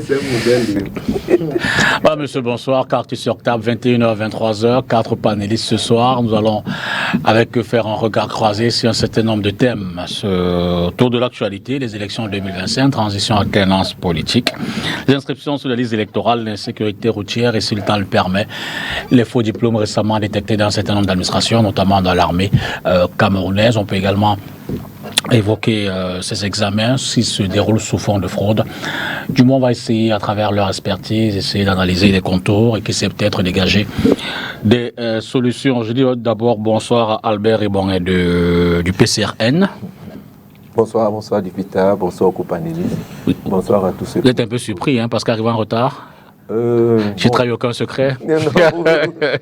c'est un modèle. Monsieur, bonsoir. Carte sur table, 21h, 23h. 4 panélistes ce soir. Nous allons avec eux faire un regard croisé sur un certain nombre de thèmes. Autour de l'actualité, les élections 2025, transition à alternance politique, les inscriptions sur la liste électorale, l'insécurité routière et, si le temps le permet, les faux diplômes récemment détectés dans un certain nombre d'administrations, notamment dans l'armée camerounaise. On peut également évoquer ces examens s'ils se déroulent sous forme de fraude. Du moins, on va essayer, à travers leur expertise, essayer d'analyser les contours et qui sait peut-être dégager des solutions. Je dis d'abord bonsoir à Albert Ebongué du PCRN. Bonsoir Dupita, bonsoir aux companélistes. Oui. Bonsoir à tous ceux. Vous êtes un peu surpris, parce qu'arrivé en retard. J'ai trahi aucun secret. Non,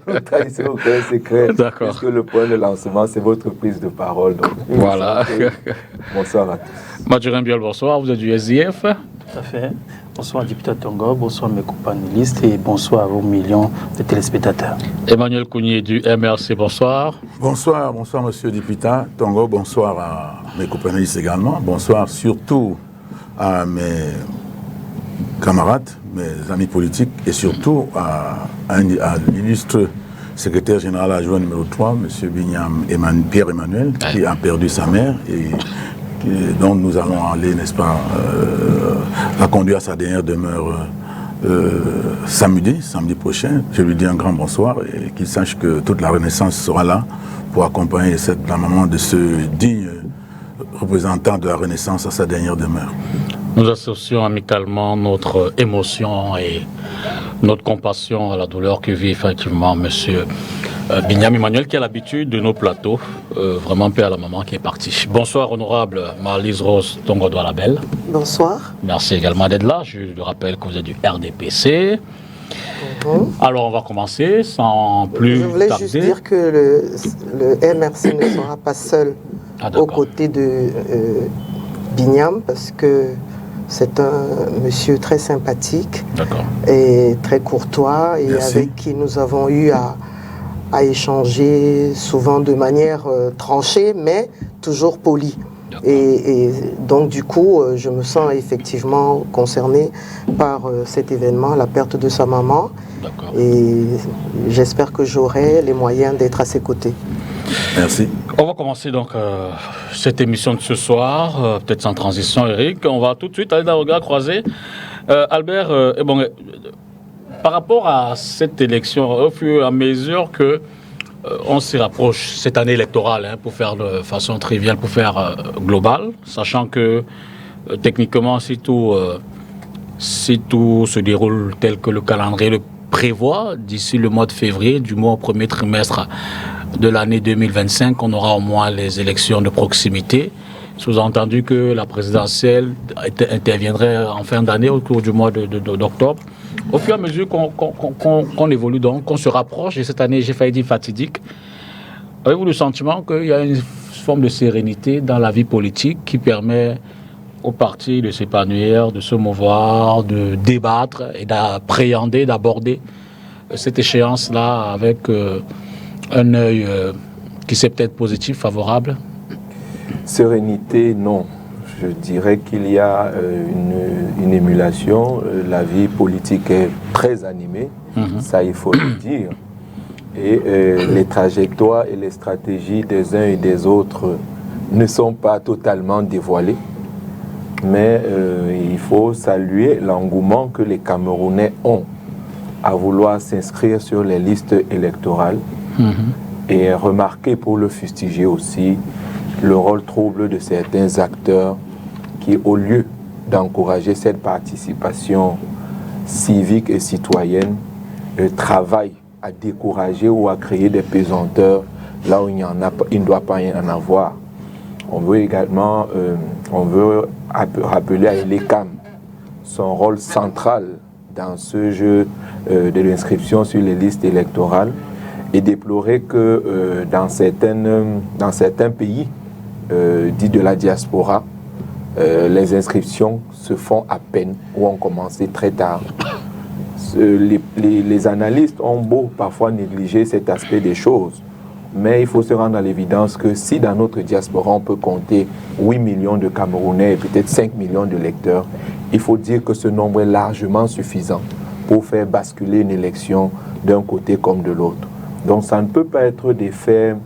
vous trahissez aucun secret. D'accord. Parce que le point de lancement, c'est votre prise de parole. Donc, voilà. Bonsoir à tous. Mathurin Biol, bonsoir. Vous êtes du SDF. Tout à fait. Bonsoir, député Tongo. Bonsoir, mes companélistes. Et bonsoir aux millions de téléspectateurs. Emmanuel Kounier du MRC, bonsoir. Bonsoir, monsieur député Tongo. Bonsoir à mes companélistes également. Bonsoir surtout à mes camarades, mes amis politiques et surtout à l'illustre secrétaire général adjoint numéro 3, M. Binyam Pierre Emmanuel, qui a perdu sa mère et dont nous allons aller, n'est-ce pas, la conduire à sa dernière demeure samedi prochain. Je lui dis un grand bonsoir et qu'il sache que toute la Renaissance sera là pour accompagner la maman de ce digne représentant de la Renaissance à sa dernière demeure. Nous associons amicalement notre émotion et notre compassion à la douleur que vit effectivement M. Binyam Emmanuel, qui a l'habitude de nos plateaux, vraiment paix à la maman qui est partie. Bonsoir, honorable Marlise Rose Tongo-Doualabel. Bonsoir. Merci également d'être là. Je le rappelle que vous êtes du RDPC. Alors, on va commencer sans plus tarder. Je voulais juste dire que le MRC ne sera pas seul aux côtés de Binyam, parce que c'est un monsieur très sympathique et très courtois et Merci. avec qui nous avons eu à échanger souvent de manière tranchée, mais toujours polie. Et donc, du coup, je me sens effectivement concerné par cet événement, la perte de sa maman. Et j'espère que j'aurai les moyens d'être à ses côtés. Merci. On va commencer donc cette émission de ce soir, peut-être sans transition, Eric. On va tout de suite aller dans le regard croisé. Albert, par rapport à cette élection, au fur et à mesure que on s'y rapproche cette année électorale, pour faire de façon triviale, pour faire global, sachant que techniquement, si tout se déroule tel que le calendrier le prévoit, d'ici le mois de février, du mois au premier trimestre de l'année 2025, on aura au moins les élections de proximité. Sous-entendu que la présidentielle interviendrait en fin d'année, autour du mois d'octobre. Au fur et à mesure qu'on évolue donc, qu'on se rapproche, et cette année, j'ai failli dire fatidique, avez-vous le sentiment qu'il y a une forme de sérénité dans la vie politique qui permet aux partis de s'épanouir, de se mouvoir, de débattre et d'appréhender, d'aborder cette échéance-là avec un œil qui c'est peut-être positif, favorable? Sérénité, non. Je dirais qu'il y a une émulation. La vie politique est très animée, ça il faut le dire. Et les trajectoires et les stratégies des uns et des autres ne sont pas totalement dévoilées. Mais il faut saluer l'engouement que les Camerounais ont à vouloir s'inscrire sur les listes électorales et remarquer, pour le fustiger aussi, le rôle trouble de certains acteurs qui, au lieu d'encourager cette participation civique et citoyenne, travaillent à décourager ou à créer des pesanteurs là où il ne doit pas y en avoir. On veut également rappeler à Elekam son rôle central dans ce jeu de l'inscription sur les listes électorales et déplorer que dans certains pays dits de la diaspora, les inscriptions se font à peine ou ont commencé très tard. Les analystes ont beau parfois négliger cet aspect des choses, mais il faut se rendre à l'évidence que si dans notre diaspora on peut compter 8 millions de Camerounais et peut-être 5 millions de lecteurs, il faut dire que ce nombre est largement suffisant pour faire basculer une élection d'un côté comme de l'autre. Donc ça ne peut pas être des faits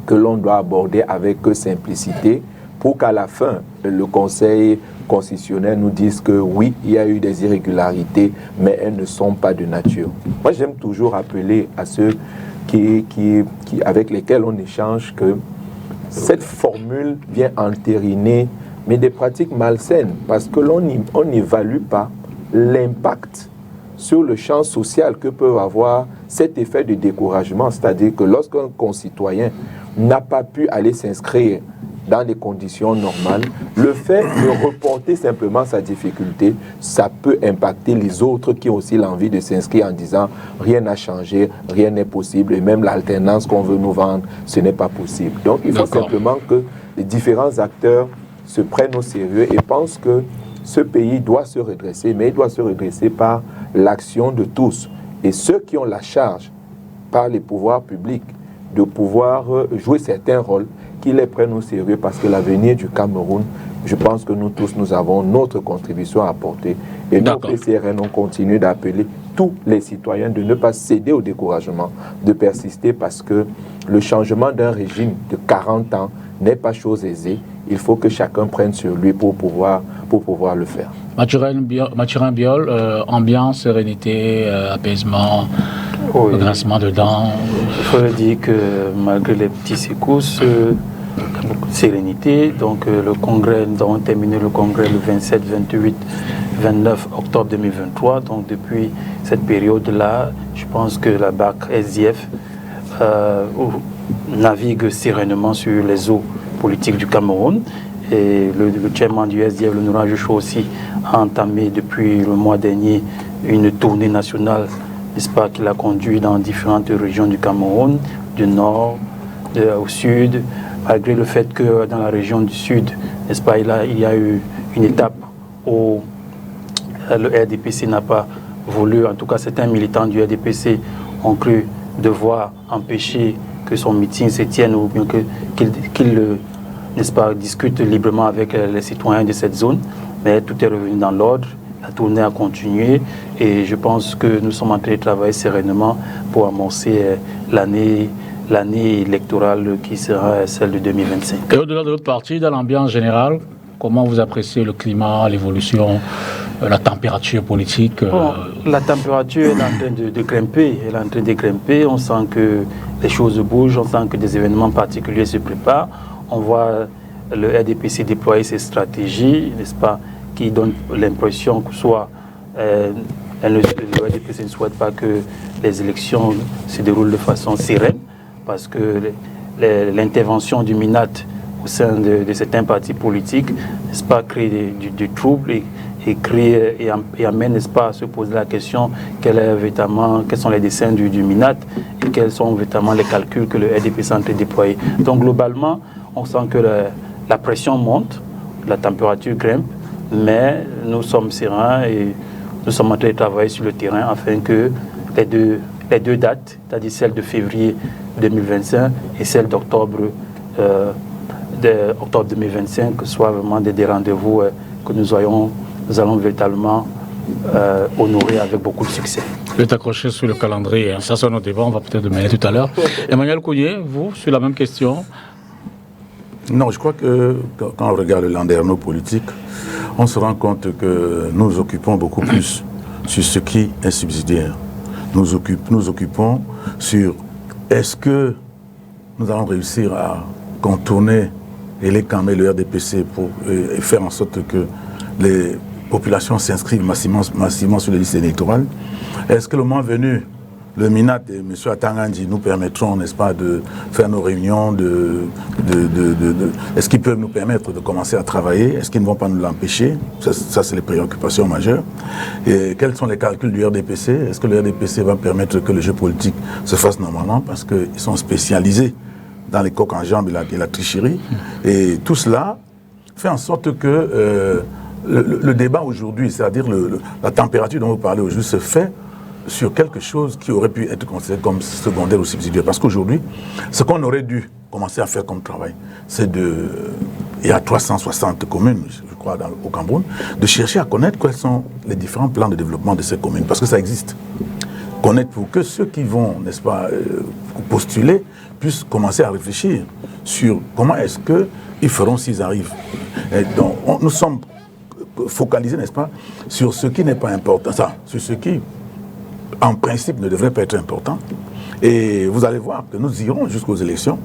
que l'on doit aborder avec simplicité pour qu'à la fin, le Conseil constitutionnel nous dise que oui, il y a eu des irrégularités, mais elles ne sont pas de nature. Moi, j'aime toujours rappeler à ceux avec lesquels on échange que cette formule vient entériner mais des pratiques malsaines parce que l'on n'évalue pas l'impact sur le champ social que peut avoir cet effet de découragement. C'est-à-dire que lorsqu'un concitoyen n'a pas pu aller s'inscrire dans des conditions normales, le fait de reporter simplement sa difficulté, ça peut impacter les autres qui ont aussi l'envie de s'inscrire en disant rien n'a changé, rien n'est possible et même l'alternance qu'on veut nous vendre, ce n'est pas possible. Donc il faut simplement que les différents acteurs se prennent au sérieux et pensent que ce pays doit se redresser, mais il doit se redresser par l'action de tous. Et ceux qui ont la charge par les pouvoirs publics de pouvoir jouer certains rôles, qu'ils les prennent au sérieux parce que l'avenir du Cameroun, je pense que nous tous, nous avons notre contribution à apporter. Et nous, au PCRN, on continue d'appeler tous les citoyens de ne pas céder au découragement, de persister parce que le changement d'un régime de 40 ans n'est pas chose aisée. Il faut que chacun prenne sur lui pour pouvoir le faire. Mathurin Biol, ambiance, sérénité, apaisement, grincement de dents. Il faut dire que malgré les petits secousses, il y a beaucoup de sérénité. Donc le congrès, nous avons terminé le congrès le 27, 28, 29 octobre 2023. Donc depuis cette période-là, je pense que la BAC SDF navigue sereinement sur les eaux politiques du Cameroun. Et le chairman du SDF, le Noura Joshua aussi, a entamé depuis le mois dernier une tournée nationale, n'est-ce pas, qu'il a conduit dans différentes régions du Cameroun, du nord au sud, malgré le fait que dans la région du sud, n'est-ce pas, il y a eu une étape où le RDPC n'a pas voulu, en tout cas certains militants du RDPC ont cru devoir empêcher que son meeting se tienne ou bien qu'il n'est-ce pas, discute librement avec les citoyens de cette zone, mais tout est revenu dans l'ordre, la tournée a continué et je pense que nous sommes en train de travailler sereinement pour amorcer l'année électorale qui sera celle de 2025. Et au-delà de l'autre partie, dans l'ambiance générale, comment vous appréciez le climat, l'évolution, la température politique La température est en train de grimper. Elle est en train de grimper. On sent que les choses bougent, on sent que des événements particuliers se préparent. On voit le RDPC déployer ses stratégies, n'est-ce pas, qui donnent l'impression que soit le RDPC ne souhaite pas que les élections se déroulent de façon sereine, parce que l'intervention du MINAT au sein de certains partis politiques, n'est-ce pas, crée du trouble et amène, n'est-ce pas, à se poser la question quels sont les desseins du MINAT et quels sont véritablement les calculs que le RDPC est en train de déployer. Donc globalement, on sent que la pression monte, la température grimpe, mais nous sommes sereins et nous sommes en train de travailler sur le terrain afin que les deux dates, c'est-à-dire celle de février 2025 et celle d'octobre 2025, soient vraiment des rendez-vous que nous allons véritablement honorer avec beaucoup de succès. Je vais t'accrocher sur le calendrier. Ça, c'est notre débat, on va peut-être le mener tout à l'heure. Emmanuel Kounié, vous, sur la même question? Non, je crois que quand on regarde le landerneau politique, on se rend compte que nous occupons beaucoup plus sur ce qui est subsidiaire. Nous occupons sur est-ce que nous allons réussir à contourner et les camber le RDPC pour faire en sorte que les populations s'inscrivent massivement sur les listes électorales. Est-ce que le moment venu, le MINAT et M. Atangandi nous permettront, n'est-ce pas, de faire nos réunions, est-ce qu'ils peuvent nous permettre de commencer à travailler? Est-ce qu'ils ne vont pas nous l'empêcher? Ça, c'est les préoccupations majeures. Et quels sont les calculs du RDPC? Est-ce que le RDPC va permettre que le jeu politique se fasse normalement? Parce qu'ils sont spécialisés dans les coques en jambes et la tricherie. Et tout cela fait en sorte que le débat aujourd'hui, c'est-à-dire la température dont vous parlez aujourd'hui, se fait sur quelque chose qui aurait pu être considéré comme secondaire ou subsidiaire. Parce qu'aujourd'hui, ce qu'on aurait dû commencer à faire comme travail, c'est il y a 360 communes, je crois, au Cameroun, de chercher à connaître quels sont les différents plans de développement de ces communes, parce que ça existe. Connaître pour que ceux qui vont, n'est-ce pas, postuler, puissent commencer à réfléchir sur comment est-ce qu'ils feront s'ils arrivent. Et donc, nous sommes focalisés, n'est-ce pas, sur ce qui n'est pas important, sur ce qui, en principe, ne devrait pas être important. Et vous allez voir que nous irons jusqu'aux élections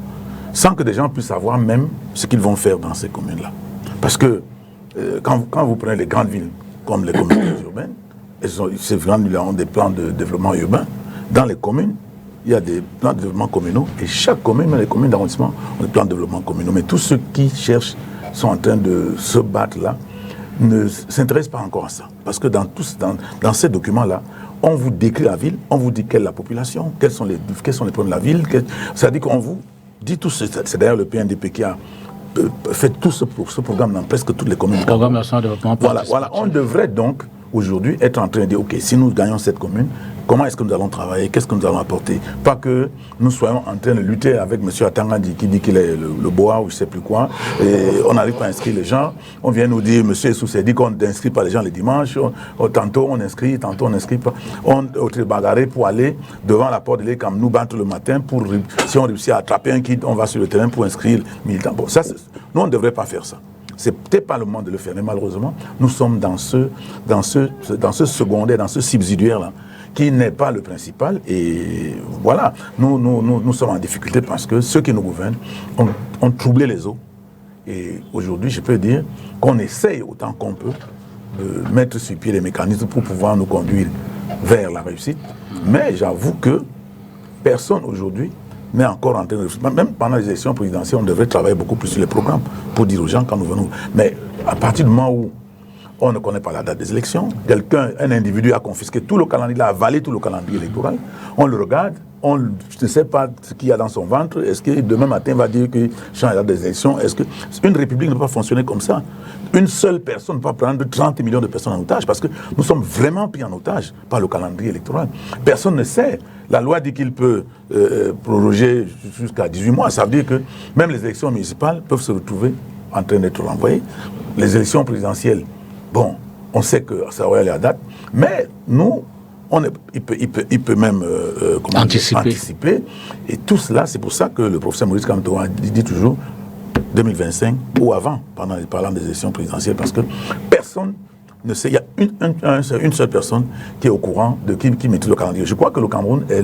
sans que des gens puissent savoir même ce qu'ils vont faire dans ces communes-là. Parce que quand vous prenez les grandes villes comme les communautés urbaines, ces grandes villes ont des plans de développement urbain. Dans les communes, il y a des plans de développement communaux et chaque commune, même les communes d'arrondissement, ont des plans de développement communaux. Mais tous ceux qui cherchent, sont en train de se battre là, ne s'intéressent pas encore à ça. Parce que dans ces documents-là, on vous décrit la ville, on vous dit quelle est la population, quels sont les problèmes de la ville. C'est-à-dire qu'on vous dit tout. C'est d'ailleurs le PNDP qui a fait tout ce programme dans presque toutes les communes. Programme national de développement. Voilà. On devrait donc aujourd'hui être en train de dire, ok, si nous gagnons cette commune, comment est-ce que nous allons travailler, qu'est-ce que nous allons apporter. Pas que nous soyons en train de lutter avec M. Atangandi qui dit qu'il est le bois ou je ne sais plus quoi, et on n'arrive pas à inscrire les gens. On vient nous dire, M. Essoussé dit qu'on n'inscrit pas les gens les dimanches, tantôt on inscrit, tantôt on n'inscrit pas. On est bagarré pour aller devant la porte de l'ECAM, nous battre le matin, si on réussit à attraper un kid, on va sur le terrain pour inscrire militants. Bon, ça, nous on ne devrait pas faire ça. C'est peut-être pas le moment de le faire, mais malheureusement, nous sommes dans ce secondaire, dans ce subsidiaire-là, qui n'est pas le principal. Et voilà, nous sommes en difficulté parce que ceux qui nous gouvernent ont troublé les eaux. Et aujourd'hui, je peux dire qu'on essaye autant qu'on peut de mettre sur pied les mécanismes pour pouvoir nous conduire vers la réussite. Mais j'avoue que personne aujourd'hui n'est encore en train de... Même pendant les élections présidentielles, on devrait travailler beaucoup plus sur les programmes pour dire aux gens quand nous venons. Mais à partir du moment où on ne connaît pas la date des élections, un individu a confisqué tout le calendrier, il a avalé tout le calendrier électoral, on le regarde, on ne sait pas ce qu'il y a dans son ventre, est-ce que demain matin il va dire qu'il change la date des élections, est-ce que... Une république ne peut pas fonctionner comme ça. Une seule personne ne peut pas prendre 30 millions de personnes en otage, parce que nous sommes vraiment pris en otage par le calendrier électoral. Personne ne sait. La loi dit qu'il peut proroger jusqu'à 18 mois. Ça veut dire que même les élections municipales peuvent se retrouver en train d'être renvoyées. Les élections présidentielles, bon, on sait que ça aurait la date, mais nous, il peut même anticiper. Et tout cela, c'est pour ça que le professeur Maurice Kamto dit toujours 2025 ou avant, parlant des élections présidentielles, parce que personne ne sait, il y a une seule personne qui est au courant de qui maîtrise le calendrier. Je crois que le Cameroun est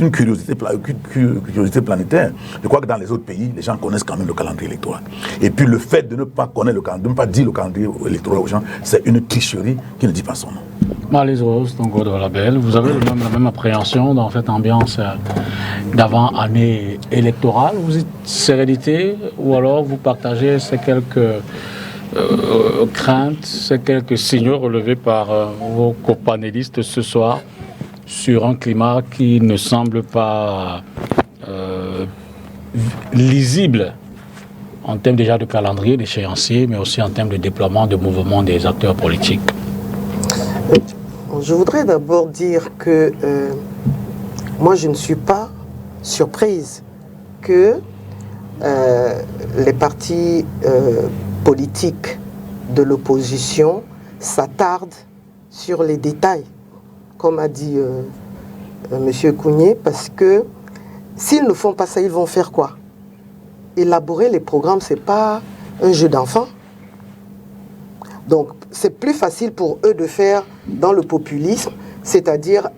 une curiosité planétaire. Je crois que dans les autres pays, les gens connaissent quand même le calendrier électoral. Et puis le fait de ne pas connaître le calendrier, de ne pas dire le calendrier électoral aux gens, c'est une tricherie qui ne dit pas son nom. Marlise Rose, donc de la Belle, vous avez la même appréhension dans cette ambiance d'avant-année électorale, vous êtes sérénité, ou alors vous partagez ces quelques craintes, ces quelques signaux relevés par vos copanélistes ce soir sur un climat qui ne semble pas lisible en termes déjà de calendrier, d'échéancier, mais aussi en termes de déploiement de mouvements des acteurs politiques. Je voudrais d'abord dire que moi je ne suis pas surprise que les partis politiques de l'opposition s'attardent sur les détails, comme a dit M. Kounié, parce que s'ils ne font pas ça, ils vont faire quoi? Élaborer les programmes, ce n'est pas un jeu d'enfant. Donc, c'est plus facile pour eux de faire dans le populisme, c'est-à-dire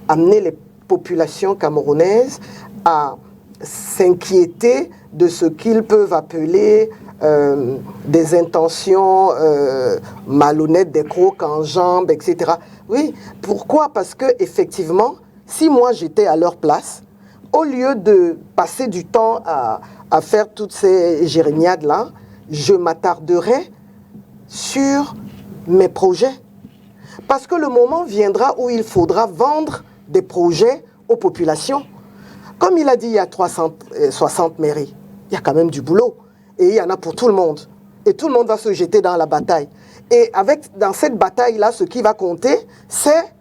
amener les populations camerounaises à s'inquiéter de ce qu'ils peuvent appeler des intentions malhonnêtes, des crocs en jambes, etc. Oui, pourquoi? Parce que effectivement, si moi j'étais à leur place, au lieu de passer du temps à faire toutes ces jérémiades-là, je m'attarderais sur mes projets. Parce que le moment viendra où il faudra vendre des projets aux populations. Comme il a dit, il y a 360 mairies. Il y a quand même du boulot. Et il y en a pour tout le monde. Et tout le monde va se jeter dans la bataille. Et dans cette bataille-là, ce qui va compter, c'est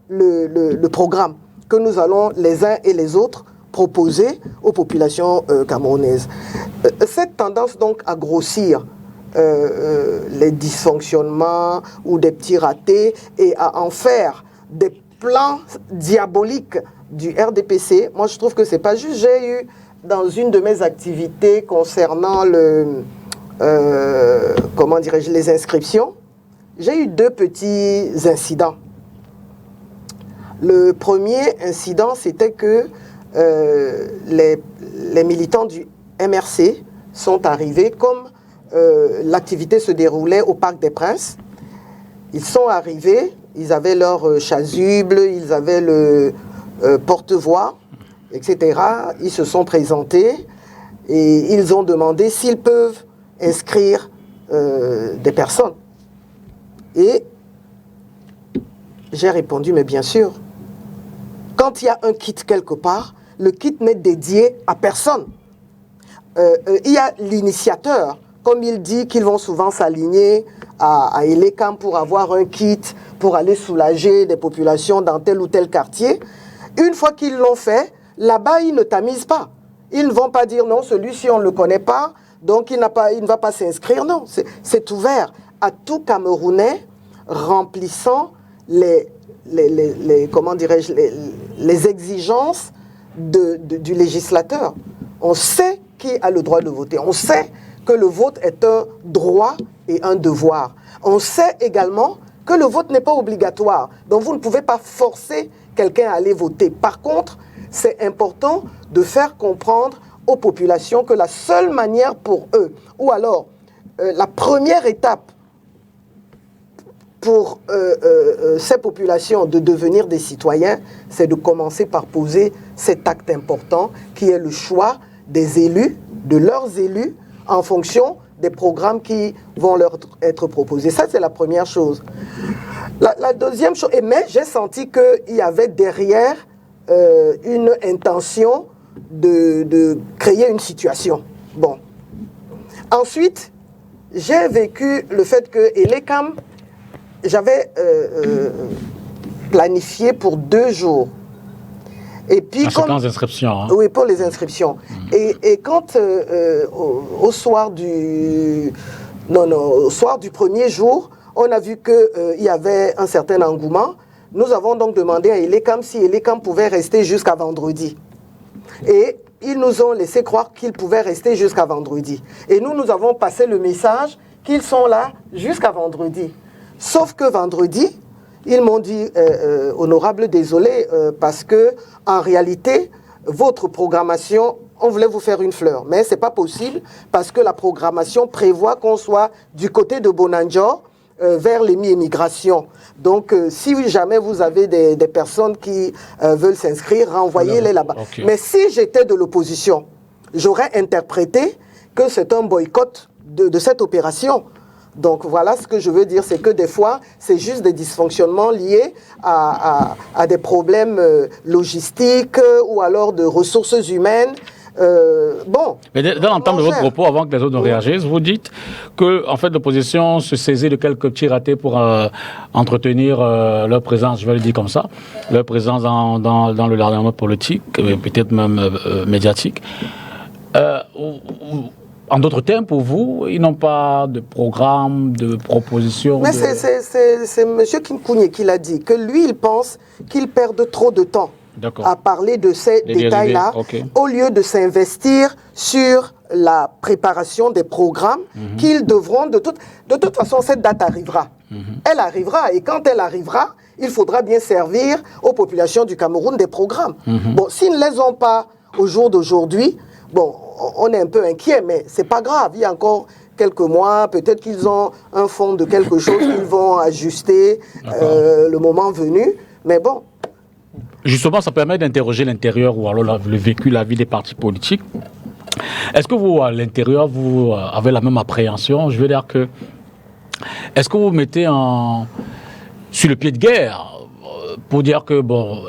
le programme que nous allons, les uns et les autres, proposer aux populations camerounaises. Cette tendance donc à grossir les dysfonctionnements ou des petits ratés et à en faire des plans diaboliques du RDPC, moi je trouve que c'est pas juste. J'ai eu dans une de mes activités concernant les inscriptions, j'ai eu 2 petits incidents. Le premier incident, c'était que les militants du MRC sont arrivés comme l'activité se déroulait au Parc des Princes. Ils sont arrivés, ils avaient leur chasuble, ils avaient le porte-voix, etc. Ils se sont présentés et ils ont demandé s'ils peuvent inscrire des personnes. Et j'ai répondu, mais bien sûr. Quand il y a un kit quelque part, le kit n'est dédié à personne. Il y a l'initiateur, comme il dit qu'ils vont souvent s'aligner à Elekam pour avoir un kit, pour aller soulager des populations dans tel ou tel quartier. Une fois qu'ils l'ont fait, là-bas, ils ne tamisent pas. Ils ne vont pas dire non, celui-ci, on ne le connaît pas, donc il ne va pas s'inscrire. Non, c'est ouvert à tout Camerounais remplissant les exigences du législateur. On sait qui a le droit de voter. On sait que le vote est un droit et un devoir. On sait également que le vote n'est pas obligatoire. Donc vous ne pouvez pas forcer quelqu'un à aller voter. Par contre, c'est important de faire comprendre aux populations que la seule manière pour eux, ou alors la première étape pour ces populations de devenir des citoyens, c'est de commencer par poser cet acte important qui est le choix des élus, de leurs élus, en fonction des programmes qui vont leur être proposés. Ça, c'est la première chose. La deuxième chose, mais j'ai senti qu'il y avait derrière une intention de créer une situation. Bon. Ensuite, j'ai vécu le fait que Elekam, j'avais planifié pour 2 jours. Et puis, séquence d'inscription. Hein. Oui, pour les inscriptions. Et quand au soir du premier jour, on a vu qu'il y avait un certain engouement, nous avons donc demandé à Elekam si Elekam pouvait rester jusqu'à vendredi. Et ils nous ont laissé croire qu'ils pouvaient rester jusqu'à vendredi. Et nous avons passé le message qu'ils sont là jusqu'à vendredi. Sauf que vendredi, ils m'ont dit, honorable, désolé, parce que en réalité, votre programmation, on voulait vous faire une fleur. Mais ce n'est pas possible parce que la programmation prévoit qu'on soit du côté de Bonanjo vers l'émigration. Donc, si jamais vous avez des personnes qui veulent s'inscrire, renvoyez-les là-bas. Okay. Mais si j'étais de l'opposition, j'aurais interprété que c'est un boycott de cette opération. Donc voilà, ce que je veux dire, c'est que des fois, c'est juste des dysfonctionnements liés à des problèmes logistiques ou alors de ressources humaines. Bon. Mais dans l'entente de votre propos, avant que les autres ne réagissent, vous dites que en fait, l'opposition se saisit de quelques petits ratés pour entretenir leur présence, je vais le dire comme ça, leur présence dans le largement politique, peut-être même médiatique. En d'autres termes, pour vous, ils n'ont pas de programme, de proposition. Mais c'est M. Kimkounye qui l'a dit, que lui, il pense qu'ils perdent trop de temps à parler de ces détails-là, au lieu de s'investir sur la préparation des programmes qu'ils devront, de toute façon, cette date arrivera. Elle arrivera, et quand elle arrivera, il faudra bien servir aux populations du Cameroun des programmes. Bon, s'ils ne les ont pas au jour d'aujourd'hui, bon, on est un peu inquiet, mais c'est pas grave. Il y a encore quelques mois, peut-être qu'ils ont un fond de quelque chose qu'ils vont ajuster le moment venu. Mais bon. Justement, ça permet d'interroger l'intérieur ou alors le vécu, la vie des partis politiques. Est-ce que vous, à l'intérieur, vous avez la même appréhension? Je veux dire que, est-ce que vous mettez sur le pied de guerre pour dire que, bon,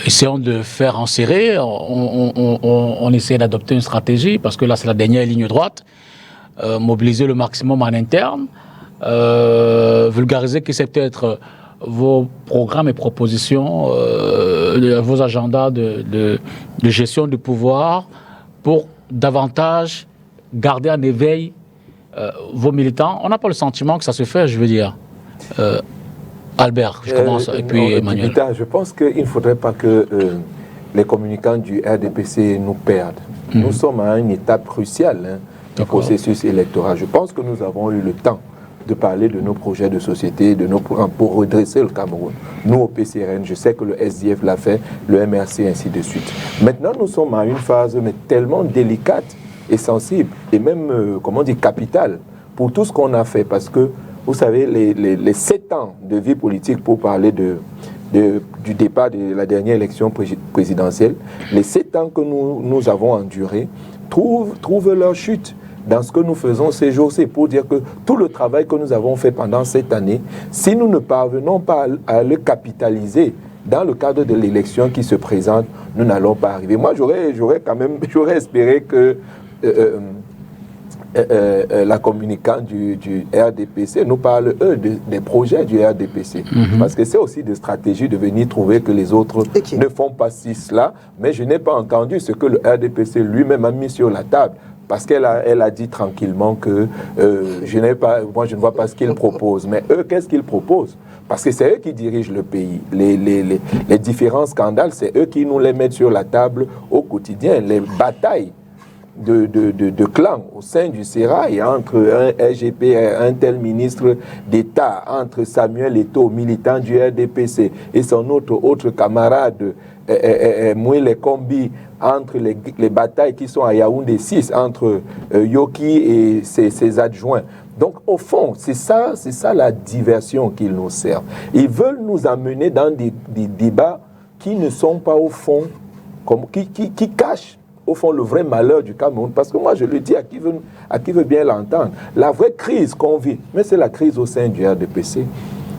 essayons de faire enserrer, on essaie d'adopter une stratégie, parce que là, c'est la dernière ligne droite, mobiliser le maximum en interne, vulgariser que c'est peut-être vos programmes et propositions vos agendas de gestion du pouvoir pour davantage garder en éveil vos militants? On n'a pas le sentiment que ça se fait, je veux dire. Albert, je commence, et puis Emmanuel. Je pense qu'il ne faudrait pas que les communicants du RDPC nous perdent. Nous sommes à une étape cruciale du processus électoral. Je pense que nous avons eu le temps de parler de nos projets de société, pour redresser le Cameroun. Nous, au PCRN, je sais que le SDF l'a fait, le MRC, ainsi de suite. Maintenant, nous sommes à une phase mais tellement délicate et sensible, et même, capitale, pour tout ce qu'on a fait, parce que, vous savez, les 7 ans de vie politique, pour parler du départ de la dernière élection présidentielle, les 7 ans que nous avons endurés trouvent leur chute dans ce que nous faisons ces jours-ci, pour dire que tout le travail que nous avons fait pendant cette année, si nous ne parvenons pas à le capitaliser dans le cadre de l'élection qui se présente, nous n'allons pas arriver. Moi, j'aurais espéré que la communicante du RDPC nous parle, des projets du RDPC. Parce que c'est aussi des stratégies de venir trouver que les autres ne font pas cela. Mais je n'ai pas entendu ce que le RDPC lui-même a mis sur la table. Parce qu'elle a dit tranquillement que je ne vois pas ce qu'ils proposent. Mais eux, qu'est-ce qu'ils proposent? Parce que c'est eux qui dirigent le pays. Les différents scandales, c'est eux qui nous les mettent sur la table au quotidien. Les batailles de clans au sein du Sérail, entre un RGP, un tel ministre d'État, entre Samuel Eto'o, militant du RDPC, et son autre camarade, Mouile Kombi, entre les batailles qui sont à Yaoundé 6, entre Yoki et ses adjoints. Donc, au fond, c'est ça la diversion qu'ils nous servent. Ils veulent nous amener dans des débats qui ne sont pas, au fond, qui cachent, au fond, le vrai malheur du Cameroun. Parce que moi, je le dis à qui veut bien l'entendre. La vraie crise qu'on vit, mais c'est la crise au sein du RDPC,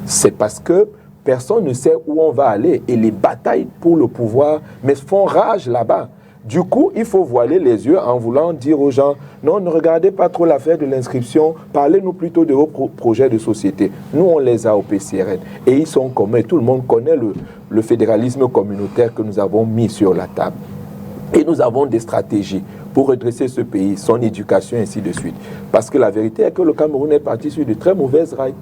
c'est parce que personne ne sait où on va aller. Et les batailles pour le pouvoir mais font rage là-bas. Du coup, il faut voiler les yeux en voulant dire aux gens, non, ne regardez pas trop l'affaire de l'inscription, parlez-nous plutôt de vos projets de société. Nous, on les a au PCRN. Et ils sont communs. Tout le monde connaît le fédéralisme communautaire que nous avons mis sur la table. Et nous avons des stratégies pour redresser ce pays, son éducation, ainsi de suite. Parce que la vérité est que le Cameroun est parti sur de très mauvaises rails.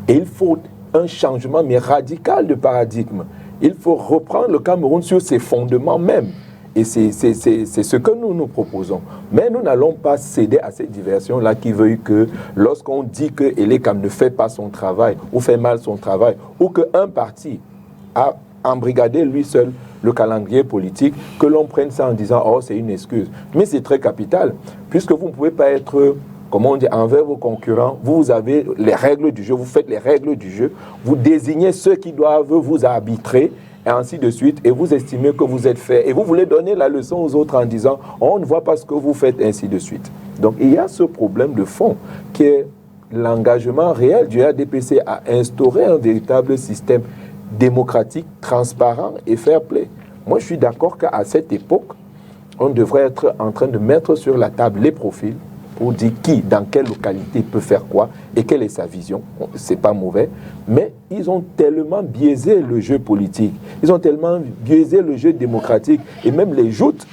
Et il faut un changement, mais radical de paradigme. Il faut reprendre le Cameroun sur ses fondements même. Et c'est ce que nous proposons. Mais nous n'allons pas céder à cette diversion-là qui veut que lorsqu'on dit que Elekam ne fait pas son travail, ou fait mal son travail, ou qu'un parti a embrigadé lui seul le calendrier politique, que l'on prenne ça en disant « Oh, c'est une excuse ». Mais c'est très capital, puisque vous ne pouvez pas être, comment on dit, envers vos concurrents. Vous avez les règles du jeu, vous faites les règles du jeu, vous désignez ceux qui doivent vous arbitrer, et ainsi de suite, et vous estimez que vous êtes fait, et vous voulez donner la leçon aux autres en disant « On ne voit pas ce que vous faites », ainsi de suite. Donc il y a ce problème de fond qui est l'engagement réel du RDPC à instaurer un véritable système démocratique, transparent et fair play. Moi, je suis d'accord qu'à cette époque, on devrait être en train de mettre sur la table les profils pour dire qui, dans quelle localité peut faire quoi et quelle est sa vision. C'est pas mauvais, mais ils ont tellement biaisé le jeu politique, ils ont tellement biaisé le jeu démocratique, et même les joutes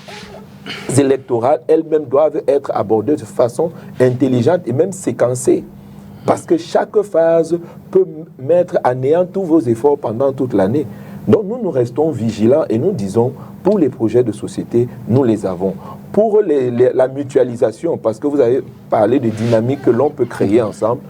électorales elles-mêmes doivent être abordées de façon intelligente et même séquencée. Parce que chaque phase peut mettre à néant tous vos efforts pendant toute l'année. Donc nous restons vigilants et nous disons, pour les projets de société, nous les avons. Pour la mutualisation, parce que vous avez parlé de dynamique que l'on peut créer ensemble,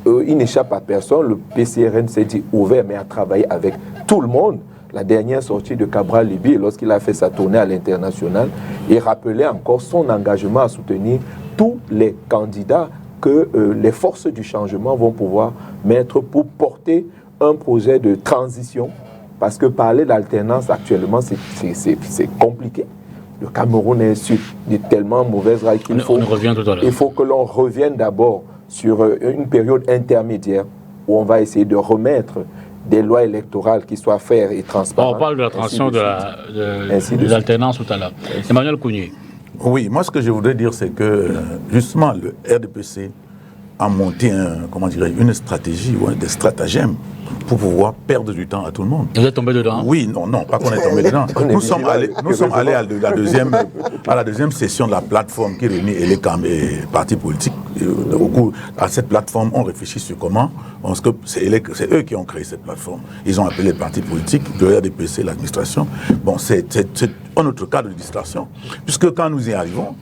il n'échappe à personne. Le PCRN s'est dit ouvert, mais à travailler avec tout le monde. La dernière sortie de Cabral Libye, lorsqu'il a fait sa tournée à l'international, il rappelait encore son engagement à soutenir tous les candidats que les forces du changement vont pouvoir mettre pour porter un projet de transition. Parce que parler d'alternance actuellement, c'est compliqué. Le Cameroun est sur de tellement mauvaises rails qu'il faut, il faut que l'on revienne d'abord sur une période intermédiaire où on va essayer de remettre des lois électorales qui soient faires et transparentes. On parle de la transition de l'alternance tout à l'heure. Emmanuel Kounié. Oui, moi ce que je voudrais dire, c'est que justement le RDPC à monter une stratégie ou des stratagèmes pour pouvoir perdre du temps à tout le monde. Vous êtes tombé dedans? Oui, non, pas qu'on est tombé dedans. Nous sommes allés à la deuxième session de la plateforme qui réunit ELECAM et partis politiques. Au cours de cette plateforme, on réfléchit sur comment, parce que c'est eux qui ont créé cette plateforme. Ils ont appelé les partis politiques, le RDPC, l'administration. Bon, c'est un autre cas de distraction, puisque quand nous y arrivons,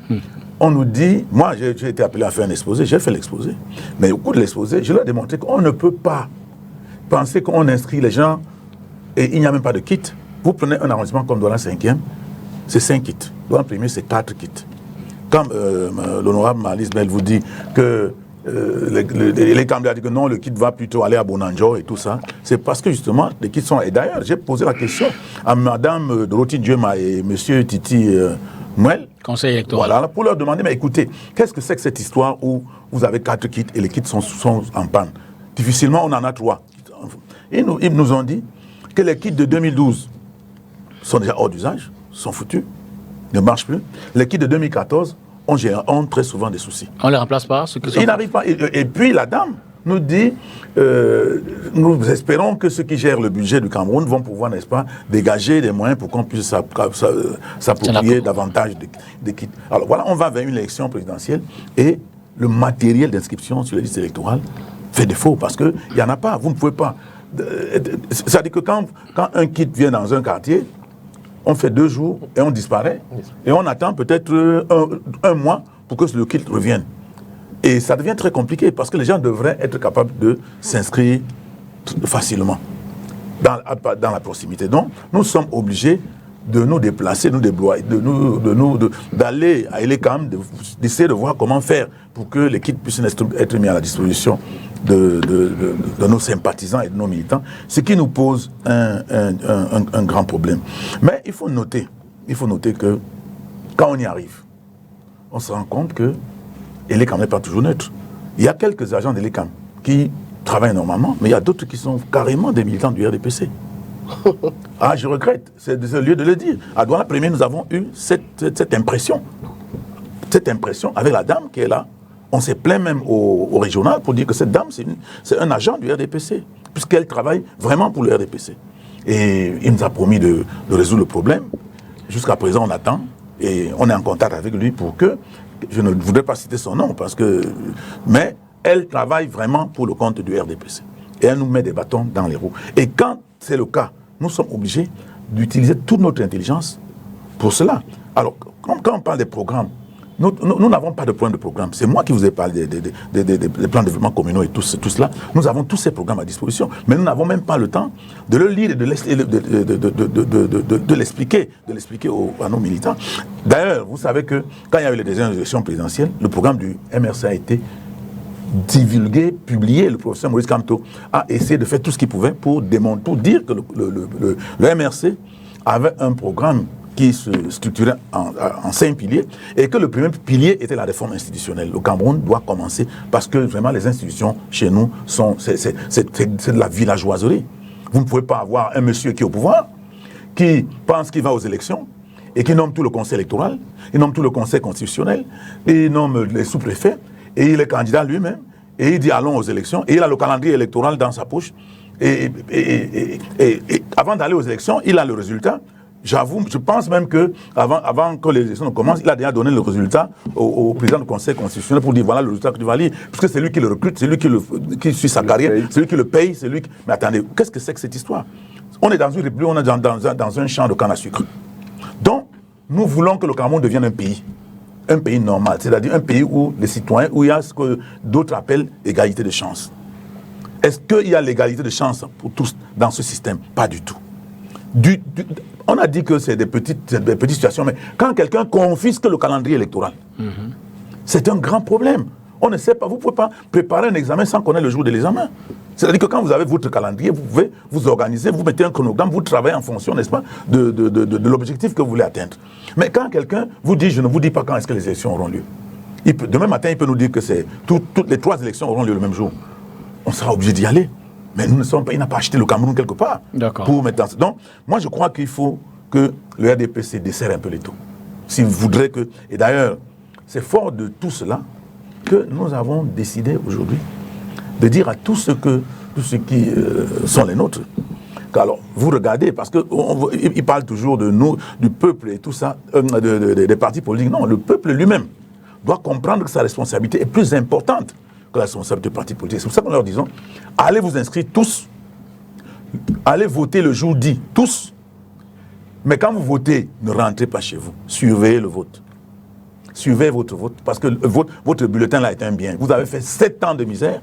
on nous dit, moi j'ai été appelé à faire un exposé, j'ai fait l'exposé, mais au cours de l'exposé, je leur ai démontré qu'on ne peut pas penser qu'on inscrit les gens et il n'y a même pas de kit. Vous prenez un arrondissement comme Douala 5e, c'est 5 kits. Douala 1er, c'est 4 kits. Quand l'honorable Malice Bell vous dit que les candidats disent que non, le kit va plutôt aller à Bonanjo et tout ça, c'est parce que justement, les kits sont... Et d'ailleurs, j'ai posé la question à Madame Dorothy Diema et Monsieur Titi Mouel, Conseil électoral. Voilà, pour leur demander, mais écoutez, qu'est-ce que c'est que cette histoire où vous avez 4 kits et les kits sont en panne? Difficilement, on en a 3. Ils nous ont dit que les kits de 2012 sont déjà hors d'usage, sont foutus, ne marchent plus. Les kits de 2014 ont très souvent des soucis. On ne les remplace pas, ceux qui sont... Ils n'arrivent pas. Et puis la dame nous dit, nous espérons que ceux qui gèrent le budget du Cameroun vont pouvoir, n'est-ce pas, dégager des moyens pour qu'on puisse s'approprier davantage de kits. Alors voilà, on va vers une élection présidentielle et le matériel d'inscription sur les listes électorales fait défaut parce qu'il n'y en a pas. Vous ne pouvez pas... C'est-à-dire que quand un kit vient dans un quartier, on fait 2 jours et on disparaît. Et on attend peut-être un mois pour que le kit revienne. Et ça devient très compliqué parce que les gens devraient être capables de s'inscrire facilement dans la proximité. Donc, nous sommes obligés de nous déplacer, d'aller à ELECAM, d'essayer de voir comment faire pour que les kits puissent être mis à la disposition de nos sympathisants et de nos militants, ce qui nous pose un grand problème. Mais il faut noter que quand on y arrive, on se rend compte que ELECAM n'est pas toujours neutre. Il y a quelques agents d'ELECAM qui travaillent normalement, mais il y a d'autres qui sont carrément des militants du RDPC. Ah, je regrette, c'est le lieu de le dire. À Douala 1er, nous avons eu cette impression. Cette impression avec la dame qui est là. On s'est plaint même au régional pour dire que cette dame, c'est un agent du RDPC, puisqu'elle travaille vraiment pour le RDPC. Et il nous a promis de résoudre le problème. Jusqu'à présent, on attend et on est en contact avec lui pour que, je ne voudrais pas citer son nom, mais elle travaille vraiment pour le compte du RDPC. Et elle nous met des bâtons dans les roues. Et quand c'est le cas, nous sommes obligés d'utiliser toute notre intelligence pour cela. Alors, quand on parle des programmes, nous n'avons pas de point de programme. C'est moi qui vous ai parlé des plans de développement communaux et tout cela. Nous avons tous ces programmes à disposition. Mais nous n'avons même pas le temps de le lire et de l'expliquer à nos militants. D'ailleurs, vous savez que quand il y a eu les dernières élections présidentielles, le programme du MRC a été divulgué, publié. Le professeur Maurice Kamto a essayé de faire tout ce qu'il pouvait pour dire que le MRC avait un programme qui se structurait en 5 piliers et que le premier pilier était la réforme institutionnelle. Le Cameroun doit commencer parce que vraiment les institutions chez nous c'est de la villageoiserie. Vous ne pouvez pas avoir un monsieur qui est au pouvoir, qui pense qu'il va aux élections et qui nomme tout le conseil électoral, il nomme tout le conseil constitutionnel, et il nomme les sous-préfets, et il est candidat lui-même, et il dit allons aux élections, et il a le calendrier électoral dans sa poche, et avant d'aller aux élections, il a le résultat. J'avoue, je pense même que avant que les élections ne commencent, il a déjà donné le résultat au président du Conseil constitutionnel pour dire voilà le résultat que tu vas lire, puisque c'est lui qui le recrute, c'est lui qui suit sa carrière, c'est lui qui le paye, c'est lui qui... Mais attendez, qu'est-ce que c'est que cette histoire? On est dans une république, on est dans un champ de canne à sucre. Donc, nous voulons que le Cameroun devienne un pays normal, c'est-à-dire un pays où les citoyens, où il y a ce que d'autres appellent égalité de chance. Est-ce qu'il y a l'égalité de chance pour tous dans ce système? Pas du tout. On a dit que c'est des petites situations, mais quand quelqu'un confisque le calendrier électoral, c'est un grand problème. On ne sait pas, vous ne pouvez pas préparer un examen sans connaître le jour de l'examen. C'est-à-dire que quand vous avez votre calendrier, vous pouvez vous organiser, vous mettez un chronogramme, vous travaillez en fonction, n'est-ce pas, de l'objectif que vous voulez atteindre. Mais quand quelqu'un vous dit, je ne vous dis pas quand est-ce que les élections auront lieu, demain matin, il peut nous dire que toutes les 3 élections auront lieu le même jour. On sera obligé d'y aller. Mais nous ne sommes pas, il n'a pas acheté le Cameroun quelque part. Pour mettre dans... Donc, moi je crois qu'il faut que le RDPC desserre un peu les taux. S'il voudrait que... Et d'ailleurs, c'est fort de tout cela que nous avons décidé aujourd'hui de dire à tous ceux qui sont les nôtres. Alors, vous regardez, parce qu'ils parlent toujours de nous, du peuple et tout ça, des partis politiques. Non, le peuple lui-même doit comprendre que sa responsabilité est plus importante que la responsabilité des partis politiques. C'est pour ça qu'on leur dit, allez vous inscrire tous, allez voter le jour dit, tous. Mais quand vous votez, ne rentrez pas chez vous. Surveillez le vote. Suivez votre vote, parce que votre bulletin là est un bien. Vous avez fait 7 ans de misère.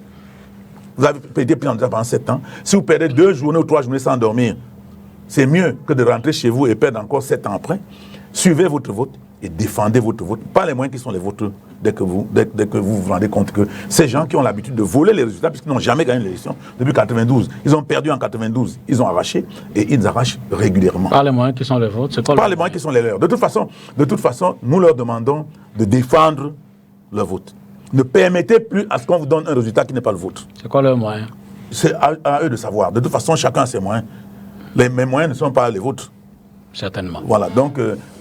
Vous avez payé pendant 7 ans. Si vous perdez 2 journées ou 3 journées sans dormir, c'est mieux que de rentrer chez vous et perdre encore 7 ans après. Suivez votre vote et défendez votre vote. Pas les moyens qui sont les vôtres dès que vous vous rendez compte que ces gens qui ont l'habitude de voler les résultats, puisqu'ils n'ont jamais gagné l'élection depuis 92, ils ont perdu en 92, ils ont arraché et ils arrachent régulièrement. Pas les moyens qui sont les vôtres, c'est quoi Pas les moyens qui sont les leurs. De toute façon, nous leur demandons de défendre leur vote. Ne permettez plus à ce qu'on vous donne un résultat qui n'est pas le vôtre. C'est quoi leurs moyens? C'est à eux de savoir. De toute façon, chacun a ses moyens. Mes moyens ne sont pas les vôtres. Certainement. Voilà, donc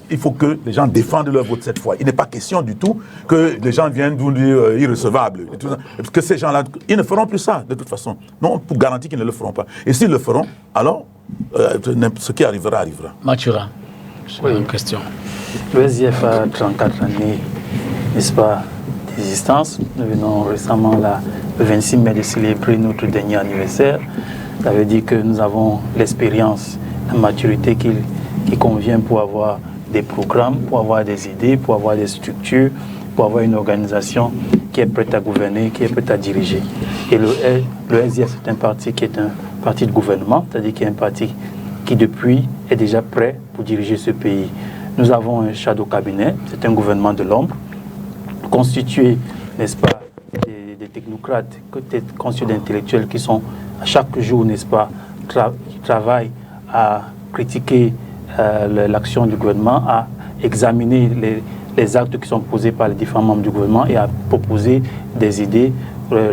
il faut que les gens défendent leur vote cette fois. Il n'est pas question du tout que les gens viennent nous dire irrecevables. Et tout ça. Parce que ces gens-là, ils ne feront plus ça, de toute façon. Non, pour garantir qu'ils ne le feront pas. Et s'ils le feront, alors, ce qui arrivera, arrivera. Mathurin, c'est une question. Le SDF a 34 années, n'est-ce pas, d'existence. Nous venons récemment, le 26 mai, de célébrer notre dernier anniversaire. Ça veut dire que nous avons l'expérience, la maturité qui convient pour avoir des programmes, pour avoir des idées, pour avoir des structures, pour avoir une organisation qui est prête à gouverner, qui est prête à diriger. Et le SDF, c'est un parti qui est un parti de gouvernement, c'est-à-dire qui est un parti qui, depuis, est déjà prêt pour diriger ce pays. Nous avons un shadow cabinet, c'est un gouvernement de l'ombre, constitué, n'est-ce pas, des technocrates, constitué d'intellectuels qui sont, à chaque jour, n'est-ce pas, qui travaillent à critiquer l'action du gouvernement, à examiner les actes qui sont posés par les différents membres du gouvernement et à proposer des idées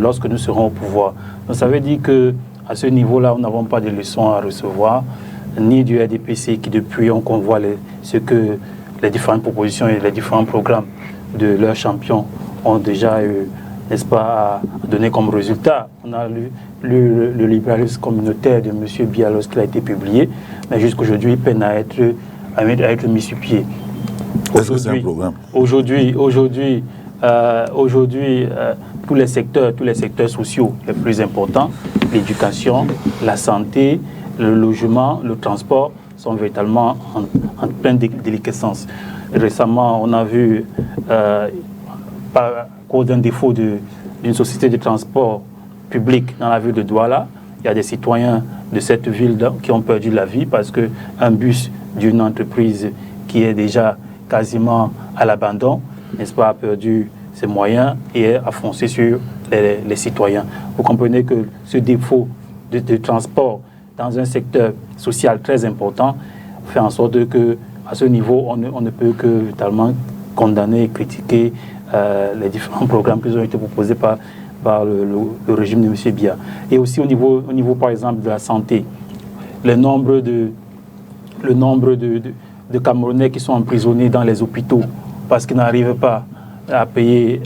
lorsque nous serons au pouvoir. Donc ça veut dire qu'à ce niveau-là, nous n'avons pas de leçons à recevoir, ni du RDPC qui depuis on convoit ce que les différentes propositions et les différents programmes de leurs champions ont déjà eu, n'est-ce pas, à donner comme résultat. On a lu le libéralisme communautaire de M. Biya lorsqu'il a été publié, mais jusqu'aujourd'hui, il peine à être mis sur pied. Est-ce que c'est un programme? Aujourd'hui, tous les secteurs sociaux les plus importants, l'éducation, la santé, le logement, le transport, sont véritablement en pleine déliquescence. Récemment, on a vu, par cause d'un défaut d'une société de transport public dans la ville de Douala, il y a des citoyens de cette ville qui ont perdu la vie parce qu'un bus d'une entreprise qui est déjà quasiment à l'abandon, n'est-ce pas, a perdu ses moyens et a foncé sur les citoyens. Vous comprenez que ce défaut de transport dans un secteur social très important fait en sorte que, à ce niveau, on ne peut que totalement condamner et critiquer les différents programmes qui ont été proposés par le régime de M. Biya. Et aussi au niveau, par exemple, de la santé, le nombre de Camerounais qui sont emprisonnés dans les hôpitaux parce qu'ils n'arrivent pas à payer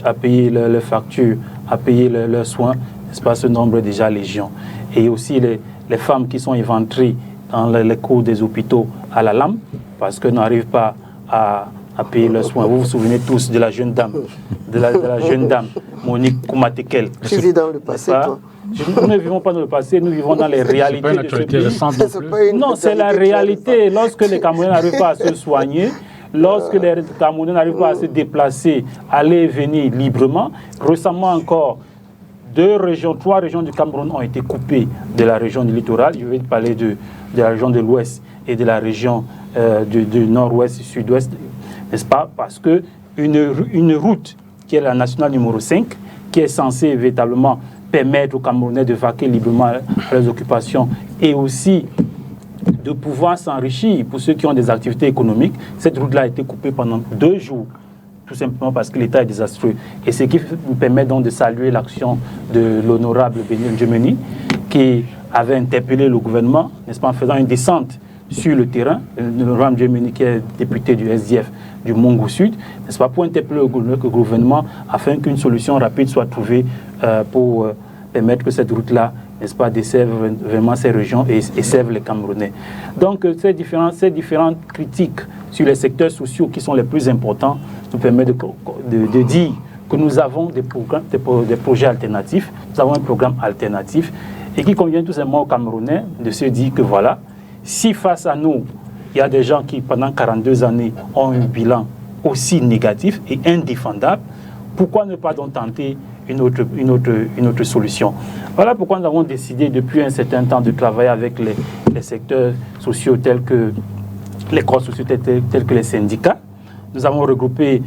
leurs factures, à payer leurs soins, n'est-ce pas, ce nombre est déjà légion. Et aussi les femmes qui sont éventrées dans les cours des hôpitaux à la lame parce qu'elles n'arrivent pas à payer leurs soins. Vous vous souvenez tous de la jeune dame, Monique Koumatekel. Tu vis dans le passé, toi? Nous ne vivons pas dans le passé, nous vivons dans les réalités de ce pays. Non, c'est la réalité. Lorsque les Camerounais n'arrivent pas à se soigner, lorsque les Camerounais n'arrivent pas à se déplacer, aller et venir librement, récemment encore, 3 régions du Cameroun ont été coupées de la région du littoral. Je vais parler de la région de l'Ouest et de la région du Nord-Ouest et Sud-Ouest, n'est-ce pas? Parce qu'une route qui est la nationale numéro 5, qui est censée véritablement permettre aux Camerounais de vaquer librement à leurs occupations et aussi de pouvoir s'enrichir pour ceux qui ont des activités économiques, cette route-là a été coupée pendant 2 jours, tout simplement parce que l'État est désastreux. Et ce qui nous permet donc de saluer l'action de l'honorable Benjamin Djemeni, qui avait interpellé le gouvernement, n'est-ce pas, en faisant une descente sur le terrain, le Ram Djemeni qui est député du SDF du Mongo Sud, n'est-ce pas, pour interpeller le gouvernement afin qu'une solution rapide soit trouvée pour permettre que cette route-là, n'est-ce pas, desserve vraiment ces régions et serve les Camerounais. Donc ces différentes critiques sur les secteurs sociaux qui sont les plus importants nous permettent de dire que nous avons des projets alternatifs, nous avons un programme alternatif et qui convient tout simplement aux Camerounais de se dire que voilà, si face à nous, il y a des gens qui pendant 42 années ont un bilan aussi négatif et indéfendable, pourquoi ne pas donc tenter une autre solution? Voilà pourquoi nous avons décidé depuis un certain temps de travailler avec les secteurs sociaux tels que les corps sociaux, tels que les syndicats. Nous avons regroupé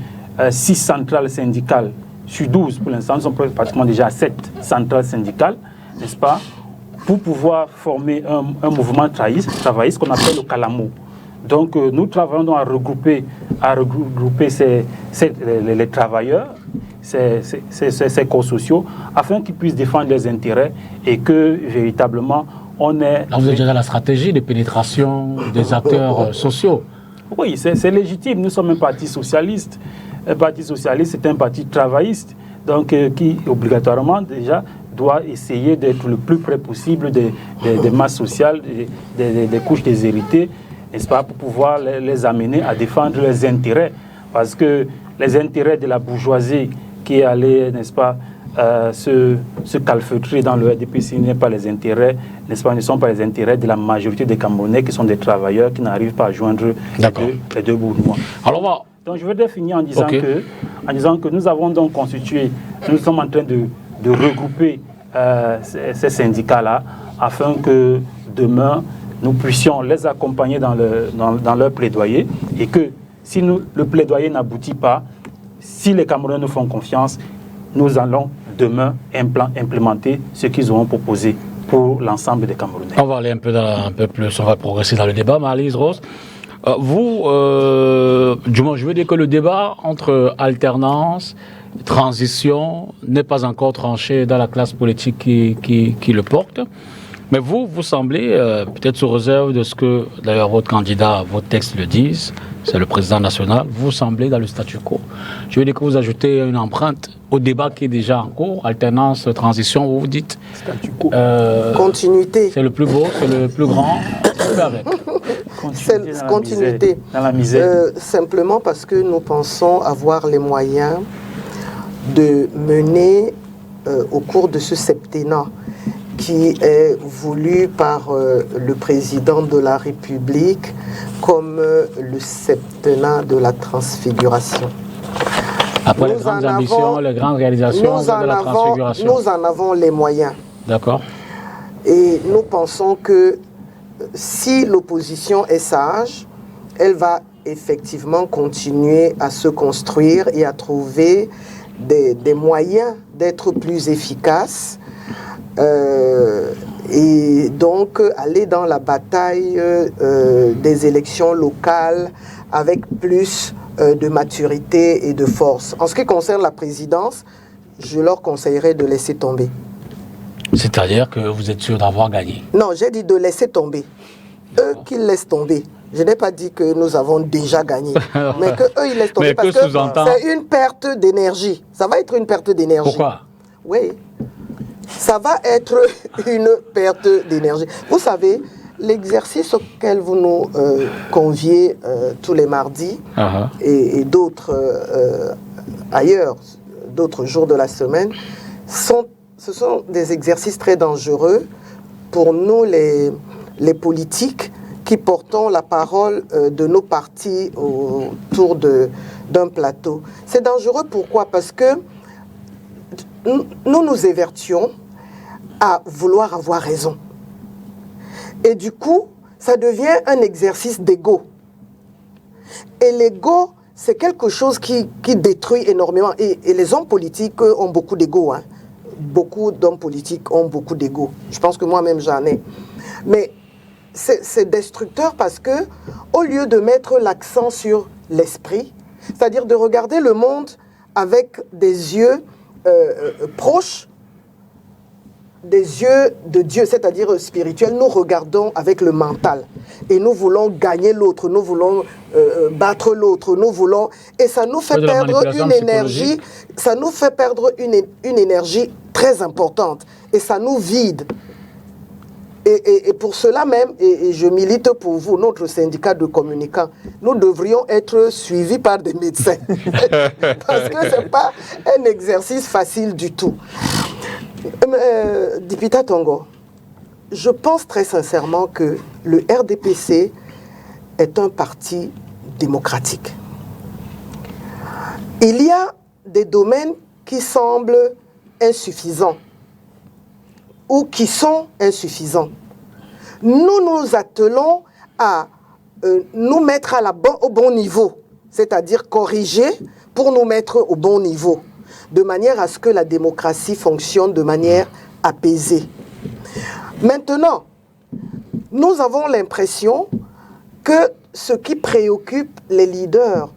6 centrales syndicales sur 12 pour l'instant. Nous sommes pratiquement déjà à 7 centrales syndicales, n'est-ce pas, pour pouvoir former un mouvement travailliste qu'on appelle le Calamo. Donc nous travaillons donc à regrouper les travailleurs, ces corps sociaux, afin qu'ils puissent défendre leurs intérêts et que véritablement on ait... Là, vous avez déjà la stratégie de pénétration des acteurs sociaux. Oui, c'est légitime. Nous sommes un parti socialiste. Un parti socialiste, c'est un parti travailliste, donc qui obligatoirement déjà doit essayer d'être le plus près possible des masses sociales, des couches déshéritées, n'est-ce pas, pour pouvoir les amener à défendre leurs intérêts. Parce que les intérêts de la bourgeoisie qui est allée, n'est-ce pas, se calfeutrer dans le RDPC n'est pas les intérêts, n'est-ce pas, ne sont pas les intérêts de la majorité des Camerounais qui sont des travailleurs qui n'arrivent pas à joindre les deux bouts de moi. Alors, donc je voudrais finir en disant que nous avons donc constitué, nous sommes en train de regrouper ces syndicats-là afin que demain nous puissions les accompagner dans leur plaidoyer et que si le plaidoyer n'aboutit pas, si les Camerounais nous font confiance, nous allons demain implémenter ce qu'ils auront proposé pour l'ensemble des Camerounais. On va aller un peu plus, on va progresser dans le débat. Marie-Lise Rose, vous, du moins je veux dire que le débat entre alternance, transition n'est pas encore tranché dans la classe politique qui le porte. Mais vous semblez, peut-être sous réserve de ce que d'ailleurs votre candidat, vos textes le disent, c'est le président national, vous semblez dans le statu quo. Je veux dire que vous ajoutez une empreinte au débat qui est déjà en cours, alternance, transition, vous dites statu quo. Continuité. C'est le plus beau, c'est le plus grand, avec. Continuité. Dans la misère. Simplement parce que nous pensons avoir les moyens de mener au cours de ce septennat qui est voulu par le président de la République comme le septennat de la transfiguration. Après les grandes ambitions, les grandes réalisations de la transfiguration. Nous en avons les moyens. D'accord. Et nous pensons que si l'opposition est sage, elle va effectivement continuer à se construire et à trouver des moyens d'être plus efficace et donc aller dans la bataille des élections locales avec plus de maturité et de force. En ce qui concerne la présidence, je leur conseillerais de laisser tomber. C'est-à-dire que vous êtes sûr d'avoir gagné? Non, j'ai dit de laisser tomber. Eux qu'ils laissent tomber. Je n'ai pas dit que nous avons déjà gagné, mais qu'eux ils laissent tomber mais parce que c'est une perte d'énergie. Ça va être une perte d'énergie. Pourquoi? Oui, ça va être une perte d'énergie. Vous savez, l'exercice auquel vous nous conviez tous les mardis et d'autres ailleurs, d'autres jours de la semaine, ce sont des exercices très dangereux pour nous les politiques qui portons la parole de nos partis autour d'un plateau. C'est dangereux pourquoi? Parce que nous nous évertions à vouloir avoir raison. Et du coup, ça devient un exercice d'ego. Et l'ego, c'est quelque chose qui détruit énormément. Et les hommes politiques ont beaucoup d'ego. Hein. Beaucoup d'hommes politiques ont beaucoup d'ego. Je pense que moi-même, j'en ai. Mais c'est destructeur parce que, au lieu de mettre l'accent sur l'esprit, c'est-à-dire de regarder le monde avec des yeux proches, des yeux de Dieu, c'est-à-dire spirituel, nous regardons avec le mental. Et nous voulons gagner l'autre, nous voulons battre l'autre, nous voulons... Et ça nous fait perdre une énergie, ça nous fait perdre une énergie très importante. Et ça nous vide. Et pour cela même, et je milite pour vous, notre syndicat de communicants, nous devrions être suivis par des médecins. Parce que ce n'est pas un exercice facile du tout. Dipita Tongo, je pense très sincèrement que le RDPC est un parti démocratique. Il y a des domaines qui semblent insuffisants ou qui sont insuffisants. Nous nous attelons à nous mettre au bon niveau, c'est-à-dire corriger pour nous mettre au bon niveau, de manière à ce que la démocratie fonctionne de manière apaisée. Maintenant, nous avons l'impression que ce qui préoccupe les leaders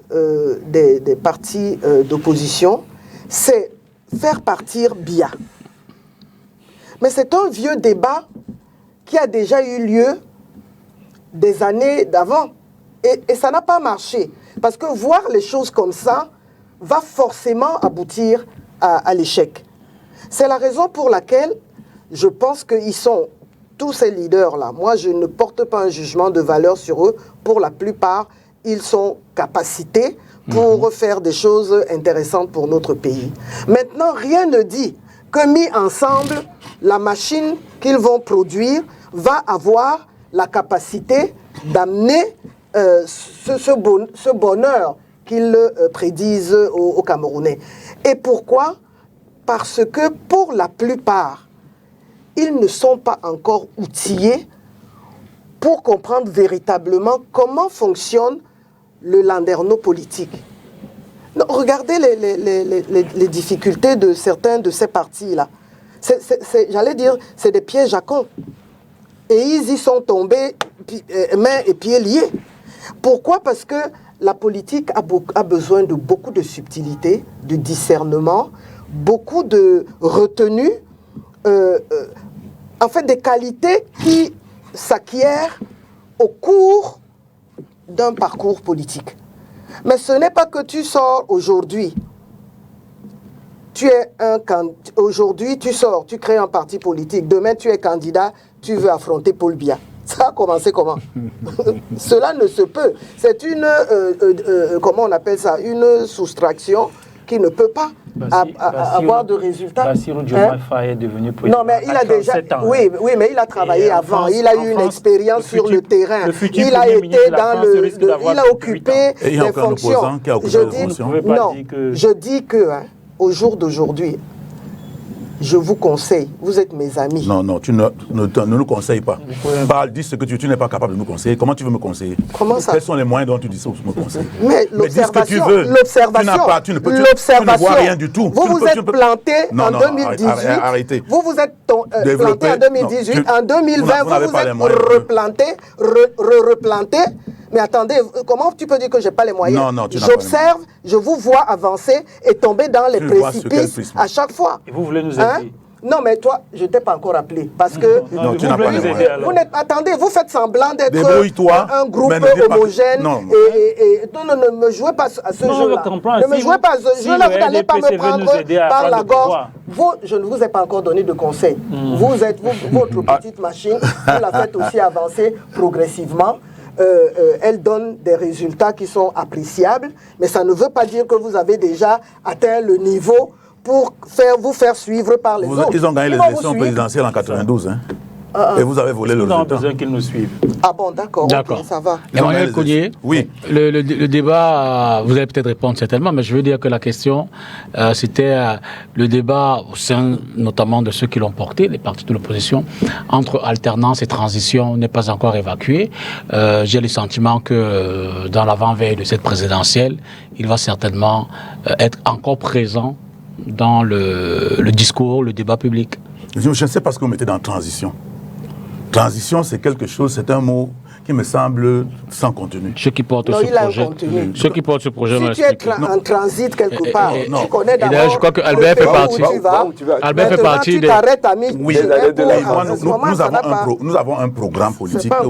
des partis d'opposition, c'est faire partir Biya. Mais c'est un vieux débat qui a déjà eu lieu des années d'avant. Et ça n'a pas marché. Parce que voir les choses comme ça va forcément aboutir à l'échec. C'est la raison pour laquelle je pense qu'ils sont, tous ces leaders-là, moi je ne porte pas un jugement de valeur sur eux. Pour la plupart, ils sont capacités pour faire des choses intéressantes pour notre pays. Maintenant, rien ne dit que mis ensemble, la machine qu'ils vont produire va avoir la capacité d'amener ce bonheur qu'ils prédisent aux Camerounais. Et pourquoi? Parce que pour la plupart, ils ne sont pas encore outillés pour comprendre véritablement comment fonctionne le landerneau politique. Non, regardez les difficultés de certains de ces partis-là. J'allais dire, c'est des pièges à con. Et ils y sont tombés, mains et pieds liés. Pourquoi? Parce que la politique a besoin de beaucoup de subtilité, de discernement, beaucoup de retenue, en fait des qualités qui s'acquièrent au cours d'un parcours politique. Mais ce n'est pas que tu sors aujourd'hui. Aujourd'hui, tu sors, tu crées un parti politique. Demain, tu es candidat, tu veux affronter Paul Biya. Ça a commencé comment? Cela ne se peut. C'est une, comment on appelle ça? Une soustraction qui ne peut pas avoir de résultats. Bassirou Diomaye Faye est devenu président. Non, mais il a déjà. Oui, mais il a travaillé avant. Il a eu une expérience sur le terrain. Il a été dans il a occupé des fonctions. Je dis que au jour d'aujourd'hui, je vous conseille, vous êtes mes amis. Non, tu ne nous conseilles pas. Dis ce que tu n'es pas capable de nous conseiller. Comment tu veux me conseiller? Comment ça? Quels sont les moyens dont tu dis ça pour me conseiller? Mais l'observation, tu ne vois rien du tout. Vous vous êtes planté en 2018. Arrêtez. Vous vous êtes planté en 2018. En 2020, vous vous êtes replanté. Mais attendez, comment tu peux dire que je n'ai pas les moyens? Non, tu n'as J'observe, je vous vois avancer et tomber dans les précipices à chaque fois. Et vous voulez nous aider? Non, mais toi, je ne t'ai pas encore appelé. Parce que tu n'as pas les moyens. Attendez, vous faites semblant d'être un groupe homogène. Non, ne me jouez pas à ce jeu-là. Ne me jouez pas à ce jeu-là, vous n'allez pas me prendre par la gorge. Je ne vous ai pas encore donné de conseils. Votre petite machine, vous la faites aussi avancer progressivement. Elle donne des résultats qui sont appréciables, mais ça ne veut pas dire que vous avez déjà atteint le niveau pour vous faire suivre par les autres. Ils ont gagné les élections présidentielles en 92, et vous avez volé le résultat. Ils ont besoin qu'ils nous suivent. Ah bon, d'accord, okay, ça va. Emmanuel Cognier, oui. Le débat, vous allez peut-être répondre certainement, mais je veux dire que la question, c'était le débat au sein notamment de ceux qui l'ont porté, les partis de l'opposition, entre alternance et transition n'est pas encore évacué. J'ai le sentiment que dans l'avant-veille de cette présidentielle, il va certainement être encore présent dans le discours, le débat public. Je ne sais pas ce que vous mettez dans transition. Transition, c'est quelque chose, c'est un mot qui me semble sans contenu. Ceux qui portent Non, ce il a un projet. contenu. Ceux qui portent ce projet m'ont Si tu es expliqué. en transit quelque part, tu connais d'ailleurs, d'abord je crois que le Albert fait pays partie. où tu vas. Albert fait Maintenant, partie tu des... t'arrêtes à Oui, nous avons un programme politique que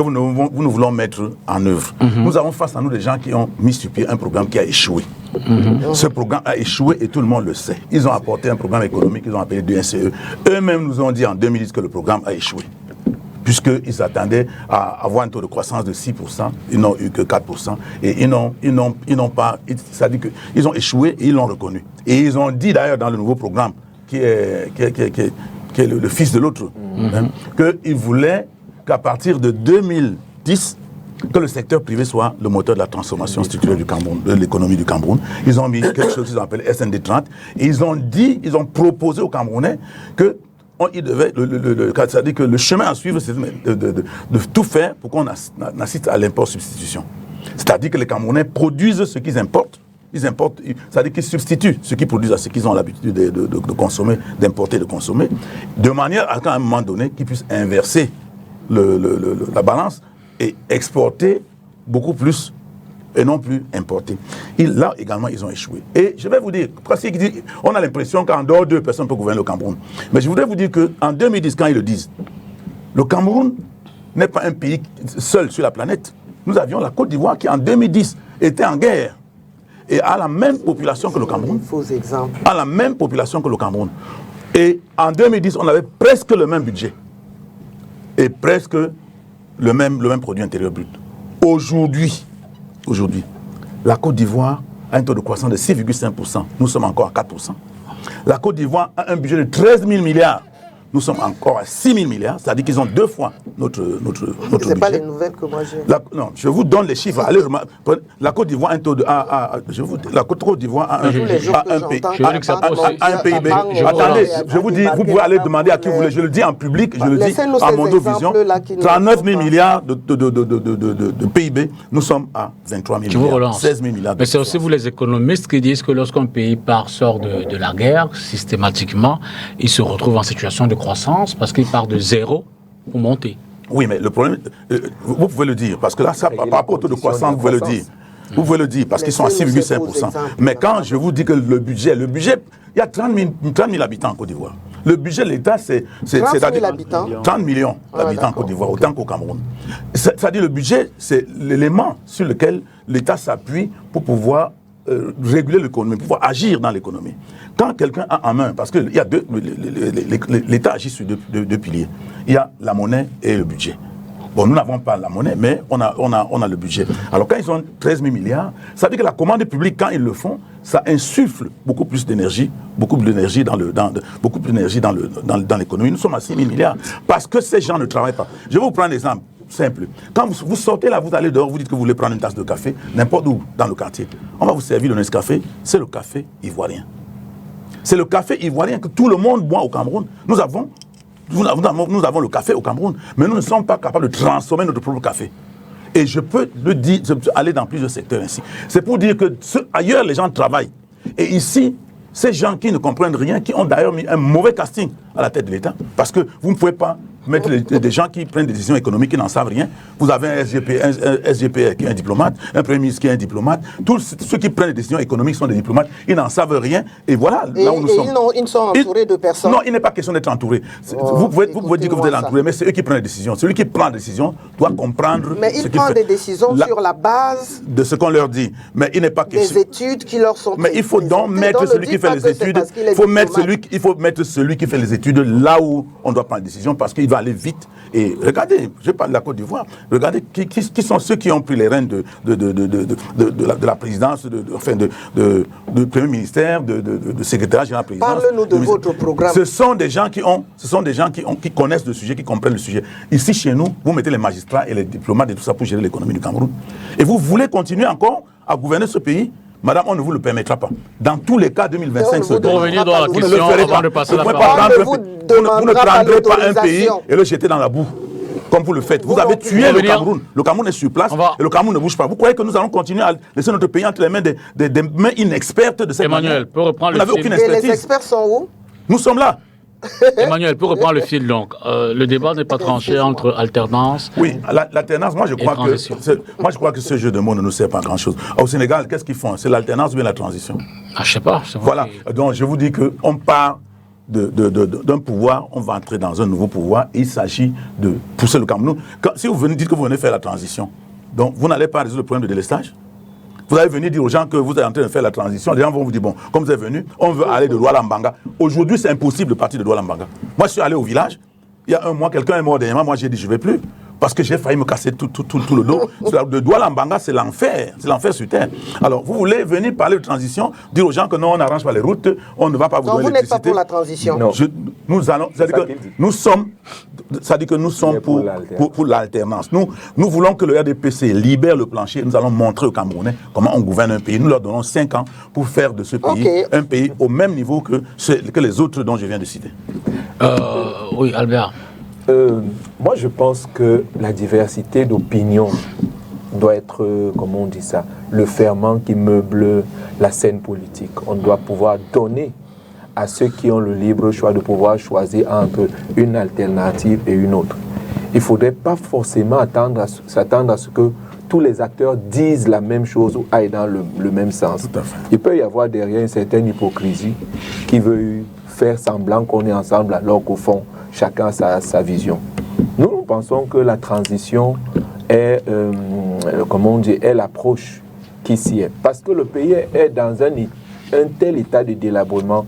nous voulons mettre en œuvre. Nous avons face à nous des gens qui ont mis sur pied un programme qui a échoué. Ce programme a échoué et tout le monde le sait. Ils ont apporté un programme économique qu'ils ont appelé DNCE. Eux-mêmes nous ont dit en 2010 que le programme a échoué, puisqu'ils s'attendaient à avoir un taux de croissance de 6%, ils n'ont eu que 4%, et ils n'ont pas, c'est-à-dire qu'ils ont échoué et ils l'ont reconnu. Et ils ont dit d'ailleurs dans le nouveau programme, qui est le fils de l'autre, qu'ils voulaient qu'à partir de 2010, que le secteur privé soit le moteur de la transformation structurelle du Cameroun, de l'économie du Cameroun. Ils ont mis quelque chose qu'ils appellent SND 30, et ils ont proposé aux Camerounais que c'est-à-dire que le chemin à suivre, c'est de tout faire pour qu'on assiste à l'import-substitution. C'est-à-dire que les Camerounais produisent ce qu'ils importent. Ils importent, c'est-à-dire qu'ils substituent ce qu'ils produisent à ce qu'ils ont l'habitude de consommer, d'importer, de consommer, de manière à qu'à un moment donné, qu'ils puissent inverser la balance et exporter beaucoup plus et non plus importer. Là également, ils ont échoué. Et je vais vous dire, on a l'impression qu'en dehors d'eux, personne ne peut gouverner le Cameroun. Mais je voudrais vous dire qu'en 2010, quand ils le disent, le Cameroun n'est pas un pays seul sur la planète. Nous avions la Côte d'Ivoire qui, en 2010, était en guerre et a la même population que le Cameroun. Faux exemple. A la même population que le Cameroun. Et en 2010, on avait presque le même budget et presque le même produit intérieur brut. Aujourd'hui, la Côte d'Ivoire a un taux de croissance de 6,5%. Nous sommes encore à 4%. La Côte d'Ivoire a un budget de 13 000 milliards. Nous sommes encore à 6 000 milliards. C'est-à-dire qu'ils ont 2 fois notre budget. Ce n'est pas les nouvelles que moi j'ai. Non, je vous donne les chiffres. Allez, la Côte d'Ivoire a un taux de... la Côte d'Ivoire a un PIB. Attendez, je vous dis, vous pouvez aller demander à qui vous voulez. Je le dis en public, je le dis à Mondovision. 39 000 milliards de PIB. Nous sommes à 23 000 milliards. 16 000 milliards. Mais c'est aussi vous les économistes qui disent que lorsqu'un pays sort de la guerre, systématiquement, il se retrouve en situation de croissance parce qu'il part de zéro pour monter. Oui, mais le problème, vous pouvez le dire, parce que là, ça, par rapport au taux de croissance, vous pouvez le dire. Vous pouvez le dire, parce qu'ils sont à 6,5%. Mais quand je vous dis que le budget, il y a 30 000 habitants en Côte d'Ivoire. Le budget de l'État, c'est 30 millions d'habitants en Côte d'Ivoire, autant qu'au Cameroun. C'est-à-dire le budget, c'est l'élément sur lequel l'État s'appuie pour pouvoir réguler l'économie, pouvoir agir dans l'économie. Quand quelqu'un a en main, parce que l'État agit sur deux piliers, il y a la monnaie et le budget. Bon, nous n'avons pas la monnaie, mais on a le budget. Alors quand ils ont 13 000 milliards, ça veut dire que la commande publique, quand ils le font, ça insuffle beaucoup plus d'énergie dans l'économie. Nous sommes à 6 000 milliards parce que ces gens ne travaillent pas. Je vais vous prendre un exemple simple. Quand vous sortez là, vous allez dehors, vous dites que vous voulez prendre une tasse de café, n'importe où dans le quartier. On va vous servir le Nescafé, c'est le café ivoirien. C'est le café ivoirien que tout le monde boit au Cameroun. Nous avons le café au Cameroun, mais nous ne sommes pas capables de transformer notre propre café. Et je peux le dire, je peux aller dans plusieurs secteurs ainsi. C'est pour dire que ailleurs, les gens travaillent. Et ici, ces gens qui ne comprennent rien, qui ont d'ailleurs mis un mauvais casting à la tête de l'État, parce que vous ne pouvez pas mettre des gens qui prennent des décisions économiques qui n'en savent rien. Vous avez un SGPR qui est un diplomate, un Premier ministre qui est un diplomate. Tous ceux qui prennent des décisions économiques sont des diplomates. Ils n'en savent rien. Et voilà, là où nous sommes. Ils ne sont entourés de personnes. Non, il n'est pas question d'être entouré. Vous pouvez dire que vous êtes entouré, mais c'est eux qui prennent les décisions. Celui qui prend des décisions doit comprendre. Mais il prend des décisions sur la base de ce qu'on leur dit. Mais il n'est pas question. Des études qui leur sont. Mais il faut donc mettre celui qui fait les études. Il faut mettre celui qui fait les études là où on doit prendre des décisions parce qu'il va aller vite. Et regardez, je parle de la Côte d'Ivoire, regardez qui sont ceux qui ont pris les rênes de la présidence, du Premier ministère, de secrétaire général de la présidence. Parle-nous de votre programme. Ce sont des gens qui connaissent le sujet, qui comprennent le sujet. Ici, chez nous, vous mettez les magistrats et les diplomates et tout ça pour gérer l'économie du Cameroun. Et vous voulez continuer encore à gouverner ce pays? Madame, on ne vous le permettra pas. Dans tous les cas, 2025, pour revenir dans la question, avant de passer la parole. Vous ne prendrez pas un pays et le jeter dans la boue, comme vous le faites. Vous avez tué le Cameroun. Le Cameroun est sur place et le Cameroun ne bouge pas. Vous croyez que nous allons continuer à laisser notre pays entre les mains des mains inexpertes de cette Emmanuel, manière? peut reprendre vous n'avez aucune expertise. Et les experts sont où? Nous sommes là. Emmanuel, pour reprendre le fil, donc, le débat n'est pas tranché entre alternance. Oui, l'alternance, moi je crois que ce jeu de mots ne nous sert pas à grand-chose. Au Sénégal, qu'est-ce qu'ils font? C'est l'alternance ou bien la transition? Ah, je sais pas. Voilà, donc je vous dis qu'on part d'un pouvoir, on va entrer dans un nouveau pouvoir et il s'agit de pousser le Cameroun. Si vous dites que vous venez faire la transition, donc vous n'allez pas résoudre le problème de délestage? Vous allez venir dire aux gens que vous êtes en train de faire la transition. Les gens vont vous dire, bon, comme vous êtes venu, on veut aller de Douala-Mbanga. Aujourd'hui, c'est impossible de partir de Douala-Mbanga. Moi, je suis allé au village. Il y a un mois, quelqu'un est mort dernièrement. Moi, j'ai dit, je ne vais plus. Parce que j'ai failli me casser tout le dos. De Douala-Mbanga, c'est l'enfer. C'est l'enfer sur terre. Alors, vous voulez venir parler de transition, dire aux gens que non, on n'arrange pas les routes, on ne va pas vous donner l'électricité. Vous n'êtes pas pour la transition. Non. Ça dit que nous sommes pour l'alternance. Nous voulons que le RDPC libère le plancher. Nous allons montrer aux Camerounais comment on gouverne un pays. Nous leur donnons 5 ans pour faire de ce pays un pays au même niveau que les autres dont je viens de citer. Oui, Albert. Moi, je pense que la diversité d'opinions doit être, comment on dit ça, le ferment qui meuble la scène politique. On doit pouvoir donner à ceux qui ont le libre choix de pouvoir choisir entre une alternative et une autre. Il ne faudrait pas forcément s'attendre à ce que tous les acteurs disent la même chose ou aillent dans le même sens. Il peut y avoir derrière une certaine hypocrisie qui veut faire semblant qu'on est ensemble alors qu'au fond, chacun a sa vision. Nous pensons que la transition est, est l'approche qui s'y est. Parce que le pays est dans un tel état de délabrement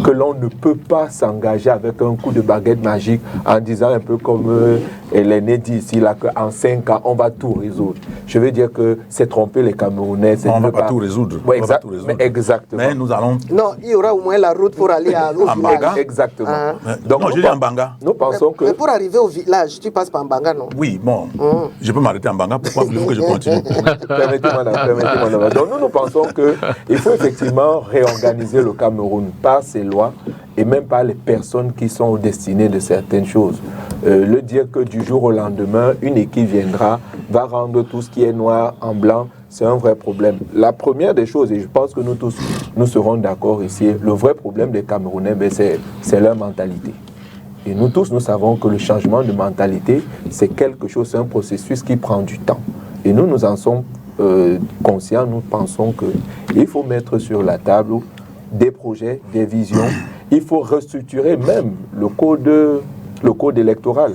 que l'on ne peut pas s'engager avec un coup de baguette magique en disant un peu comme l'aîné dit ici, là, qu'en 5 ans, on va tout résoudre. Je veux dire que c'est tromper les Camerounais. On ne va pas tout résoudre. Oui, exactement. Mais nous allons... Non, il y aura au moins la route pour aller au village. Exactement. Donc, non, je dis en Mbanga. Nous pensons que... Mais pour arriver au village, tu passes par Mbanga, non? Oui, bon, je peux m'arrêter en Mbanga. Pourquoi voulez-vous que je continue? Permettez-moi. Donc nous pensons qu'il faut effectivement réorganiser le Cameroun par ses lois et même par les personnes qui sont aux destinées de certaines choses. Le dire que du jour au lendemain, une équipe viendra, va rendre tout ce qui est noir en blanc, c'est un vrai problème. La première des choses, et je pense que nous tous, nous serons d'accord ici, le vrai problème des Camerounais, c'est leur mentalité. Et nous tous, nous savons que le changement de mentalité, c'est quelque chose, c'est un processus qui prend du temps. Et nous en sommes conscients, nous pensons qu'il faut mettre sur la table des projets, des visions. Il faut restructurer même le code électoral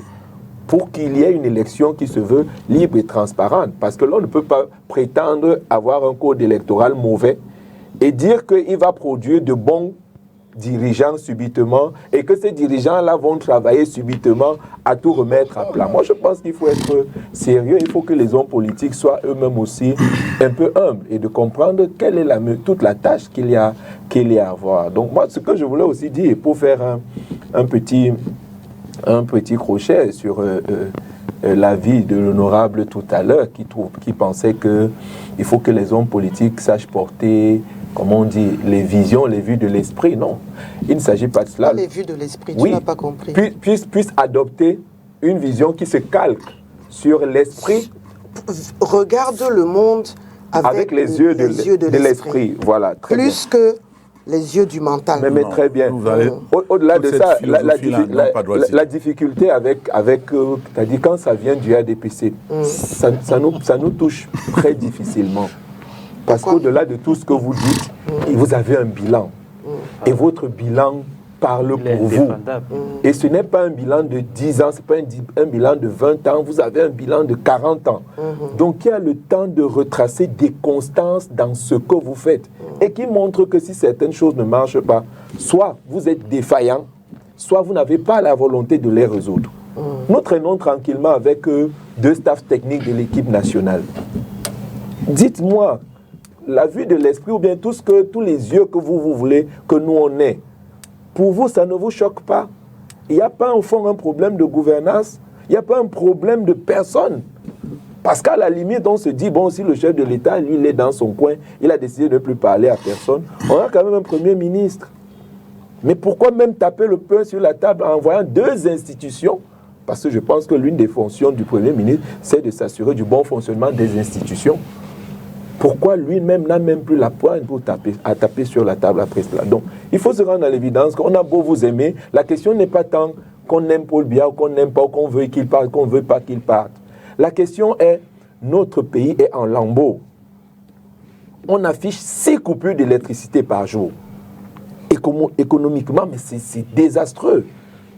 pour qu'il y ait une élection qui se veut libre et transparente. Parce que l'on ne peut pas prétendre avoir un code électoral mauvais et dire qu'il va produire de bons dirigeants subitement et que ces dirigeants-là vont travailler subitement à tout remettre à plat. Moi, je pense qu'il faut être sérieux. Il faut que les hommes politiques soient eux-mêmes aussi un peu humbles et de comprendre quelle est toute la tâche qu'il y a à avoir. Donc moi, ce que je voulais aussi dire, pour faire un petit crochet sur l'avis de l'honorable tout à l'heure, qui pensait qu'il faut que les hommes politiques sachent porter, comme on dit, les visions, les vues de l'esprit. Non, il ne s'agit pas de cela. Pas les vues de l'esprit, tu n'as pas compris. Puisse adopter une vision qui se calque sur l'esprit. Regarde le monde avec les yeux de l'esprit. Voilà, très bien. Plus que les yeux du mental. Mais très bien. Au-delà de ça, la difficulté avec c'est-à-dire quand ça vient du RDPC, ça nous touche très difficilement. Parce qu'au-delà de tout ce que vous dites, vous avez un bilan. Et votre bilan parle pour vous. Et ce n'est pas un bilan de 10 ans, ce n'est pas un bilan de 20 ans, vous avez un bilan de 40 ans. Donc il y a le temps de retracer des constances dans ce que vous faites et qui montre que si certaines choses ne marchent pas, soit vous êtes défaillant, soit vous n'avez pas la volonté de les résoudre. Nous traînons tranquillement avec 2 staffs techniques de l'équipe nationale. Dites-moi, la vue de l'esprit ou bien tous les yeux que vous voulez que nous on ait, pour vous, ça ne vous choque pas? Il n'y a pas au fond un problème de gouvernance? Il n'y a pas un problème de personne? Parce qu'à la limite, on se dit, bon, si le chef de l'État, lui, il est dans son coin, il a décidé de ne plus parler à personne, on a quand même un Premier ministre. Mais pourquoi même taper le poing sur la table en envoyant 2 institutions? Parce que je pense que l'une des fonctions du Premier ministre, c'est de s'assurer du bon fonctionnement des institutions. Pourquoi lui-même n'a même plus la poigne pour taper sur la table après cela? Donc, il faut se rendre à l'évidence qu'on a beau vous aimer, la question n'est pas tant qu'on aime Paul Biya ou qu'on n'aime pas, ou qu'on veut qu'il parte, qu'on ne veut pas qu'il parte. La question est, notre pays est en lambeaux. On affiche 6 coupures d'électricité par jour. Économiquement, mais c'est désastreux.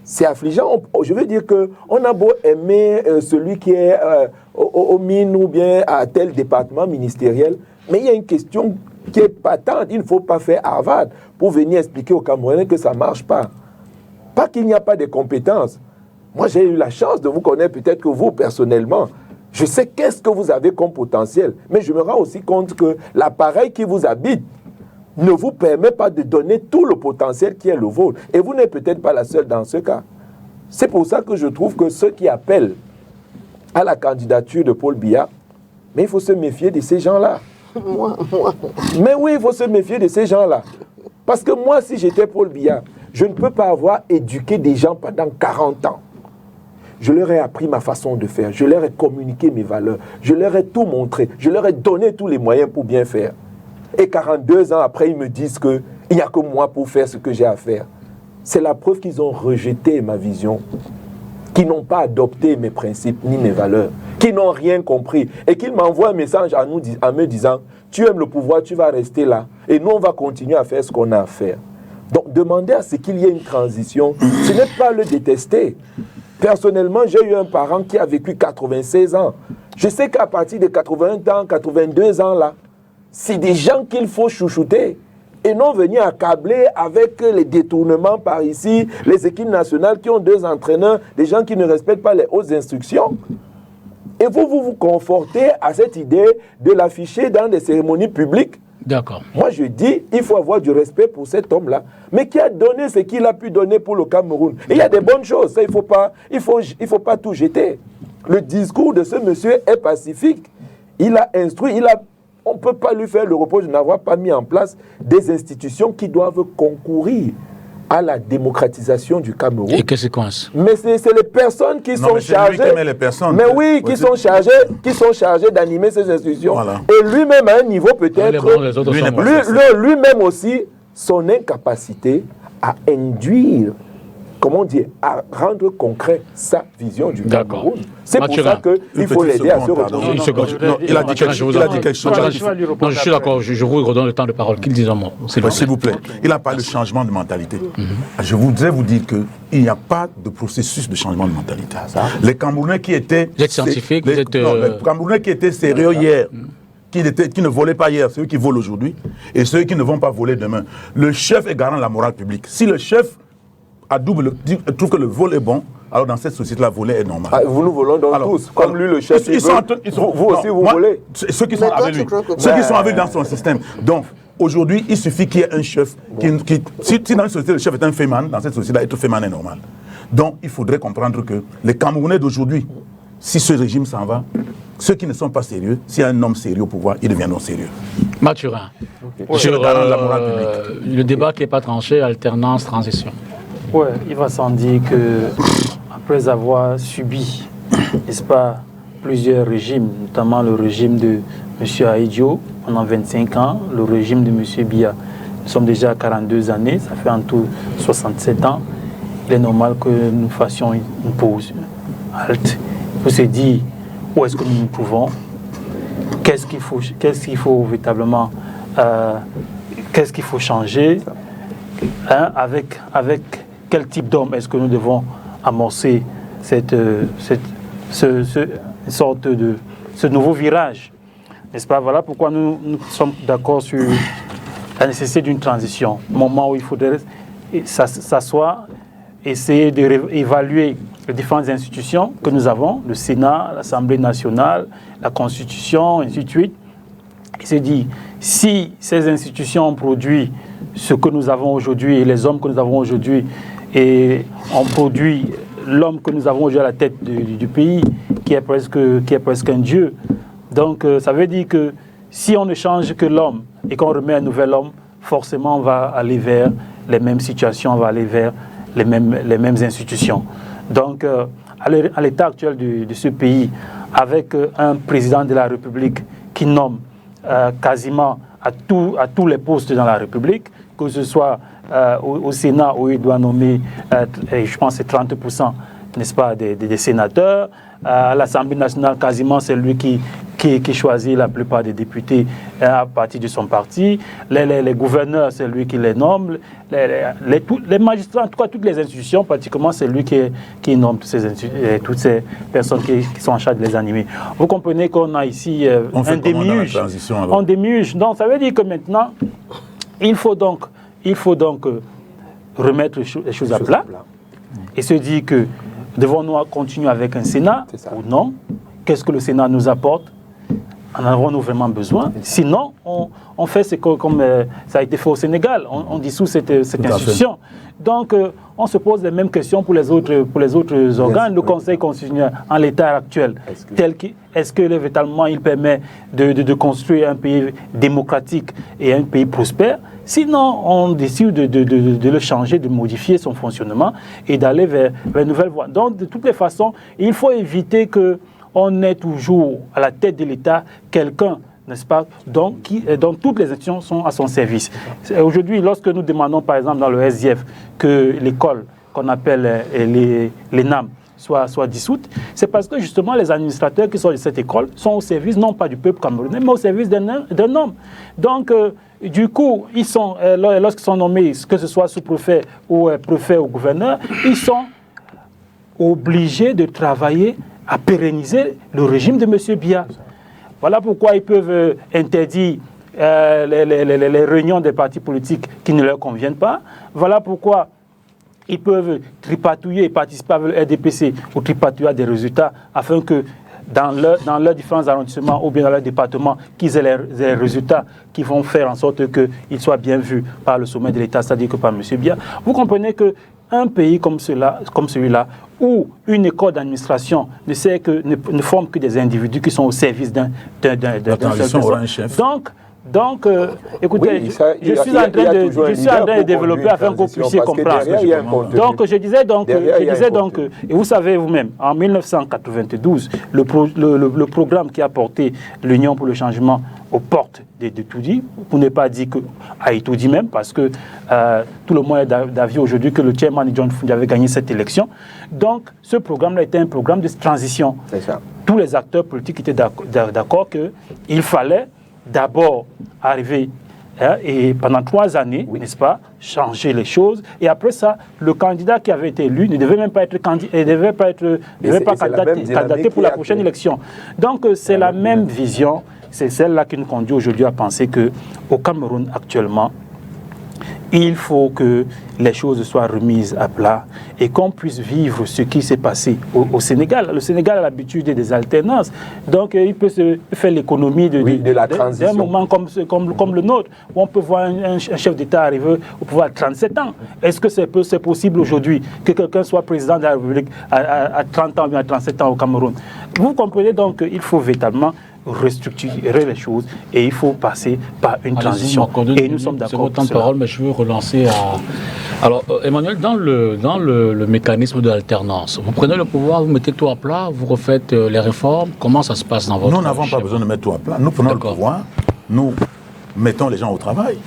C'est affligeant. Je veux dire qu'on a beau aimer celui qui est aux mines ou bien à tel département ministériel, mais il y a une question qui est patente. Il ne faut pas faire Harvard pour venir expliquer aux Camerounais que ça ne marche pas. Pas qu'il n'y a pas de compétences. Moi, j'ai eu la chance de vous connaître, peut-être que vous, personnellement. Je sais qu'est-ce que vous avez comme potentiel, mais je me rends aussi compte que l'appareil qui vous habite ne vous permet pas de donner tout le potentiel qui est le vôtre. Et vous n'êtes peut-être pas la seule dans ce cas. C'est pour ça que je trouve que ceux qui appellent à la candidature de Paul Biya, mais il faut se méfier de ces gens-là. Moi. Mais oui, il faut se méfier de ces gens-là. Parce que moi, si j'étais Paul Biya, je ne peux pas avoir éduqué des gens pendant 40 ans. Je leur ai appris ma façon de faire, je leur ai communiqué mes valeurs, je leur ai tout montré, je leur ai donné tous les moyens pour bien faire. Et 42 ans après, ils me disent qu'il n'y a que moi pour faire ce que j'ai à faire. C'est la preuve qu'ils ont rejeté ma vision, qu'ils n'ont pas adopté mes principes ni mes valeurs, qu'ils n'ont rien compris et qu'ils m'envoient un message en me disant « Tu aimes le pouvoir, tu vas rester là et nous, on va continuer à faire ce qu'on a à faire. » Donc, demander à ce qu'il y ait une transition, ce n'est pas le détester. Personnellement, j'ai eu un parent qui a vécu 96 ans. Je sais qu'à partir de 80 ans, 82 ans, là, c'est des gens qu'il faut chouchouter et non venir accabler avec les détournements par ici, les équipes nationales qui ont 2 entraîneurs, des gens qui ne respectent pas les hautes instructions. Et vous confortez à cette idée de l'afficher dans des cérémonies publiques. D'accord. Moi, je dis, il faut avoir du respect pour cet homme-là, mais qui a donné ce qu'il a pu donner pour le Cameroun. Et il y a des bonnes choses, ça, il faut pas tout jeter. Le discours de ce monsieur est pacifique. Il a instruit, on ne peut pas lui faire le reproche de n'avoir pas mis en place des institutions qui doivent concourir à la démocratisation du Cameroun. Et qu'est-ce qui coince? Mais c'est les personnes qui sont chargées. Mais oui, qui sont chargées d'animer ces institutions. Voilà. Et lui-même, à un niveau peut-être, lui-même aussi, son incapacité à induire, comment dire, à rendre concret sa vision du Cameroun. C'est pour ça qu'il faut l'aider à se retrouver. Il a dit quelque chose. Non, je suis d'accord, je vous redonne le temps de parole. Qu'il dise un mot. S'il vous plaît. Il a parlé de changement de mentalité. Je voudrais vous dire qu'il n'y a pas de processus de changement de mentalité. Les Camerounais qui étaient... Vous êtes scientifique, les Camerounais qui étaient sérieux hier, qui ne volaient pas hier, ceux qui volent aujourd'hui, et ceux qui ne vont pas voler demain. Le chef est garant de la morale publique. Si le chef trouve que le vol est bon, alors dans cette société-là, voler est normal. Ah, nous volons donc tous, comme lui le chef. Vous aussi, vous volez. Ceux qui sont avec lui, ceux qui sont avec dans son système. Donc, aujourd'hui, il suffit qu'il y ait un chef. Si dans une société, le chef est un féman, dans cette société-là, être féman est normal. Donc, il faudrait comprendre que les Camerounais d'aujourd'hui, si ce régime s'en va, ceux qui ne sont pas sérieux, s'il y a un homme sérieux au pouvoir, ils deviendront sérieux. Mathurin, sur le débat qui n'est pas tranché, alternance, transition. Oui, il va sans dire que après avoir subi, n'est-ce pas, plusieurs régimes, notamment le régime de M. Aïdjo pendant 25 ans, le régime de M. Biya, nous sommes déjà à 42 années, ça fait en tout 67 ans. Il est normal que nous fassions une pause, halte, pour se dire où est-ce que nous nous trouvons, qu'est-ce qu'il faut véritablement, qu'est-ce qu'il faut changer, hein, avec quel type d'homme est-ce que nous devons amorcer ce nouveau virage, n'est-ce pas? Voilà pourquoi nous sommes d'accord sur la nécessité d'une transition, moment où il faudrait s'asseoir, essayer d'évaluer les différentes institutions que nous avons, le Sénat, l'Assemblée nationale, la Constitution, ainsi de suite, et se dire, si ces institutions ont produit ce que nous avons aujourd'hui et les hommes que nous avons aujourd'hui, et ont produit l'homme que nous avons aujourd'hui à la tête du pays, qui est presque un dieu. Donc ça veut dire que si on ne change que l'homme et qu'on remet un nouvel homme, forcément on va aller vers les mêmes situations, on va aller vers les mêmes institutions. Donc à l'état actuel de ce pays, avec un président de la République qui nomme quasiment à tous les postes dans la République, que ce soit au Sénat où il doit nommer, je pense, c'est 30%, n'est-ce pas, des sénateurs. À l'Assemblée nationale, quasiment, c'est lui qui choisit la plupart des députés à partir de son parti. Les gouverneurs, c'est lui qui les nomme. Les magistrats, en tout cas, toutes les institutions, pratiquement, c'est lui qui nomme toutes ces personnes qui sont en charge de les animer. Vous comprenez qu'on a ici un démiurge. Un démiurge. Donc, ça veut dire que maintenant, il faut donc remettre les choses à plat et se dire que devons-nous continuer avec un Sénat ou non? Qu'est-ce que le Sénat nous apporte? En avons-nous vraiment besoin? Sinon, on fait comme ça a été fait au Sénégal. On dissout cette institution. Donc, on se pose les mêmes questions pour les autres organes. Le Conseil constitutionnel, en l'état actuel, est-ce que véritablement il permet de construire un pays démocratique et un pays prospère? Sinon, on décide de le changer, de modifier son fonctionnement et d'aller vers une nouvelle voie. Donc, de toutes les façons, il faut éviter qu'on ait toujours à la tête de l'État quelqu'un, n'est-ce pas, dont toutes les institutions sont à son service. Aujourd'hui, lorsque nous demandons, par exemple, dans le SDF, que l'école qu'on appelle l'ENAM soit dissoute, c'est parce que justement les administrateurs qui sont de cette école sont au service non pas du peuple camerounais, mais au service d'un homme. Donc, du coup, lorsqu'ils sont nommés, que ce soit sous-préfet ou préfet ou gouverneur, ils sont obligés de travailler à pérenniser le régime de M. Biya. Voilà pourquoi ils peuvent interdire les réunions des partis politiques qui ne leur conviennent pas. Voilà pourquoi ils peuvent tripatouiller et participer avec le RDPC ou tripatouiller des résultats afin que dans leurs différents arrondissements ou bien dans leur département, qu'ils aient les résultats qui vont faire en sorte qu'ils soient bien vus par le sommet de l'État, c'est-à-dire que par M. Biya. Vous comprenez qu'un pays comme celui-là, où une école d'administration ne forme que des individus qui sont au service d'un seul chef. Donc, écoutez, je suis en train de développer afin que vous puissiez comprendre. Donc, je disais donc, et vous savez vous-même, en 1992, le programme qui a porté l'Union pour le changement aux portes de Toudi, pour ne pas dire qu'à Toudi même, parce que tout le monde est d'avis aujourd'hui que le chairman John Fundi avait gagné cette élection. Donc, ce programme-là était un programme de transition. Tous les acteurs politiques étaient d'accord qu'il fallait d'abord arriver et pendant 3 années, n'est-ce pas, changer les choses. Et après ça, le candidat qui avait été élu ne devait même pas être candidaté pour la prochaine élection. Donc c'est la même vision, c'est celle-là qui nous conduit aujourd'hui à penser qu'au Cameroun actuellement, il faut que les choses soient remises à plat et qu'on puisse vivre ce qui s'est passé au Sénégal. Le Sénégal a l'habitude des alternances. Donc, il peut se faire l'économie d'un moment comme le nôtre, où on peut voir un chef d'État arriver au pouvoir à 37 ans. Est-ce que c'est possible aujourd'hui que quelqu'un soit président de la République à 30 ans ou à 37 ans au Cameroun? Vous comprenez donc qu'il faut véritablement restructurer les choses et il faut passer par une transition. Et nous sommes d'accord. C'est votre temps de parole, mais je veux relancer à... Alors, Emmanuel, dans le mécanisme de l'alternance, vous prenez le pouvoir, vous mettez tout à plat, vous refaites les réformes. Comment ça se passe dans votre... Nous n'avons pas besoin de mettre tout à plat. Nous prenons le pouvoir, nous mettons les gens au travail.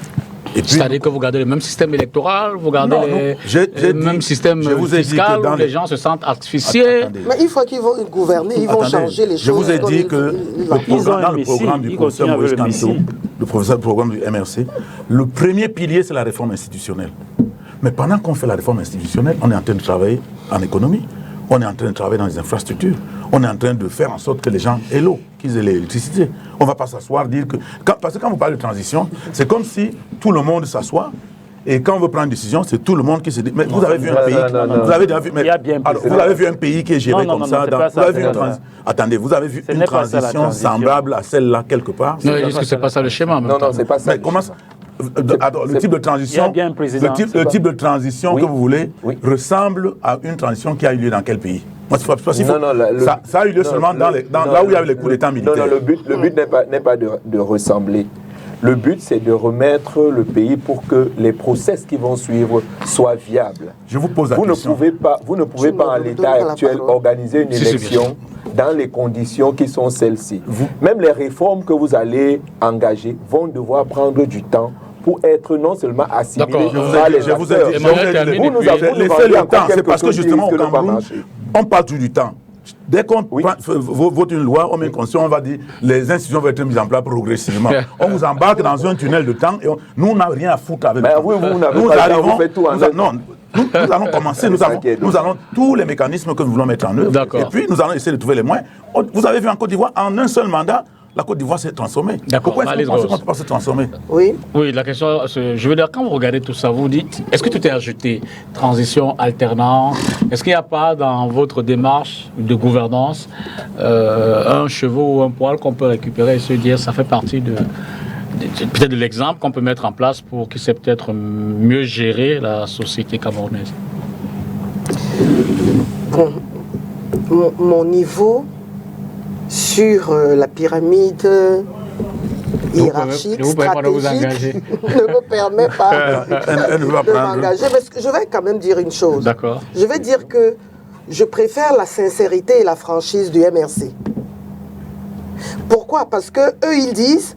C'est-à-dire que vous gardez le même système électoral, vous gardez le même système fiscal où les gens se sentent artificiés. Mais une fois qu'ils vont gouverner, ils vont changer les choses. Je vous ai dit que dans le programme du professeur Moïse Kanto, le programme du MRC, le premier pilier, c'est la réforme institutionnelle. Mais pendant qu'on fait la réforme institutionnelle, on est en train de travailler en économie, on est en train de travailler dans les infrastructures, on est en train de faire en sorte que les gens aient l'eau, qu'ils aient l'électricité. On ne va pas s'asseoir, dire que... Parce que quand vous parlez de transition, c'est comme si tout le monde s'assoit et quand on veut prendre une décision, c'est tout le monde qui se dit... Mais vous avez vu un pays... Vous avez vu un pays qui est géré comme ça. Attendez, vous avez vu une transition semblable à celle-là quelque part? Non, est-ce que ce n'est pas ça le schéma? Non, c'est pas ça. Mais comment ça... le type de transition, le type de transition que vous voulez ressemble à une transition qui a eu lieu dans quel pays? Moi, ça a eu lieu seulement là où il y avait les coups d'État militaires. Non, le but n'est pas de ressembler. Le but, c'est de remettre le pays pour que les process qui vont suivre soient viables. Je vous pose la Vous question. Vous ne pouvez pas, en l'état actuel, organiser une élection dans les conditions qui sont celles-ci. Même les réformes que vous allez engager vont devoir prendre du temps pour être non seulement assimilés par les acteurs. Vous nous avez laissé le temps, c'est parce que justement au Cameroun, on parle tout du temps. Dès qu'on vote une loi, on met une constitution, on va dire les institutions vont être mises en place progressivement. On vous embarque dans un tunnel de temps et nous, on n'a rien à foutre avec ça. Vous n'avez pas le temps, vous faites tout en non, nous allons commencer, nous allons tous les mécanismes que nous voulons mettre en œuvre. Et puis nous allons essayer de trouver les moyens. Vous avez vu en Côte d'Ivoire, en un seul mandat, la Côte d'Ivoire s'est transformée. Pourquoi est-ce que vous pensez qu'on ne peut pas se transformer? Oui. Oui, la question, je veux dire, quand vous regardez tout ça, vous dites, est-ce que tout est ajouté? Transition, alternance, est-ce qu'il n'y a pas dans votre démarche de gouvernance un cheveu ou un poil qu'on peut récupérer et se dire, ça fait partie peut-être de l'exemple qu'on peut mettre en place pour qu'il sait peut-être mieux gérer la société camerounaise? Bon, mon niveau sur la pyramide hiérarchique, stratégique, ne me permet pas de m'engager. Mais je vais quand même dire une chose. D'accord. Je vais dire que je préfère la sincérité et la franchise du MRC. Pourquoi? Parce que eux, ils disent,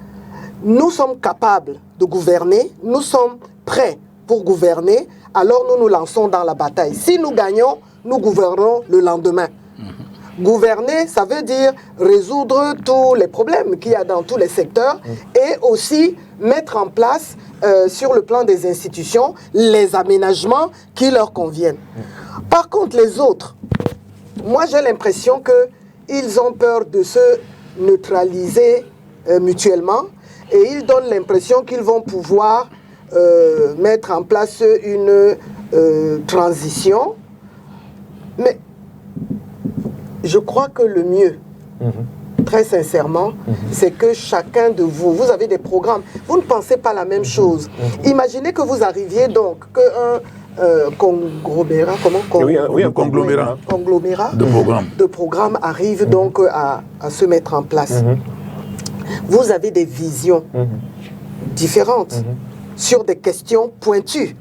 nous sommes capables de gouverner, nous sommes prêts pour gouverner, alors nous nous lançons dans la bataille. Si nous gagnons, nous gouvernerons le lendemain. Gouverner, ça veut dire résoudre tous les problèmes qu'il y a dans tous les secteurs et aussi mettre en place, sur le plan des institutions, les aménagements qui leur conviennent. Par contre, les autres, moi j'ai l'impression qu'ils ont peur de se neutraliser mutuellement et ils donnent l'impression qu'ils vont pouvoir mettre en place une transition. Mais je crois que le mieux, très sincèrement, c'est que chacun de vous, vous avez des programmes, vous ne pensez pas la même chose. Imaginez que vous arriviez donc, qu'un conglomérat, un conglomérat de programmes arrive donc à se mettre en place. Vous avez des visions différentes sur des questions pointues.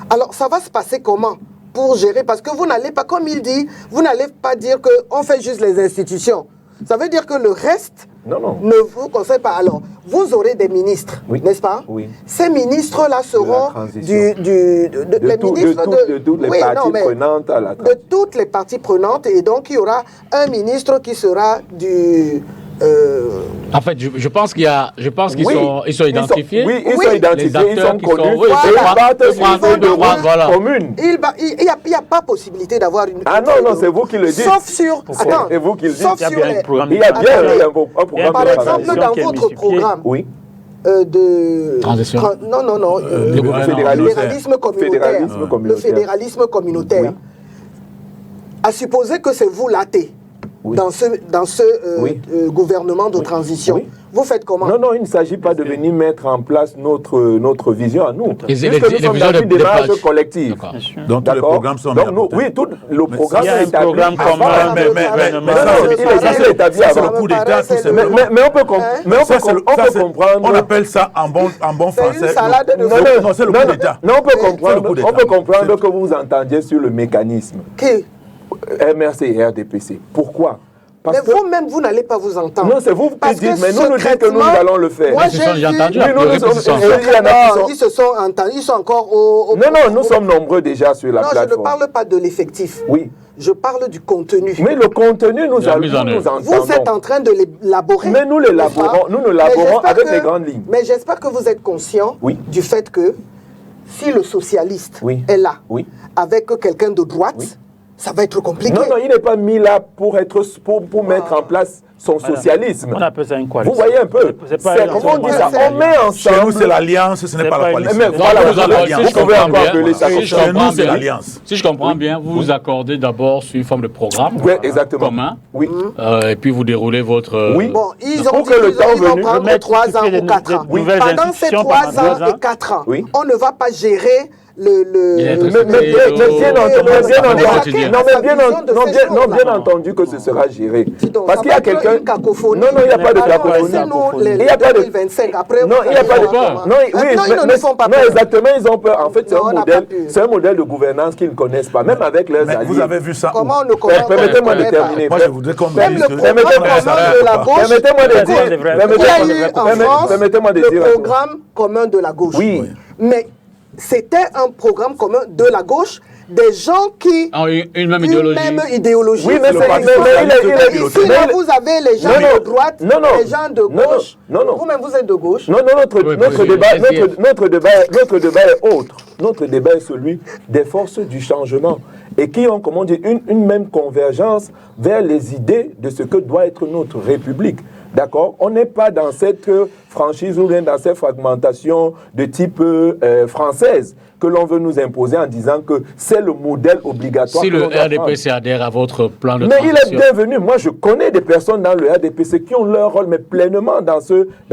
Alors, ça va se passer comment pour gérer? Parce que vous n'allez pas, comme il dit, vous n'allez pas dire qu'on fait juste les institutions. Ça veut dire que le reste ne vous concerne pas. Alors, vous aurez des ministres, n'est-ce pas? Oui. Ces ministres-là seront de toutes les parties prenantes à la transition. De toutes les parties prenantes. Et donc, il y aura un ministre qui sera du... En fait, je pense qu'ils sont identifiés. Ils sont identifiés, ils sont connus. Il n'y a pas possibilité d'avoir une... Ah non, c'est vous qui le dites. Sauf sur... Attends, c'est vous qui le dites. Sauf sur les... Il y a bien un programme. Par exemple, dans votre programme de... Transition. Le fédéralisme communautaire. À supposer que c'est vous l'athée. Dans ce gouvernement de transition. Vous faites comment? Non, il ne s'agit pas de venir mettre en place notre vision à nous. Puisque nous sommes dans une démarche collective. Donc tous les programmes sont mis à côté. Oui, tout le programme est établi. Programme commun. Il est établi avant. C'est le coup d'État. Mais on peut comprendre. On appelle ça en bon français. Une salade de Non, c'est le coup d'État. Non, on peut comprendre que vous entendiez sur le mécanisme. Qui? MRC et RDPC. Pourquoi? Mais vous-même, vous n'allez pas vous entendre. Non, c'est vous qui dites, mais nous dites que nous allons le faire. Moi, j'ai entendu. Ils se sont entendus, ils sont encore au... Non, nous sommes nombreux déjà sur la plateforme. Non, je ne parle pas de l'effectif. Oui. Je parle du contenu. Mais le contenu, nous entendons. Vous êtes en train de l'élaborer. Mais nous l'élaborons avec les grandes lignes. Mais j'espère que vous êtes conscient du fait que si le socialiste est là, avec quelqu'un de droite, ça va être compliqué. Non, il n'est pas mis là pour mettre en place son socialisme. On appelle ça une coalition. Vous voyez un peu. Comment on dit ça? On met ensemble. Chez nous, c'est l'alliance, ce n'est pas la coalition. Mais voilà, vous pouvez encore appeler ça. Chez nous, c'est l'alliance. Si je comprends bien, vous vous accordez d'abord sur une forme de programme commun. Oui. Et puis vous déroulez votre... Oui. Bon, ils ont dit qu'ils vont prendre 3 ans ou 4 ans. Pendant ces 3 ans et 4 ans, on ne va pas gérer bien entendu que ce sera géré. Parce qu'il y a quelqu'un... Non, il n'y a pas de cacophonie. Il n'y a pas de 2025. Après, non, il n'y a pas de peur. Non, exactement, ils ont peur. En fait, c'est un modèle de gouvernance qu'ils ne connaissent pas, même avec leurs alliés. Vous avez vu ça? Permettez-moi de terminer. Moi, je voudrais qu'on me dise que... Permettez-moi de dire... Le programme commun de la gauche. Oui. Mais c'était un programme commun de la gauche, des gens qui ont une même idéologie. Oui, mais ici, vous avez les gens de droite, les gens de gauche. Vous-même, vous êtes de gauche. Non, notre débat est autre. Notre débat est celui des forces du changement et qui ont, comment dire, une même convergence vers les idées de ce que doit être notre République. D'accord? On n'est pas dans cette franchise ou bien dans cette fragmentation de type française que l'on veut nous imposer en disant que c'est le modèle obligatoire. Si le RDPC adhère à votre plan de mais transition. Il est bienvenu. Moi, je connais des personnes dans le RDPC qui ont leur rôle, mais pleinement dans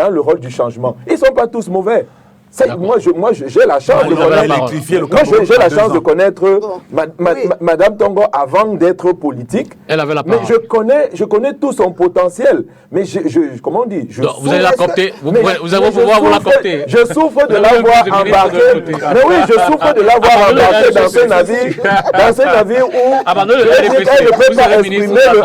le rôle du changement. Ils ne sont pas tous mauvais. Moi, j'ai la chance de connaître. J'ai la chance de connaître Madame Tongo avant d'être politique. Elle avait la parole. Mais je connais tout son potentiel. Mais comment on dit? Vous allez la copter. Vous allez pouvoir vous la copter. Je souffre de l'avoir embarqué. Mais oui, je souffre de l'avoir embarqué dans un navire où elle ne peut pas exprimer le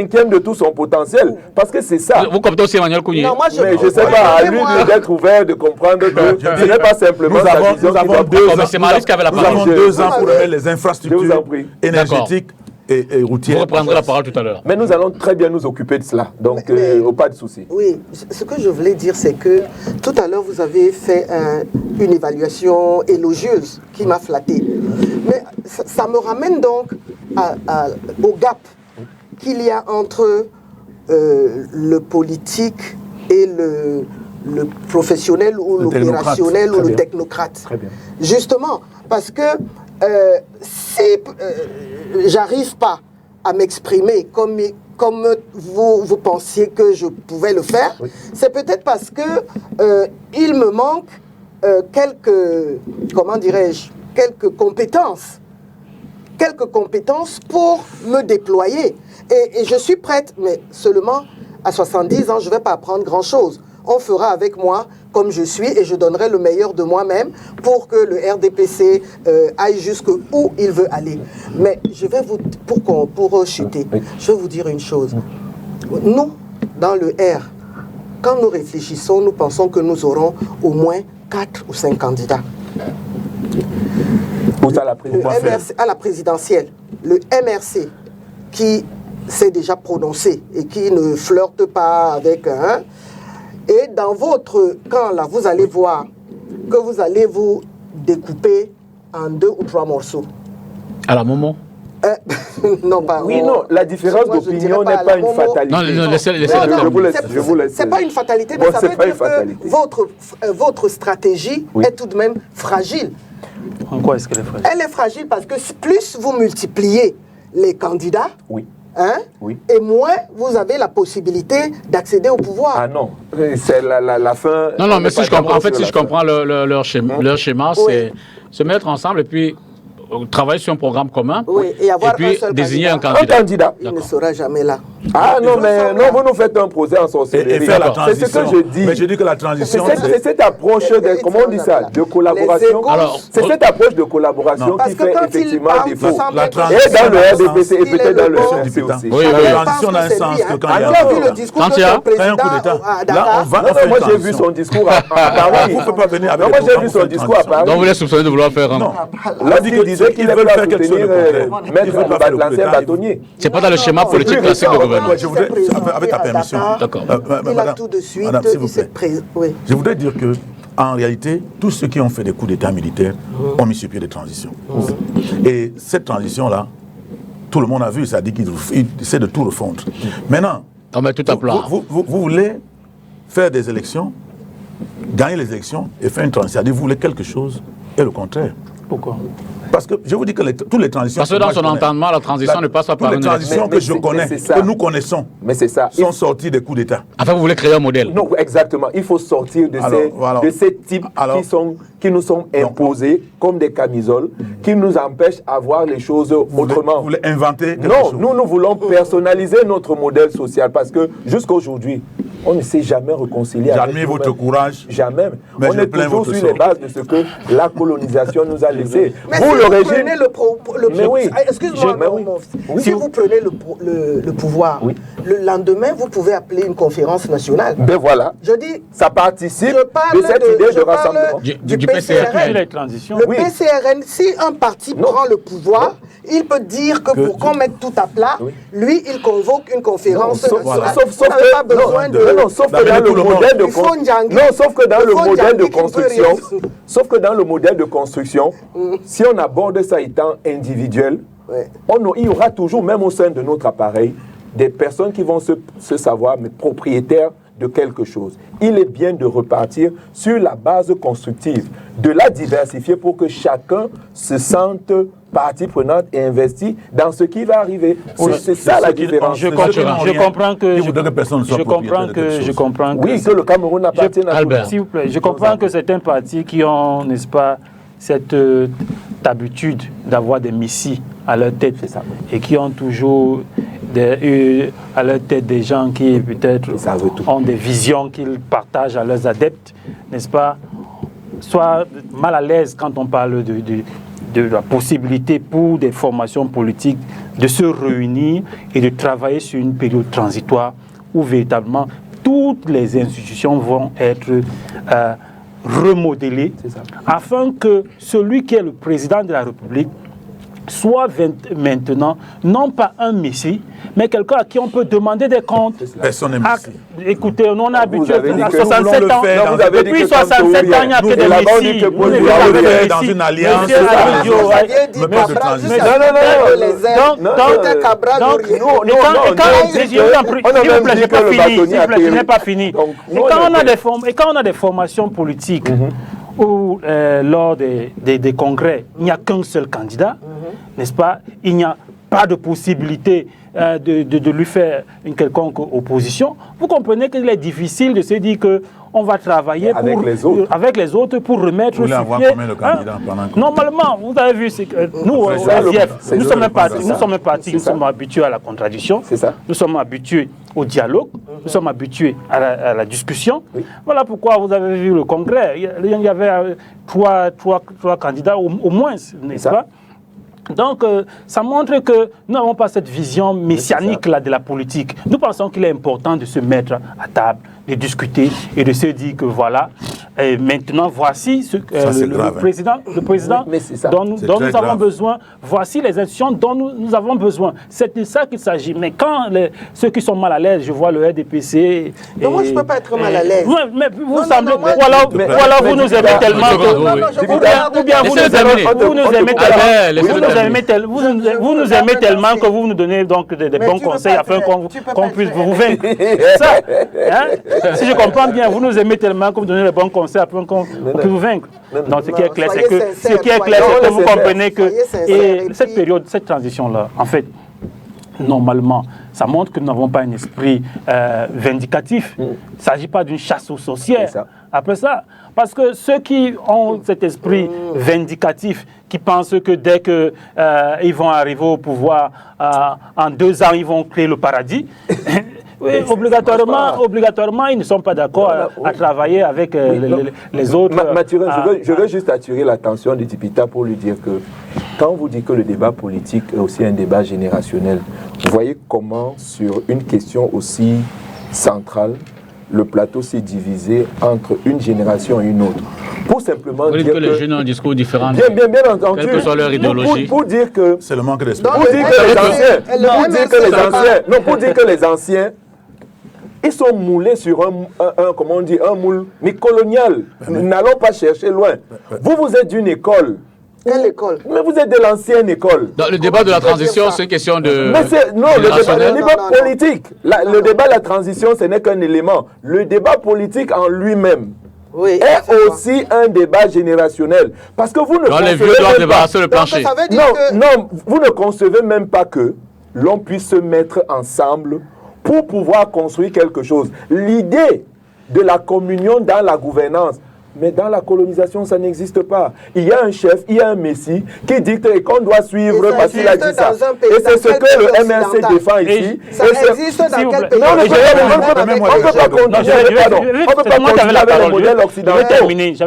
1/5 de tout son potentiel. Parce que c'est ça. Vous coptez aussi Emmanuel Kouni. Mais je ne sais pas, à lui d'être ouvert, de comprendre que ce n'est pas simplement nous avons 2 ans. Nous avons 2 ans pour mettre les infrastructures énergétiques et routières. Vous reprendrez la parole tout à l'heure. Mais nous allons très bien nous occuper de cela. Donc, pas de souci. Oui, ce que je voulais dire, c'est que tout à l'heure, vous avez fait une évaluation élogieuse qui m'a flatté. Mais ça me ramène donc au gap qu'il y a entre le politique et le professionnel ou l'opérationnel ou le technocrate. Très bien. Justement, parce que si j'arrive pas à m'exprimer comme vous pensiez que je pouvais le faire, c'est peut-être parce que il me manque quelques compétences pour me déployer. Et je suis prête, mais seulement à 70 ans, je ne vais pas apprendre grand-chose. On fera avec moi comme je suis et je donnerai le meilleur de moi-même pour que le RDPC aille jusqu'où il veut aller. Mais je vais pour chuter, je vais vous dire une chose. Nous, dans le R, quand nous réfléchissons, nous pensons que nous aurons au moins 4 ou 5 candidats. À la présidentielle, le MRC qui s'est déjà prononcé et qui ne flirte pas avec un... Et dans votre camp, là, vous allez voir que vous allez vous découper en 2 ou 3 morceaux. À la moment non, pas. Oui, non, la différence d'opinion n'est pas une fatalité. Non, laissez je vous laisse. C'est pas une fatalité, mais ça veut dire que votre stratégie est tout de même fragile. En quoi est-ce qu'elle est fragile? Elle est fragile parce que plus vous multipliez les candidats, oui. Et moins vous avez la possibilité d'accéder au pouvoir. Ah non, c'est la fin. Non, mais si je comprends, si je comprends leur schéma, c'est se mettre ensemble et puis travailler sur un programme commun et puis désigner un candidat. Il ne sera jamais là. Ah non, mais non, vous nous faites un procès en sorcellerie. Et faire la transition. C'est ce que je dis. Mais je dis que la transition... C'est cette approche, comment on dit ça, de collaboration. C'est cette approche de collaboration qui fait effectivement défaut. Et dans le RDPC et peut-être dans le RDPC aussi. La transition a un sens que quand il y a... Tu as vu le discours de ton président à Dakar? Moi j'ai vu son discours à Paris. Vous ne pouvez pas venir avec... Moi j'ai vu son discours à Paris. Donc vous les soupçonnez de vouloir faire... Non. Lorsqu'il disait qu'il veut faire quelque chose de mettre l'ancien bâtonnier. C'est pas dans le schéma politique classique du gouvernement. Je voudrais, avec ta permission, d'accord. Il a tout de suite, je voudrais dire que, en réalité, tous ceux qui ont fait des coups d'État militaires ont mis sur pied des transitions. Et cette transition-là, tout le monde a vu, ça dit qu'il essaie de tout refondre. Maintenant, vous voulez faire des élections, gagner les élections et faire une transition. C'est-à-dire, vous voulez quelque chose et le contraire. Pourquoi? Parce que je vous dis que toutes les transitions... Parce que dans son entendement, la transition ne passe pas par toutes les transitions que je connais, que nous connaissons, sont sorties des coups d'État. Enfin, vous voulez créer un modèle. Non, exactement. Il faut sortir de ces types qui nous sont imposés comme des camisoles, qui nous empêchent d'avoir les choses autrement. Vous voulez inventer quelque chose. Nous voulons personnaliser notre modèle social parce que jusqu'à aujourd'hui, on ne s'est jamais réconcilié. J'admire votre courage. Jamais. Mais on est toujours sur les bases de ce que la colonisation nous a laissé. Mais si vous prenez excuse-moi, si vous prenez le pouvoir, le lendemain, vous pouvez appeler une conférence nationale. Ben voilà. Je dis, ça participe de cette idée de rassemblement. Du PCRN. Le PCRN, si un parti prend le pouvoir, il peut dire que pour qu'on mette tout à plat, lui, il convoque une conférence nationale. Sauf que dans le modèle de construction, si on aborde ça étant individuel, il y aura toujours, même au sein de notre appareil, des personnes qui vont se savoir mais propriétaires de quelque chose. Il est bien de repartir sur la base constructive, de la diversifier pour que chacun se sente partie prenante et investie dans ce qui va arriver. C'est ça la différence. Je comprends que oui, que le Cameroun appartient à Albert, s'il vous plaît, je comprends que certains partis qui ont, n'est-ce pas, cette habitude d'avoir des messies à leur tête et qui ont toujours à leur tête des gens qui peut-être ont des visions qu'ils partagent à leurs adeptes, n'est-ce pas, soit mal à l'aise quand on parle de la possibilité pour des formations politiques de se réunir et de travailler sur une période transitoire où véritablement toutes les institutions vont être remodelées afin que celui qui est le président de la République soit maintenant non pas un messie, mais quelqu'un à qui on peut demander des comptes. Personne n'est messie. Écoutez, nous on a habitué à 67 ans. Depuis 67 ans, il n'y a que des messies. Vous le faire dans une alliance. Et quand on a des formations politiques, où lors des congrès, il n'y a qu'un seul candidat, n'est-ce pas? Il n'y a pas de possibilité de lui faire une quelconque opposition. Vous comprenez qu'il est difficile de se dire qu'on va travailler avec les autres pour remettre sur pied. Normalement, vous avez vu, nous, au ASIF, nous sommes un parti, nous sommes habitués à la contradiction, nous sommes habitués au dialogue, nous sommes habitués à la discussion. Voilà pourquoi vous avez vu le congrès. Il y avait trois candidats au moins, n'est-ce pas? Donc, ça montre que nous n'avons pas cette vision messianique là, de la politique. Nous pensons qu'il est important de se mettre à table, de discuter et de se dire que voilà, maintenant voici le président dont nous avons besoin, voici les institutions dont nous avons besoin. C'est de ça qu'il s'agit. Mais quand ceux qui sont mal à l'aise, je vois le RDPC... Non, moi je ne peux pas être mal à l'aise. Mais vous semblez... Voilà, vous nous aimez tellement que... Ou bien vous nous aimez tellement... Vous nous aimez tellement que vous nous donnez donc des bons conseils afin qu'on puisse vous vaincre. Ça, hein? Si je comprends bien, vous nous aimez tellement que vous donnez les bons conseils afin qu'on puisse vous vaincre. Donc ce qui est clair, c'est que vous comprenez que cette période, cette transition-là, en fait, normalement, ça montre que nous n'avons pas un esprit vindicatif. Il ne s'agit pas d'une chasse aux sorcières. Après ça, parce que ceux qui ont cet esprit vindicatif, qui pensent que dès qu'ils vont arriver au pouvoir, en 2 ans, ils vont créer le paradis, oui, obligatoirement, ils ne sont pas d'accord à travailler avec les autres. Mathurin, je veux juste attirer l'attention du Dipita pour lui dire que quand on vous dit que le débat politique est aussi un débat générationnel, vous voyez comment sur une question aussi centrale, le plateau s'est divisé entre une génération et une autre. Pour simplement dire que les jeunes ont un discours différent. Bien entendu. Quelle que soit leur idéologie. Pour dire que... C'est le manque d'esprit. Pour dire que les anciens, ils sont moulés sur un moule, mais colonial. N'allons pas chercher loin. Vous êtes d'une école. Quelle école? Mais vous êtes de l'ancienne école. Dans le débat de la transition, c'est une question de... Non, le débat politique. Le débat de la transition, ce n'est qu'un élément. Le débat politique en lui-même, est aussi un débat générationnel. Parce que vous ne concevez les vieux doivent débarrasser le plancher. Non, vous ne concevez même pas que l'on puisse se mettre ensemble pour pouvoir construire quelque chose. L'idée de la communion dans la gouvernance, mais dans la colonisation, ça n'existe pas. Il y a un chef, il y a un messie qui dicte et qu'on doit suivre parce qu'il a dit ça. Et c'est ce que le MRC défend ici. Ça existe dans quel pays? Non, on ne peut pas continuer avec le modèle occidental. Je vais terminer. Je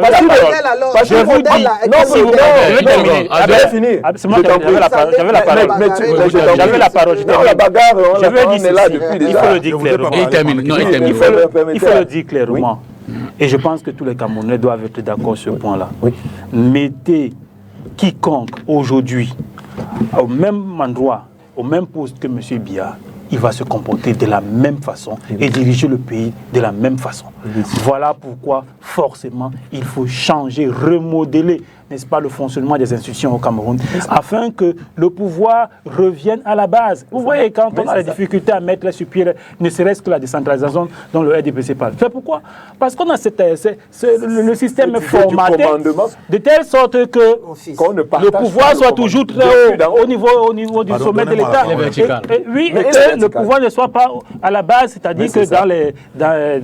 vous dis, non, je vais terminer. C'est moi qui avais la parole. J'avais la parole. Non, la bagarre, je veux dire là depuis déjà. Il faut le dire clairement. Il faut le dire clairement. Et je pense que tous les Camerounais doivent être d'accord sur ce point-là. Oui. Mettez quiconque aujourd'hui au même endroit, au même poste que M. Biya, il va se comporter de la même façon et diriger le pays de la même façon. Voilà pourquoi, forcément, il faut changer, remodeler, n'est-ce pas, le fonctionnement des institutions au Cameroun, afin que le pouvoir revienne à la base. Vous voyez, quand on a des difficultés à mettre sur pied, ne serait-ce que la décentralisation dont le RDPC parle. C'est pourquoi? Parce qu'on a le système formaté de telle sorte que le pouvoir soit toujours très haut au niveau du sommet de l'État. Oui, et que le pouvoir ne soit pas à la base, c'est-à-dire que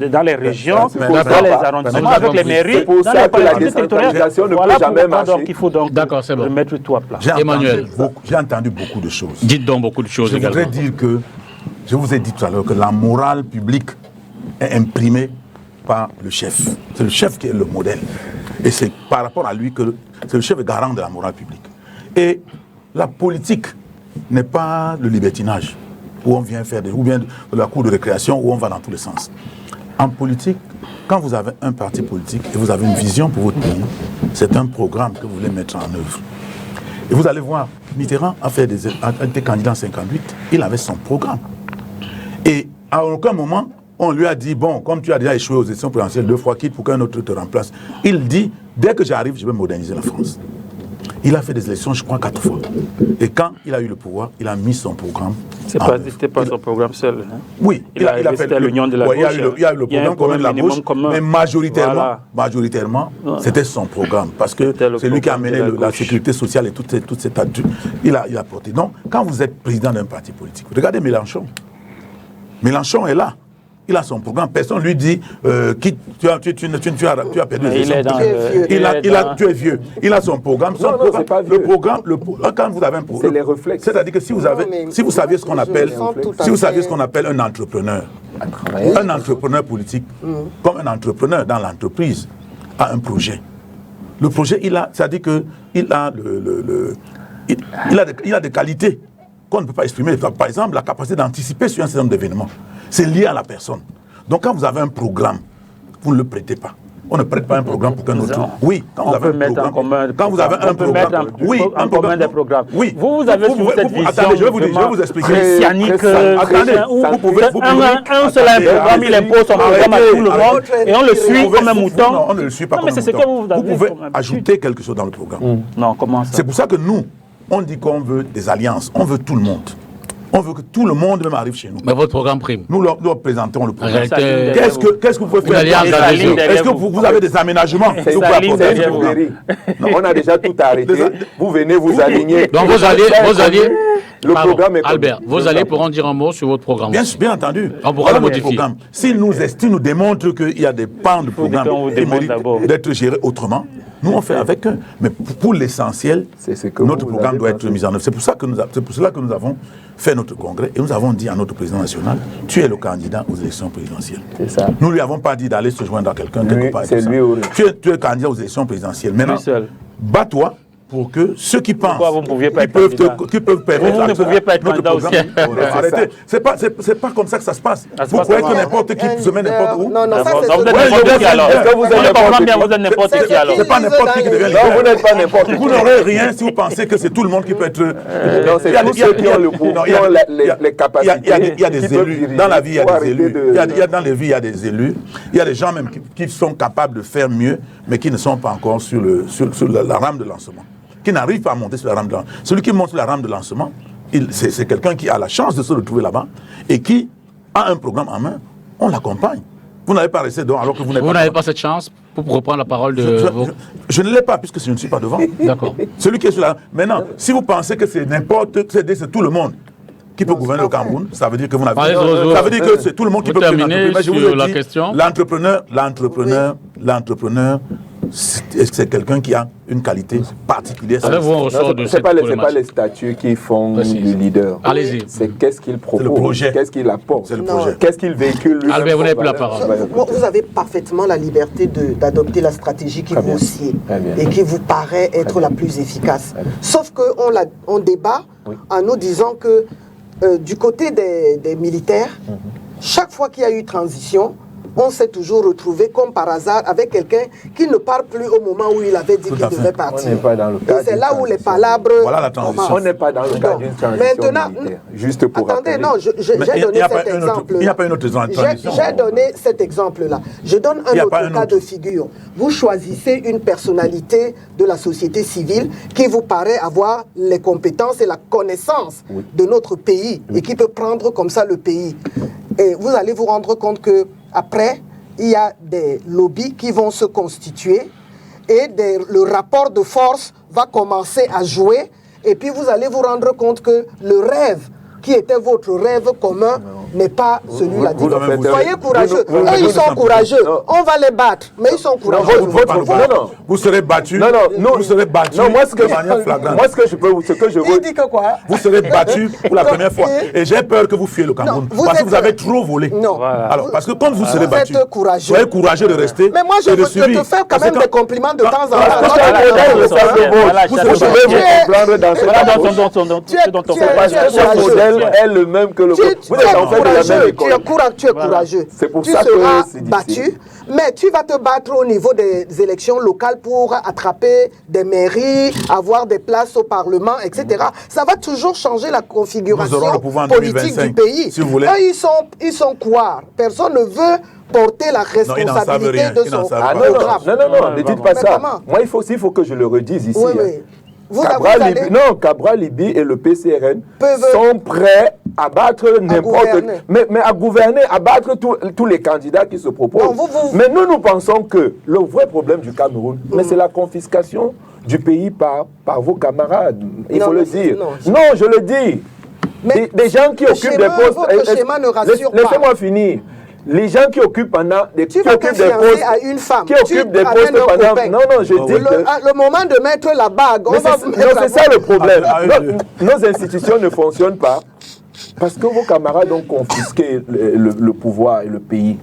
dans les régions, dans les arrondissements, avec les mairies, dans les collectivités territoriales, voilà pourquoi donc il faut donc remettre tout à plat. Emmanuel, j'ai entendu beaucoup de choses. Dites donc beaucoup de choses également. Je voudrais dire que, je vous ai dit tout à l'heure que la morale publique est imprimée par le chef. C'est le chef qui est le modèle. Et c'est par rapport à lui que c'est le chef garant de la morale publique. Et la politique n'est pas le libertinage, où on vient faire ou bien de la cour de récréation, où on va dans tous les sens. En politique, quand vous avez un parti politique et vous avez une vision pour votre pays, c'est un programme que vous voulez mettre en œuvre. Et vous allez voir, Mitterrand a été candidat en 58, il avait son programme. Et à aucun moment, on lui a dit, bon, comme tu as déjà échoué aux élections présidentielles 2 fois, quitte pour qu'un autre te remplace. Il dit, dès que j'arrive, je vais moderniser la France. Il a fait des élections, je crois, 4 fois. Et quand il a eu le pouvoir, il a mis son programme. C'était pas son programme seul. Hein? Oui, il a fait l'union de la gauche. Il y a eu le programme commun de la gauche, mais majoritairement, c'était son programme. Parce que c'est lui qui a mené la sécurité sociale et toute cette attitude. Il a porté. Donc, quand vous êtes président d'un parti politique, regardez Mélenchon. Mélenchon est là. Il a son programme. Personne ne lui dit tu as perdu les élections. Tu es vieux. Il a son programme. Le programme, quand vous avez un programme, c'est les réflexes. C'est-à-dire que si vous saviez ce qu'on appelle un entrepreneur, un entrepreneur politique, comme un entrepreneur dans l'entreprise, a un projet. Le projet, c'est-à-dire qu'il a il a des qualités qu'on ne peut pas exprimer. Par exemple, la capacité d'anticiper sur un certain nombre d'événements. C'est lié à la personne. Donc quand vous avez un programme, vous ne le prêtez pas. On ne prête pas un programme pour qu'un autre. Oui, quand vous avez un programme. Quand vous avez un programme. Oui, un programme des programmes. Oui. Vous avez sur cette vision. Attendez, je vais vous expliquer. Attendez, un seul programme, il impose son programme à tout le monde et on le suit comme un mouton. Non, on ne le suit pas comme un mouton. Vous pouvez ajouter quelque chose dans le programme. Non, comment ça? C'est pour ça que nous, on dit qu'on veut des alliances, on veut tout le monde. On veut que tout le monde même arrive chez nous. Mais votre programme prime. Nous leur présentons le programme. Qu'est-ce que vous pouvez faire? Est-ce que vous avez des aménagements? Non, on a déjà tout arrêté. Vous venez vous aligner. Donc vos alliés, le programme est Albert, vos alliés pourront dire un mot sur votre programme. Bien entendu. On pourra le modifier. S'ils nous démontrent qu'il y a des pans de programme qui méritent d'être gérés autrement, nous on fait avec eux. Mais pour l'essentiel, notre programme doit être mis en œuvre. C'est pour cela que nous avons fait notre congrès et nous avons dit à notre président national, tu es le candidat aux élections présidentielles. C'est ça. Nous ne lui avons pas dit d'aller se joindre à quelqu'un quelque part. C'est lui. Tu es candidat aux élections présidentielles. Maintenant, bats-toi pour que ceux qui pensent qui peuvent permettre vous ne pouviez pas être candidat aussi. Arrêtez. C'est pas comme ça que ça se passe. Vous croyez que n'importe qui se met n'importe où? Non, ça c'est vous êtes n'importe qui alors. Est-ce que vous êtes n'importe qui alors? C'est pas n'importe qui qui devient leader. Non, vous n'êtes pas n'importe qui. Vous n'aurez rien si vous pensez que c'est tout le monde qui peut être. Non, c'est tous ceux qui ont le pouvoir, qui ont les capacités. Il y a des élus. Dans la vie, il y a des élus. Dans les vies, il y a des élus. Il y a des gens même qui sont capables de faire mieux, mais qui ne sont pas encore sur la rame de lancement. Qui n'arrive pas à monter sur la rame de lancement. Celui qui monte sur la rame de lancement, c'est quelqu'un qui a la chance de se retrouver là-bas et qui a un programme en main. On l'accompagne. Vous n'avez pas resté devant alors que vous n'avez pas... Vous n'avez pas cette chance pour reprendre la parole de... Je ne l'ai pas puisque je ne suis pas devant. D'accord. Celui qui est sur la... Maintenant, si vous pensez que c'est n'importe... C'est tout le monde qui peut gouverner le Cameroun, ça veut dire que vous n'avez pas... Ça veut dire que c'est tout le monde qui peut gouverner l'entreprise. Je vous ai dit, l'entrepreneur, c'est quelqu'un qui a une qualité particulière. Ce n'est pas les statuts qui font du leader. Allez-y. C'est qu'est-ce qu'il propose, le projet. Qu'est-ce qu'il apporte, c'est le projet. Qu'est-ce qu'il véhicule. Albert, vous n'avez plus la parole. Vous avez parfaitement la liberté d'adopter la stratégie qui vous sied et qui vous paraît être la plus efficace. Sauf qu'on débat en nous disant que du côté des militaires, chaque fois qu'il y a eu transition, on s'est toujours retrouvé comme par hasard avec quelqu'un qui ne part plus au moment où il avait dit qu'il devait partir. On n'est pas dans le cadre. Et c'est là où les palabres... Voilà la transition. On n'est pas dans le cadre d'une transition militaire. Juste pour attendez, rappeler. non, j'ai donné cet exemple. Il n'y a pas une autre transition. J'ai donné cet exemple-là. Je donne un autre cas de figure. Vous choisissez une personnalité de la société civile qui vous paraît avoir les compétences et la connaissance de notre pays et qui peut prendre comme ça le pays. Et vous allez vous rendre compte que après, il y a des lobbies qui vont se constituer et le rapport de force va commencer à jouer. Et puis vous allez vous rendre compte que le rêve qui était votre rêve commun n'est pas celui-là. Soyez courageux. Eux, ils sont courageux. On va les battre, mais ils sont courageux. Vous serez battus. Vous serez battus de manière flagrante. Moi, ce que je veux... Il dit que quoi? Vous serez battus pour la première fois. Et j'ai peur que vous fuyiez le Cameroun. Parce que vous avez trop volé. Non. Alors, parce que quand vous serez battus, soyez courageux de rester. Mais moi, je te fais quand même des compliments de temps en temps. Vous êtes est le même que le... Tu es courageux. C'est pour tu ça seras que c'est battu, mais tu vas te battre au niveau des élections locales pour attraper des mairies, avoir des places au Parlement, etc. Ça va toujours changer la configuration politique du pays. Si vous voulez. Eux, ils sont quoi? Personne ne veut porter la responsabilité de son programme. Non, ne dites pas ça. Moi, il faut que je le redise ici. Cabral Libi et le PCRN sont prêts à battre n'importe qui. Mais à gouverner, à battre tous les candidats qui se proposent. Mais nous pensons que le vrai problème du Cameroun, c'est la confiscation du pays par vos camarades. Il faut le dire. Non, je le dis. Des gens qui occupent des postes... Votre schéma ne rassure pas. Laissez-moi finir. Les gens qui occupent pendant des postes, à une femme, qui occupent des postes pendant... Non, je dis le moment de mettre la bague, c'est ça le problème. Nos institutions ne fonctionnent pas parce que vos camarades ont confisqué le pouvoir et le pays.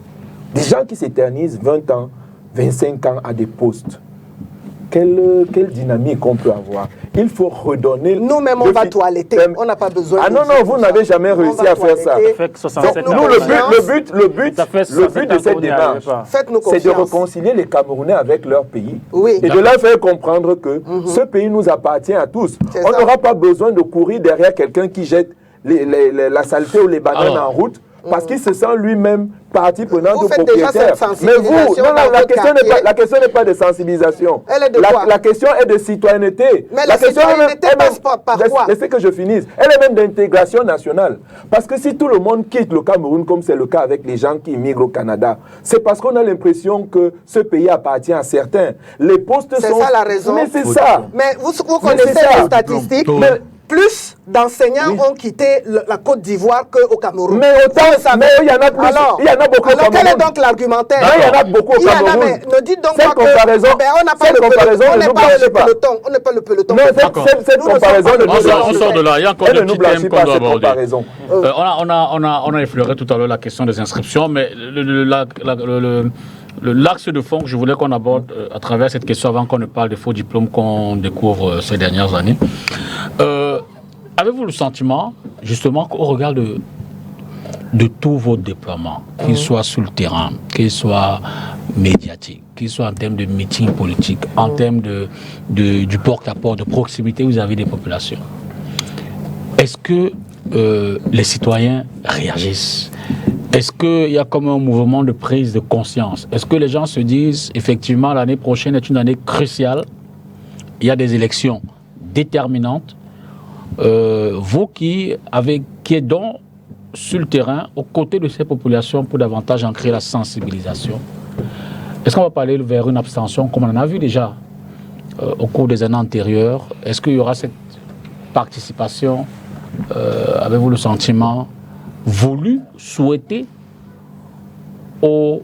Des gens qui s'éternisent 20 ans, 25 ans à des postes. Quelle dynamique on peut avoir? Il faut redonner... Nous-mêmes, on va toiletter. On n'a pas besoin de... non, vous n'avez jamais réussi à faire ça. Le but de cette démarche, c'est de réconcilier les Camerounais avec leur pays et de leur faire comprendre que ce pays nous appartient à tous. On n'aura pas besoin de courir derrière quelqu'un qui jette la saleté ou les bananes en route parce qu'il se sent lui-même partie prenante ou propriétaire. Mais vous, la question n'est pas de sensibilisation. La question est de citoyenneté. Mais la citoyenneté passe par quoi? Laissez que je finisse. Elle est même d'intégration nationale. Parce que si tout le monde quitte le Cameroun, comme c'est le cas avec les gens qui immigrent au Canada, c'est parce qu'on a l'impression que ce pays appartient à certains. Les postes sont... C'est ça la raison. Mais c'est ça. Mais vous connaissez les statistiques. Plus d'enseignants ont quitté la Côte d'Ivoire qu'au Cameroun. Mais il y en a plus. Il y en a beaucoup au Cameroun. Quel est donc l'argumentaire? Il y en a beaucoup au Cameroun. Ne dites donc pas que on n'a pas le peloton. On n'est pas le peloton. Non, cette comparaison on sort de là. Il y a encore des petits thèmes qu'on doit aborder. On a effleuré tout à l'heure la question des inscriptions, mais l'axe de fond que je voulais qu'on aborde à travers cette question avant qu'on ne parle des faux diplômes qu'on découvre ces dernières années. Avez-vous le sentiment, justement, qu'au regard de tous vos déploiements, qu'ils soient sur le terrain, qu'ils soient médiatiques, qu'ils soient en termes de meeting politique, en termes du porte-à-porte, de proximité vis-à-vis des populations, est-ce que les citoyens réagissent? Est-ce qu'il y a comme un mouvement de prise de conscience? Est-ce que les gens se disent, effectivement, l'année prochaine est une année cruciale, il y a des élections déterminantes, vous qui êtes donc sur le terrain, aux côtés de ces populations, pour davantage en créer la sensibilisation? Est-ce qu'on va pas aller vers une abstention, comme on en a vu déjà au cours des années antérieures? Est-ce qu'il y aura cette participation, avez-vous le sentiment, voulu, souhaité, au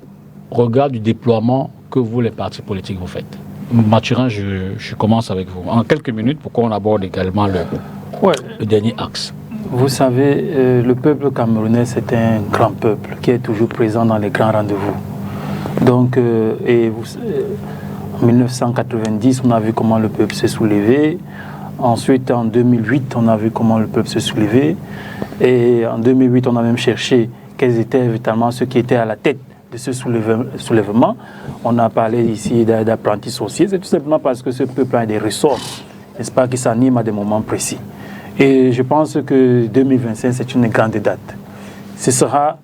regard du déploiement que vous, les partis politiques, vous faites? Mathurin, je commence avec vous. En quelques minutes, pourquoi on aborde également le dernier axe? Vous savez, le peuple camerounais, c'est un grand peuple qui est toujours présent dans les grands rendez-vous. Donc, en 1990, on a vu comment le peuple s'est soulevé. Ensuite, en 2008, on a vu comment le peuple s'est soulevé. Et en 2008, on a même cherché quels étaient évidemment ceux qui étaient à la tête de ce soulèvement. On a parlé ici d'apprentis sorciers. C'est tout simplement parce que ce peuple a des ressources, n'est-ce pas, qui s'animent à des moments précis. Et je pense que 2025, c'est une grande date. Ce sera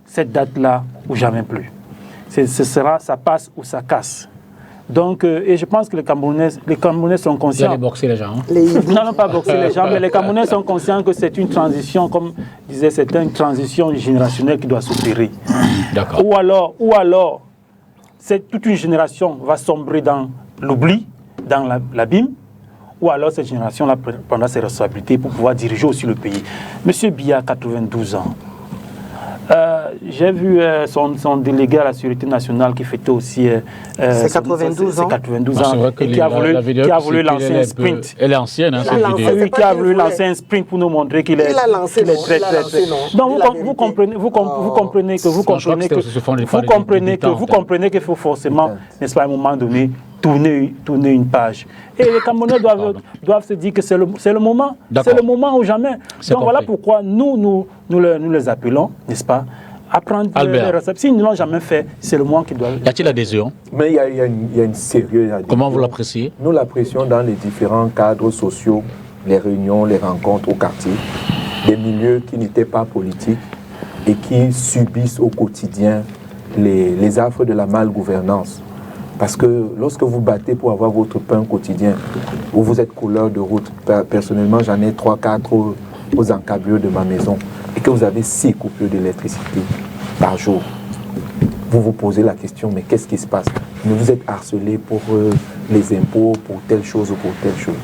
cette date-là ou jamais plus. Ce sera, ça passe ou ça casse. Donc, et je pense que les Camerounais sont conscients. Vous allez boxer les gens. Non, pas boxer les gens, mais les Camerounais sont conscients que c'est une transition, comme disait, c'est une transition générationnelle qui doit s'opérer. D'accord. Ou alors, toute une génération va sombrer dans l'oubli, dans l'abîme, ou alors cette génération-là prendra ses responsabilités pour pouvoir diriger aussi le pays. Monsieur Biya, 92 ans. J'ai vu son délégué à la sécurité nationale qui fêtait aussi... c'est 92 ans. 92 ans. Et qui a voulu lancer un sprint. Elle est ancienne, hein, cette vidéo. Oui, qui a voulu lancer un sprint pour nous montrer qu'il est... Il a lancé, non. Très, très, très... Donc vous comprenez qu'il faut forcément, n'est-ce pas, à un moment donné, tourner une page. Et les Camerounais doivent se dire que c'est le moment. C'est le moment ou jamais. Donc voilà pourquoi nous les appelons, n'est-ce pas, à prendre les réceptions. S'ils ne l'ont jamais fait, c'est le moment qui doit... Y a-t-il adhésion? Mais il y a une sérieuse adhésion. Comment vous l'appréciez? Nous l'apprécions dans les différents cadres sociaux, les réunions, les rencontres au quartier, des milieux qui n'étaient pas politiques et qui subissent au quotidien les affres de la malgouvernance. Parce que lorsque vous battez pour avoir votre pain quotidien, où vous êtes couleur de route, personnellement j'en ai 3-4 aux encablures de ma maison, et que vous avez 6 coupures d'électricité par jour, vous vous posez la question, mais qu'est-ce qui se passe? Mais vous êtes harcelé pour les impôts, pour telle chose ou pour telle chose.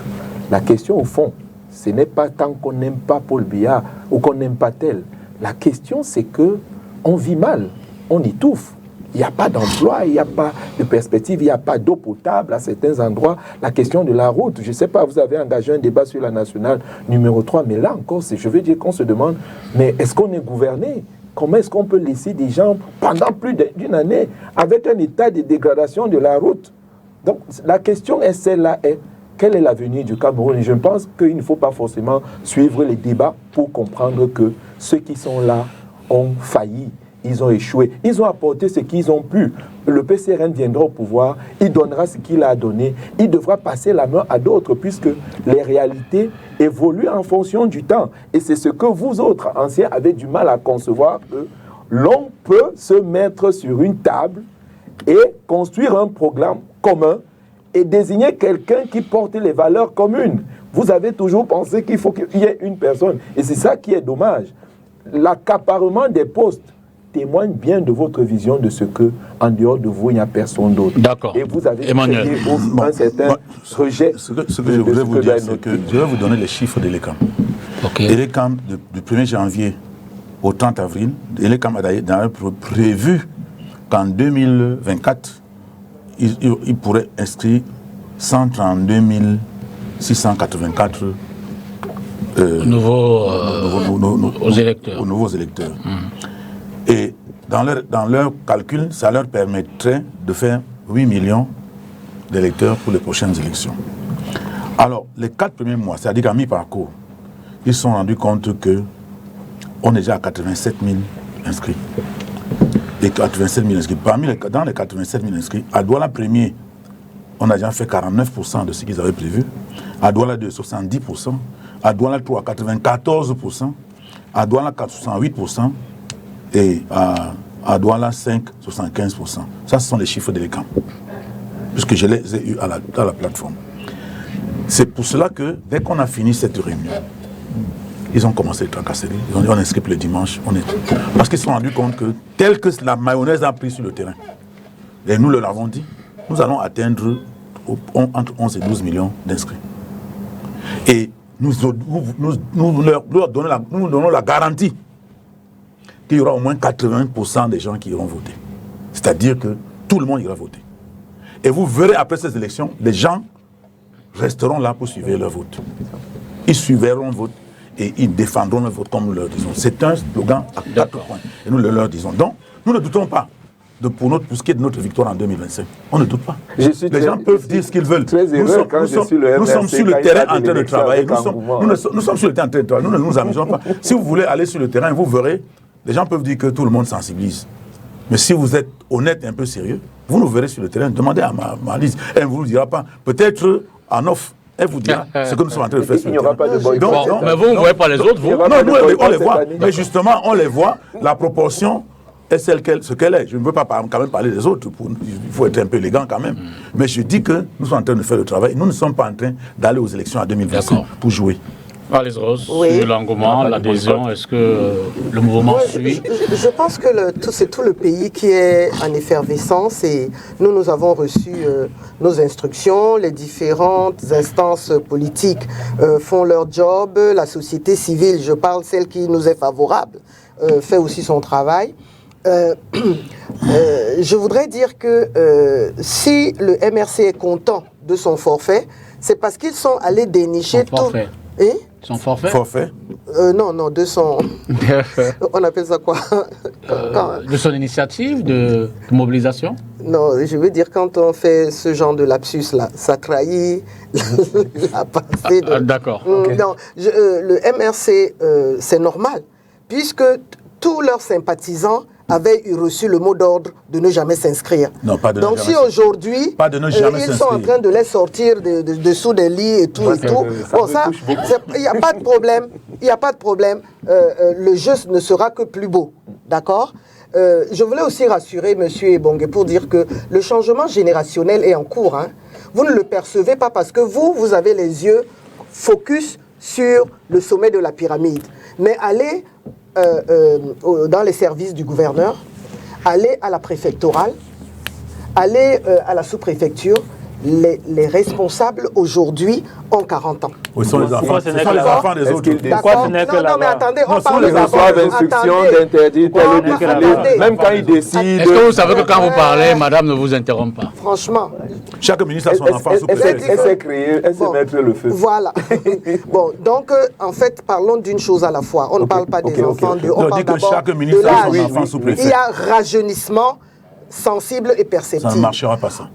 La question au fond, ce n'est pas tant qu'on n'aime pas Paul Biya ou qu'on n'aime pas tel. La question c'est que on vit mal, on étouffe. Il n'y a pas d'emploi, il n'y a pas de perspective, il n'y a pas d'eau potable à certains endroits. La question de la route, je ne sais pas, vous avez engagé un débat sur la nationale numéro 3, mais là encore, je veux dire qu'on se demande, mais est-ce qu'on est gouverné? Comment est-ce qu'on peut laisser des gens pendant plus d'une année avec un état de dégradation de la route? Donc la question est celle-là, quel est l'avenir du Cameroun? Et je pense qu'il ne faut pas forcément suivre les débats pour comprendre que ceux qui sont là ont failli. Ils ont échoué. Ils ont apporté ce qu'ils ont pu. Le PCRN viendra au pouvoir, il donnera ce qu'il a donné. Il devra passer la main à d'autres puisque les réalités évoluent en fonction du temps. Et c'est ce que vous autres anciens avez du mal à concevoir, que l'on peut se mettre sur une table et construire un programme commun et désigner quelqu'un qui porte les valeurs communes. Vous avez toujours pensé qu'il faut qu'il y ait une personne. Et c'est ça qui est dommage. L'accaparement des postes témoigne bien de votre vision de ce que, en dehors de vous, il n'y a personne d'autre. D'accord. Et vous avez Emmanuel, un certain rejet. Ce que je voudrais vous dire, c'est que je vais vous donner les chiffres de l'ECAM. Okay. Et l'ECAM, du 1er janvier au 30 avril, l'ECAM a d'ailleurs prévu qu'en 2024, il pourrait inscrire 132 684 aux électeurs. Aux nouveaux électeurs. Et dans leur calcul, ça leur permettrait de faire 8 millions d'électeurs pour les prochaines élections. Alors, les 4 premiers mois, c'est-à-dire qu'à mi-parcours, ils se sont rendus compte qu'on est déjà à 87 000 inscrits. Et 87 000 inscrits. Dans les 87 000 inscrits, à Douala premier, on a déjà fait 49% de ce qu'ils avaient prévu. À Douala 2, 70%. À Douala 3, 94%. À Douala 4, 68%. Et à Douala 5, 75%. Ça, ce sont les chiffres de l'ECAM. Puisque je les ai eus à la plateforme. C'est pour cela que, dès qu'on a fini cette réunion, Ils ont commencé les tracasseries. Ils ont dit on inscrit le dimanche. Parce qu'ils se sont rendus compte que tel que la mayonnaise a pris sur le terrain, et nous leur avons dit, nous allons atteindre entre 11 et 12 millions d'inscrits. Et nous leur donnons la garantie qu'il y aura au moins 80% des gens qui iront voter. C'est-à-dire que tout le monde ira voter. Et vous verrez après ces élections, les gens resteront là pour suivre leur vote. Ils suivront le vote et ils défendront le vote comme nous leur disons. C'est un slogan à 4 points. Et nous leur disons. Donc, nous ne doutons pas pour ce qui est de notre victoire en 2025. On ne doute pas. Les gens peuvent dire ce qu'ils veulent. Nous sommes sur le terrain en train de travailler. Nous sommes sur le terrain en train de travailler. Nous ne nous amusons pas. Si vous voulez aller sur le terrain, vous verrez, les gens peuvent dire que tout le monde sensibilise. Mais si vous êtes honnête et un peu sérieux, vous nous verrez sur le terrain. Demandez à Marlise. Elle ne vous le dira pas. Peut-être en off. Elle vous dira ce que nous sommes en train de faire sur le terrain. Mais vous ne voyez pas les autres, vous? Non, nous, on les voit. Mais justement, on les voit. La proportion est ce qu'elle est. Je ne veux pas quand même parler des autres. Il faut être un peu élégant quand même. Mais je dis que nous sommes en train de faire le travail. Nous ne sommes pas en train d'aller aux élections en 2025 pour jouer. Alice Rose, sur l'engouement, l'adhésion, est-ce que le mouvement suit? Je pense que c'est tout le pays qui est en effervescence et nous avons reçu nos instructions, les différentes instances politiques font leur job, la société civile, je parle celle qui nous est favorable, fait aussi son travail. Je voudrais dire que si le MRC est content de son forfait, c'est parce qu'ils sont allés dénicher tout... Son forfait? Non, de son... On appelle ça quoi? De son initiative de mobilisation? Non, je veux dire, quand on fait ce genre de lapsus-là, ça trahit la passée de... D'accord. Okay. Non, le MRC, c'est normal, puisque tous leurs sympathisants avaient reçu le mot d'ordre de ne jamais s'inscrire. Donc si aujourd'hui, ils sont en train de les sortir dessous des lits et tout, bon ça, il n'y a pas de problème, le jeu ne sera que plus beau, d'accord? Je voulais aussi rassurer M. Ebongue pour dire que le changement générationnel est en cours. Hein. Vous ne le percevez pas parce que vous avez les yeux focus sur le sommet de la pyramide. Mais allez dans les services du gouverneur, aller à la préfectorale, aller à la sous-préfecture, les responsables aujourd'hui ont 40 ans. Où sont les enfants? Ce sont les enfants des autres. Non, mais attendez, on parle de d'instruction, d'interdit, même quand ils décident... Est-ce que vous savez que quand vous parlez, madame ne vous interrompt pas? Franchement. Chaque ministre a son enfant sous-préfecture. Elle sait mettre le feu. Voilà. Bon, donc, en fait, parlons d'une chose à la fois. On ne parle pas des enfants, on parle d'abord de l'âge. Il y a rajeunissement sensible et perceptible. Ça ne marchera pas, ça.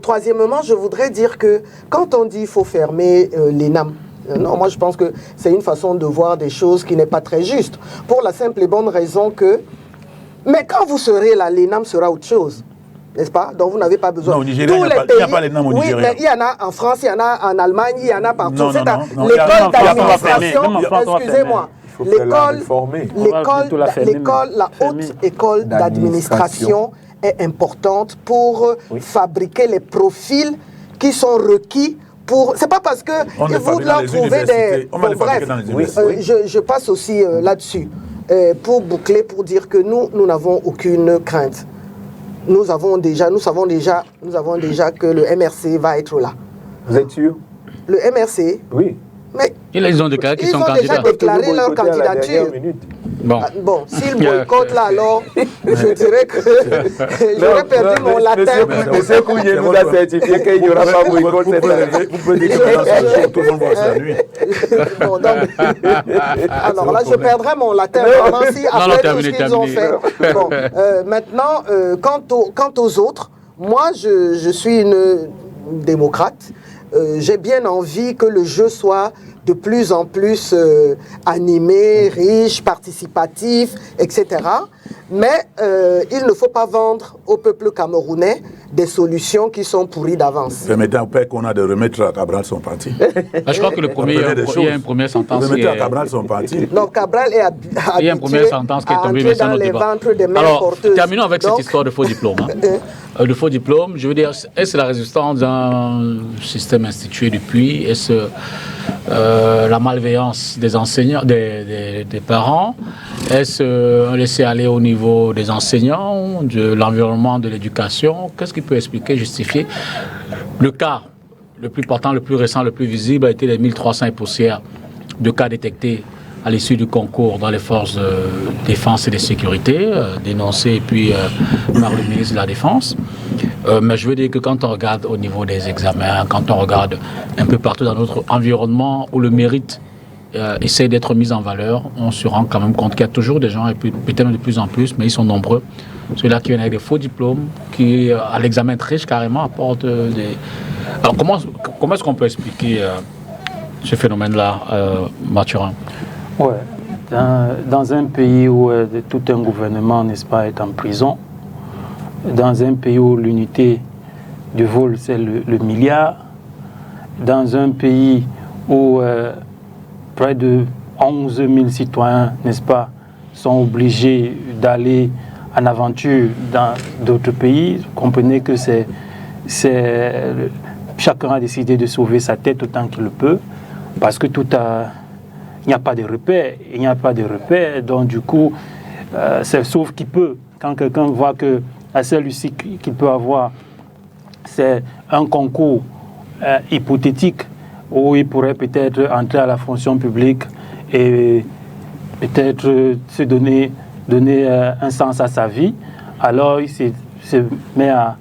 Troisièmement, je voudrais dire que quand on dit qu'il faut fermer l'ENAM, non, moi je pense que c'est une façon de voir des choses qui n'est pas très juste. Pour la simple et bonne raison que... Mais quand vous serez là, l'ENAM sera autre chose. N'est-ce pas? Donc vous n'avez pas besoin. Non, au Nigeria, il n'y a pas l'ENAM au Nigeria. Oui, mais il y en a en France, il y en a en Allemagne, il y en a partout. Non, l'école d'administration, excusez-moi. La haute école d'administration est importante pour fabriquer les profils qui sont requis pour... C'est pas parce que vous leur trouvez des... On va les fabriquer dans les universités. Je passe aussi là-dessus pour boucler, pour dire que nous n'avons aucune crainte. Nous savons déjà que le MRC va être là. Vous êtes sûr? Le MRC? Oui. Mais ils ont déclaré qu'ils sont candidats. Ils ont déjà déclaré leur candidature. Bon, s'ils boycottent là, alors, je dirais que j'aurais perdu mon latin. Monsieur Kouye nous a certifié qu'il n'y aura pas de boycott cette année. Vous pouvez dire que tout le monde voit ça la nuit. Bon, donc, alors là, je perdrai mon latin pendant si après tout ce qu'ils ont fait. Bon, maintenant, quant aux autres, moi, je suis une démocrate. J'ai bien envie que le jeu soit de plus en plus animé, riche, participatif, etc. Mais il ne faut pas vendre au peuple camerounais des solutions qui sont pourries d'avance. Permettez au père qu'on a de remettre à Cabral son parti. Je crois que il y a une première sentence. Remettez à Cabral son parti. Non, Cabral est il y a une première sentence qui est tombée, mais ça ne pas. Alors, terminons avec cette histoire de faux diplôme. Le faux diplôme, je veux dire, est-ce la résistance d'un système institué depuis? Est-ce la malveillance des enseignants, des parents? Est-ce un laisser-aller au niveau des enseignants, de l'environnement, de l'éducation? Qu'est-ce qui peut expliquer, justifier? Le cas le plus portant, le plus récent, le plus visible a été les 1300 et poussières de cas détectés à l'issue du concours dans les forces de défense et de sécurité, dénoncés puis par le ministre de la Défense. Mais je veux dire que quand on regarde au niveau des examens, quand on regarde un peu partout dans notre environnement où le mérite essaie d'être mis en valeur, on se rend quand même compte qu'il y a toujours des gens, et peut-être de plus en plus, mais ils sont nombreux, ceux-là qui viennent avec des faux diplômes, qui à l'examen triche carrément, apportent des... Alors comment est-ce qu'on peut expliquer ce phénomène-là, Mathurin? Ouais. Dans un pays où tout un gouvernement, n'est-ce pas, est en prison, dans un pays où l'unité du vol, c'est le milliard, dans un pays où près de 11 000 citoyens, n'est-ce pas, sont obligés d'aller en aventure dans d'autres pays, vous comprenez que chacun a décidé de sauver sa tête autant qu'il le peut, parce que il n'y a pas de repère, donc du coup, c'est sauf qu'il peut. Quand quelqu'un voit que la seule issue qu'il peut avoir, c'est un concours hypothétique où il pourrait peut-être entrer à la fonction publique et peut-être se donner un sens à sa vie, alors il se met à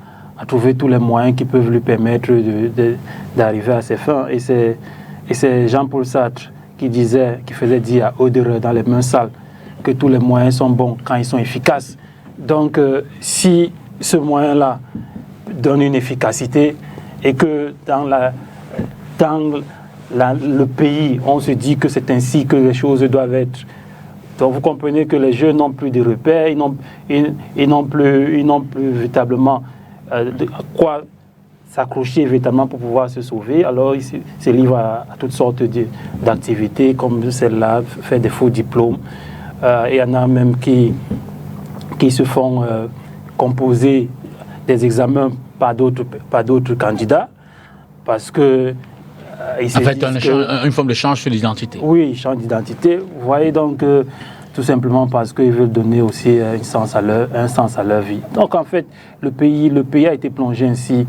trouver tous les moyens qui peuvent lui permettre d'arriver à ses fins. Et c'est Jean-Paul Sartre qui faisait dire à Auderer dans Les Mains Sales que tous les moyens sont bons quand ils sont efficaces. Donc, si ce moyen-là donne une efficacité et que dans le pays, on se dit que c'est ainsi que les choses doivent être. Donc, vous comprenez que les jeunes n'ont plus de repères, ils n'ont plus véritablement de quoi s'accrocher véritablement pour pouvoir se sauver. Alors, ils se livrent à toutes sortes d'activités comme celle-là, faire des faux diplômes. Il y en a même qui se font composer des examens par d'autres candidats parce que en fait, une forme de change sur l'identité. Oui, change d'identité. Vous voyez donc tout simplement parce qu'ils veulent donner aussi un sens à leur vie. Donc en fait, le pays a été plongé ainsi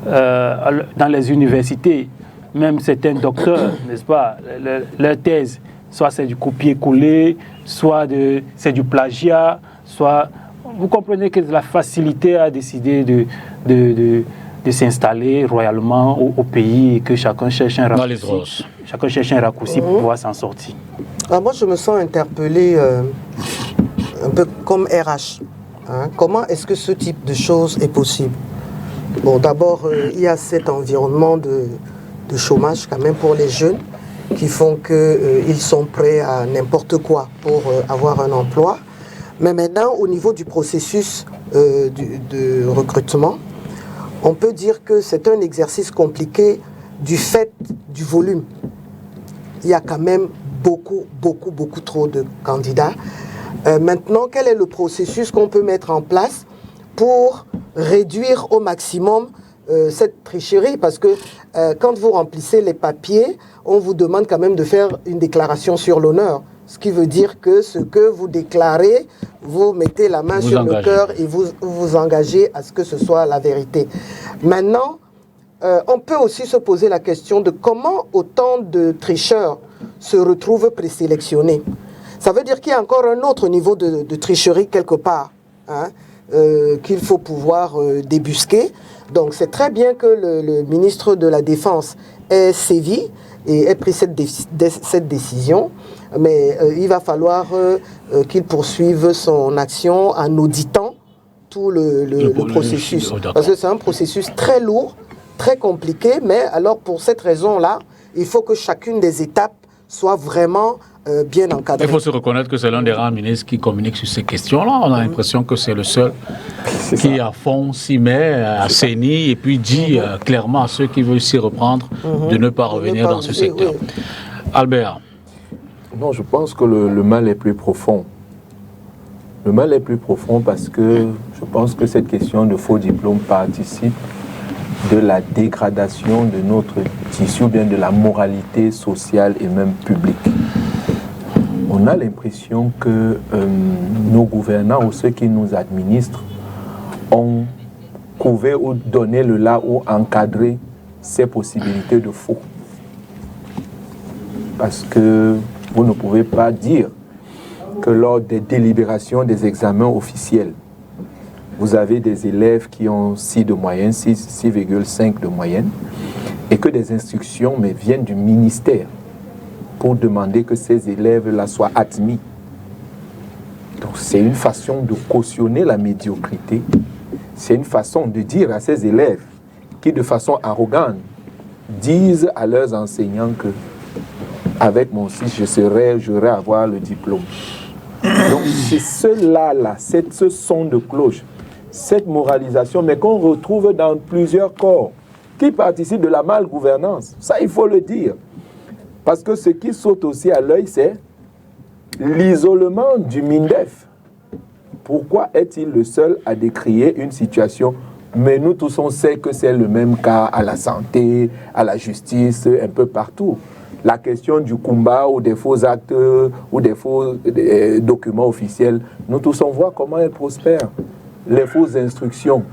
dans les universités. Même certains docteurs, n'est-ce pas, leur thèse, soit c'est du copier-coller, soit c'est du plagiat, soit... Vous comprenez que la facilité a décidé de s'installer royalement au pays et que chacun cherche un raccourci pour pouvoir s'en sortir. Alors moi, je me sens interpellé un peu comme RH. Hein. Comment est-ce que ce type de choses est possible? Bon, d'abord, il y a cet environnement de chômage quand même pour les jeunes qui font qu'ils sont prêts à n'importe quoi pour avoir un emploi. Mais maintenant, au niveau du processus de recrutement, on peut dire que c'est un exercice compliqué du fait du volume. Il y a quand même beaucoup trop de candidats. Maintenant, quel est le processus qu'on peut mettre en place pour réduire au maximum cette tricherie? Parce que quand vous remplissez les papiers, on vous demande quand même de faire une déclaration sur l'honneur. Ce qui veut dire que ce que vous déclarez, vous mettez la main sur le cœur et vous vous engagez à ce que ce soit la vérité. Maintenant, on peut aussi se poser la question de comment autant de tricheurs se retrouvent présélectionnés. Ça veut dire qu'il y a encore un autre niveau de tricherie quelque part, hein, qu'il faut pouvoir débusquer. Donc c'est très bien que le ministre de la Défense ait sévi et ait pris cette décision. Mais il va falloir qu'il poursuive son action en auditant tout le processus. Parce que c'est un processus très lourd, très compliqué, mais alors pour cette raison-là, il faut que chacune des étapes soit vraiment bien encadrée. Il faut se reconnaître que c'est l'un des rares ministres qui communique sur ces questions-là. On a l'impression que c'est le seul qui, à fond, s'y met, assainit et puis dit clairement à ceux qui veulent s'y reprendre de ne pas revenir dans ce secteur. Oui. Albert. Non, je pense que le mal est plus profond. Le mal est plus profond parce que je pense que cette question de faux diplôme participe de la dégradation de notre tissu, ou bien de la moralité sociale et même publique. On a l'impression que nos gouvernants ou ceux qui nous administrent ont couvert ou donné le là ou encadré ces possibilités de faux. Parce que vous ne pouvez pas dire que lors des délibérations des examens officiels, vous avez des élèves qui ont 6 de moyenne, 6,5 de moyenne, et que des instructions viennent du ministère pour demander que ces élèves-là soient admis. Donc c'est une façon de cautionner la médiocrité. C'est une façon de dire à ces élèves qui, de façon arrogante, disent à leurs enseignants que avec mon fils, j'aurais avoir le diplôme. Donc c'est cela, ce son de cloche, cette moralisation, mais qu'on retrouve dans plusieurs corps qui participent de la malgouvernance. Ça, il faut le dire. Parce que ce qui saute aussi à l'œil, c'est l'isolement du MINDEF. Pourquoi est-il le seul à décrier une situation? Mais nous tous, on sait que c'est le même cas à la santé, à la justice, un peu partout. La question du Kumba ou des faux actes ou des faux documents officiels, nous tous, on voit comment elles prospèrent. Les fausses instructions,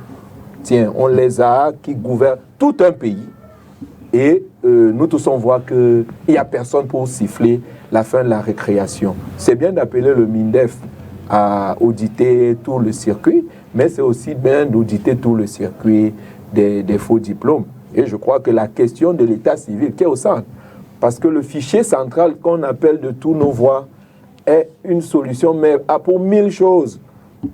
tiens, on les a qui gouvernent tout un pays. Et nous tous, on voit qu'il n'y a personne pour siffler la fin de la récréation. C'est bien d'appeler le MINDEF à auditer tout le circuit, mais c'est aussi bien d'auditer tout le circuit des faux diplômes. Et je crois que la question de l'état civil qui est au centre, parce que le fichier central qu'on appelle de tous nos voix est une solution, mais pour 1000 choses.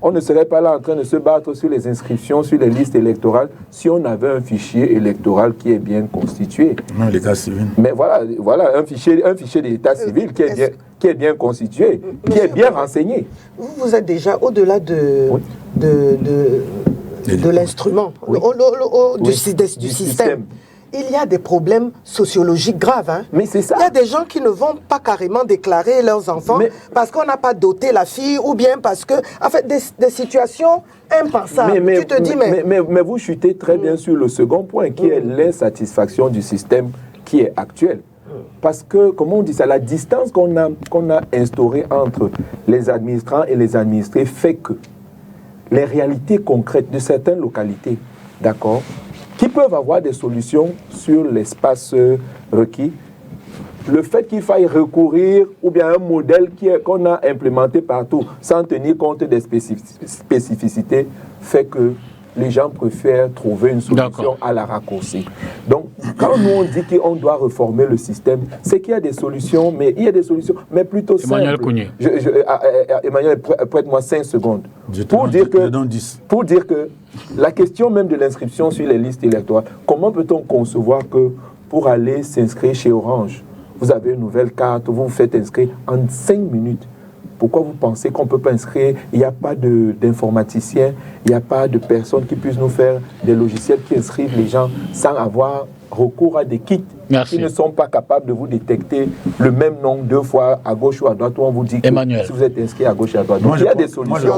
On ne serait pas là en train de se battre sur les inscriptions, sur les listes électorales, si on avait un fichier électoral qui est bien constitué. Non, l'état civil. Mais voilà un fichier d'état civil qui est bien constitué, qui est bien renseigné. Vous êtes déjà au-delà de l'instrument, du système. Il y a des problèmes sociologiques graves. Hein. Mais c'est ça. Il y a des gens qui ne vont pas carrément déclarer leurs enfants parce qu'on n'a pas doté la fille ou bien parce que... En fait, des situations impensables. Tu te dis, mais vous chutez très bien sur le second point, qui est l'insatisfaction du système qui est actuel. Parce que, comment on dit ça, la distance qu'on a instaurée entre les administrants et les administrés fait que les réalités concrètes de certaines localités, d'accord, qui peuvent avoir des solutions sur l'espace requis. Le fait qu'il faille recourir ou bien un modèle qu'on a implémenté partout sans tenir compte des spécificités fait que les gens préfèrent trouver une solution à la raccourci. Donc, quand nous on dit qu'on doit reformer le système, c'est qu'il y a des solutions, mais il y a des solutions, mais plutôt Emmanuel simples. Kounié. Emmanuel, prête-moi 5 secondes. Pour dire que la question même de l'inscription sur les listes électorales, comment peut-on concevoir que pour aller s'inscrire chez Orange, vous avez une nouvelle carte, vous vous faites inscrire en 5 minutes? Pourquoi vous pensez qu'on ne peut pas inscrire? Il n'y a pas d'informaticiens, il n'y a pas de personnes qui puissent nous faire des logiciels qui inscrivent les gens sans avoir recours à des kits qui ne sont pas capables de vous détecter le même nom 2 fois à gauche ou à droite où on vous dit que si vous êtes inscrit à gauche et à droite. Donc il y a des solutions.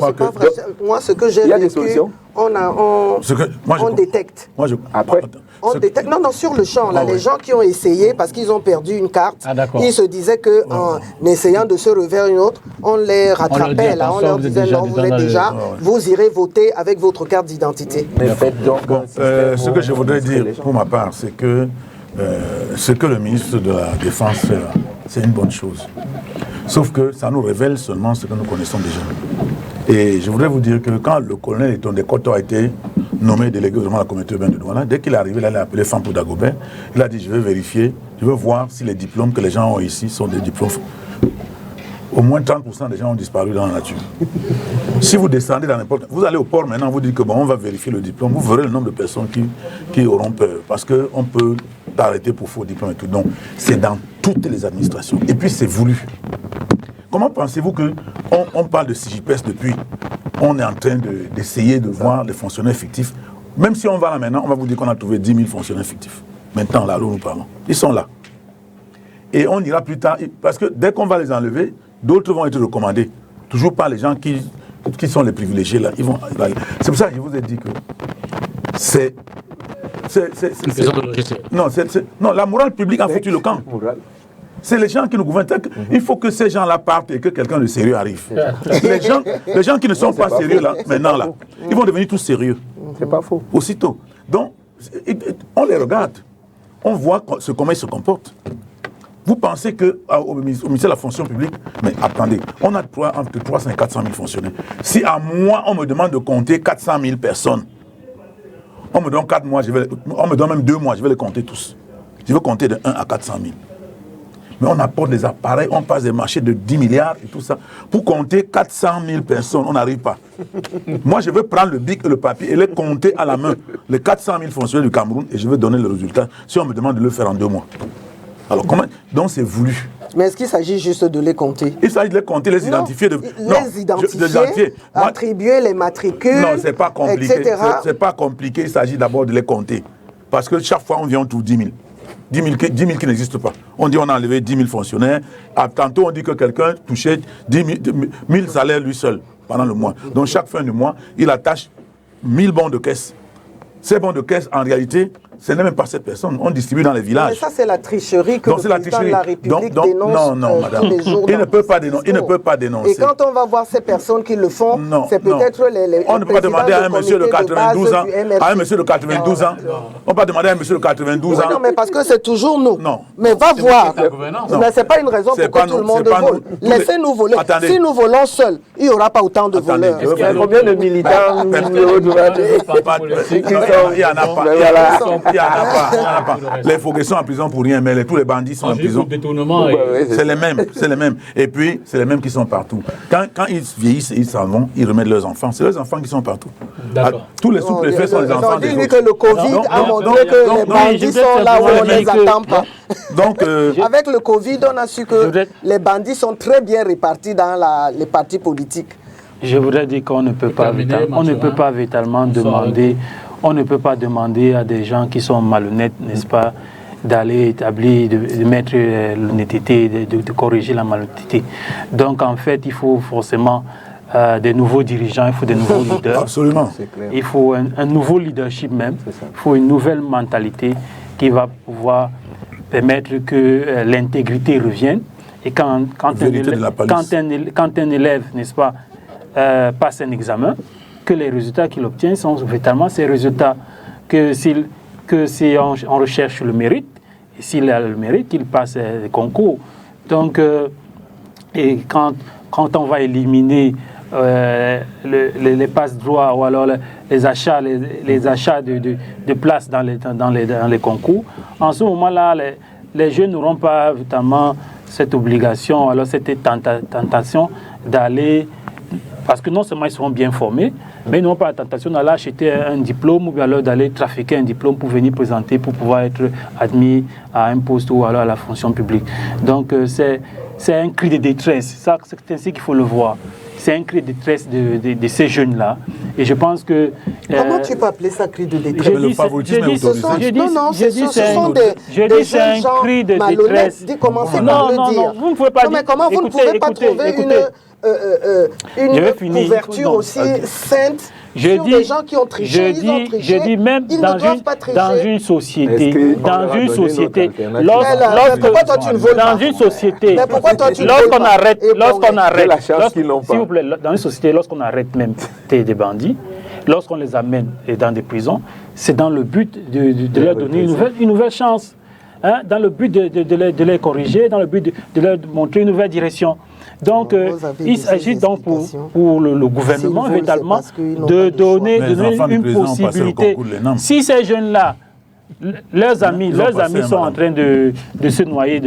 Moi, ce que j'ai vécu, on détecte. Après, on détecte. Non, sur le champ, là, les gens qui ont essayé parce qu'ils ont perdu une carte, ils se disaient qu'en essayant de se refaire une autre, on les rattrapait. On leur disait non, vous êtes déjà, vous irez voter avec votre carte d'identité. Mais faites donc ce que je voudrais dire pour ma part, c'est que ce que le ministre de la Défense fait là, c'est une bonne chose. Sauf que ça nous révèle seulement ce que nous connaissons déjà. Et je voudrais vous dire que quand le colonel Etonde Koto a été nommé délégué au la communauté urbaine de Douala, dès qu'il est arrivé, il a appelé Fampo Dagobert. Il a dit, je vais vérifier, je veux voir si les diplômes que les gens ont ici sont des diplômes. Au moins 30% des gens ont disparu dans la nature. Si vous descendez dans n'importe... Vous allez au port maintenant, vous dites que bon, on va vérifier le diplôme. Vous verrez le nombre de personnes qui auront peur. Parce qu'on peut t'arrêter pour faux diplôme et tout. Donc, c'est dans toutes les administrations. Et puis, c'est voulu. Comment pensez-vous qu'on parle de CJPS depuis? On est en train d'essayer de voir les fonctionnaires fictifs. Même si on va là maintenant, on va vous dire qu'on a trouvé 10 000 fonctionnaires fictifs. Maintenant, là où nous parlons. Ils sont là. Et on ira plus tard. Parce que dès qu'on va les enlever, d'autres vont être recommandés. Toujours par les gens qui sont les privilégiés. Là. C'est pour ça que je vous ai dit que c'est Non, la morale publique a foutu le camp. C'est les gens qui nous gouvernent. Il faut que ces gens-là partent et que quelqu'un de sérieux arrive. Les gens qui ne sont pas sérieux là, maintenant là, ils vont devenir tous sérieux. C'est pas faux. Aussitôt. Donc, on les regarde. On voit comment ils se comportent. Vous pensez qu'au ministère de la fonction publique, mais attendez, on a entre 300 et 400 000 fonctionnaires. Si à moi, on me demande de compter 400 000 personnes, on me donne 4 mois, on me donne même 2 mois, je vais les compter tous. Je vais compter de 1 à 400 000. Mais on apporte des appareils, on passe des marchés de 10 milliards et tout ça. Pour compter 400 000 personnes, on n'arrive pas. Moi, je veux prendre le bic et le papier et les compter à la main, les 400 000 fonctionnaires du Cameroun, et je vais donner le résultat si on me demande de le faire en 2 mois. Alors, comment? Donc, c'est voulu. Mais est-ce qu'il s'agit juste de les compter? Il s'agit de les compter, les identifier. Les identifier, attribuer les matricules, non, c'est pas compliqué. etc. C'est pas compliqué, il s'agit d'abord de les compter. Parce que chaque fois, on vient autour 10 000. 10 000 qui n'existent pas. On dit on a enlevé 10 000 fonctionnaires. Tantôt, on dit que quelqu'un touchait 1000 salaires lui seul pendant le mois. Donc, chaque fin du mois, il attache 1000 bons de caisse. Ces bons de caisse, en réalité, ce n'est même pas cette personne. On distribue dans les villages. Mais ça, c'est la tricherie que le président de la République dénonce madame. tous les jours. Il ne peut pas dénoncer. Et quand on va voir ces personnes qui le font, c'est peut-être les on ne peut pas demander à un monsieur de 92 ans, on ne peut pas demander à un monsieur de 92 ans. Non, mais parce que c'est toujours nous. Non. Mais va voir. Mais ce n'est pas une raison pour que tout le monde vole. Laissez-nous voler. Si nous volons seuls, il n'y aura pas autant de voleurs. Combien de militants il n'y en a pas. Il n'y en a pas. Les Foguets sont en prison pour rien, mais tous les bandits sont en prison. C'est les mêmes. Et puis, c'est les mêmes qui sont partout. Quand ils vieillissent et ils s'en vont, ils remettent leurs enfants. C'est leurs enfants qui sont partout. Tous les sous-préfets sont les enfants des autres. Dis-lui que le Covid a montré que les bandits sont là où on ne les attend pas. Donc, avec le Covid, on a su que les bandits sont très bien répartis dans les partis politiques. Je voudrais dire qu'on ne peut pas véritablement demander, on ne peut pas demander à des gens qui sont malhonnêtes, n'est-ce pas, d'aller établir, de mettre l'honnêteté, de corriger la malhonnêteté. Donc en fait, il faut forcément des nouveaux dirigeants, il faut des nouveaux leaders. Absolument. Il faut un nouveau leadership même. Il faut une nouvelle mentalité qui va pouvoir permettre que l'intégrité revienne. Et quand un élève, n'est-ce pas, passe un examen, que les résultats qu'il obtient sont véritablement ces résultats que si on recherche le mérite, et s'il a le mérite, il passe les concours. Donc, et quand on va éliminer les passes-droits ou alors les achats de places dans les concours, en ce moment-là, les jeunes n'auront pas véritablement cette obligation, alors cette tentation d'aller. Parce que non seulement ils seront bien formés, mais ils n'ont pas la tentation d'aller acheter un diplôme ou alors d'aller trafiquer un diplôme pour venir présenter, pour pouvoir être admis à un poste ou alors à la fonction publique. Donc c'est un cri de détresse, c'est ainsi qu'il faut le voir. C'est un cri de détresse de ces jeunes-là. Et je pense que... Comment tu peux appeler ça cri de détresse? Le favoritisme est autorisé. Non, ce sont des jeunes gens malhonnêtes. Commencez par le dire. Vous ne pouvez pas non, mais comment vous ne pouvez pas trouver une couverture aussi sainte sur des gens qui ont triché, ils ont triché, je dis même ils ne doivent pas tricher. Dans une société, lorsqu'on arrête même des bandits, lorsqu'on les amène dans des prisons, c'est dans le but de leur donner une nouvelle chance, hein, dans le but de les corriger, dans le but de leur montrer une nouvelle direction. Donc, il s'agit donc pour le gouvernement, véritablement, de donner une possibilité. Si ces jeunes-là, leurs amis sont en train de se noyer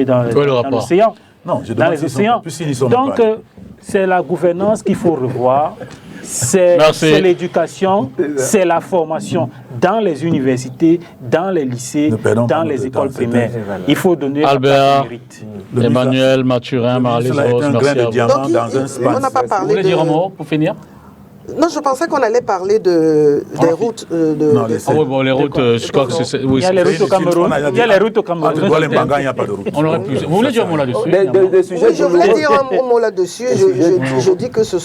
dans l'océan, dans les océans. Donc, c'est la gouvernance qu'il faut revoir. C'est l'éducation, c'est la formation dans les universités, dans les lycées, dans les écoles primaires. Il faut donner Albert, Emmanuel, Mathurin, Marie-Lise Rose, merci à vous. On n'a pas parlé. Vous voulez dire un mot pour finir? Non, je pensais qu'on allait parler des routes. Les routes, je crois que c'est... Il y a les routes au Cameroun. Il y a les routes au Cameroun. Il n'y a pas de route. On aurait pu... Vous voulez dire un mot là-dessus? Je voulais dire un mot là-dessus. Je dis que ce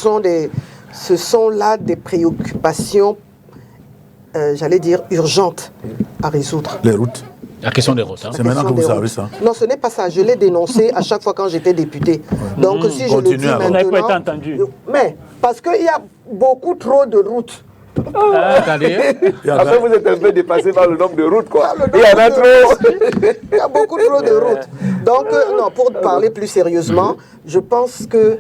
sont là des préoccupations j'allais dire, urgente à résoudre. Les routes. La question des routes. Hein. C'est maintenant que vous savez ça. Non, ce n'est pas ça. Je l'ai dénoncé à chaque fois quand j'étais député. Donc, si je le dis On n'a pas été maintenant... entendu. Mais, parce qu'il y a beaucoup trop de routes. Après, vous êtes un peu dépassé par le nombre de routes, quoi. Il y en a trop. Il y a beaucoup trop de routes. Donc, non, pour parler plus sérieusement, je pense que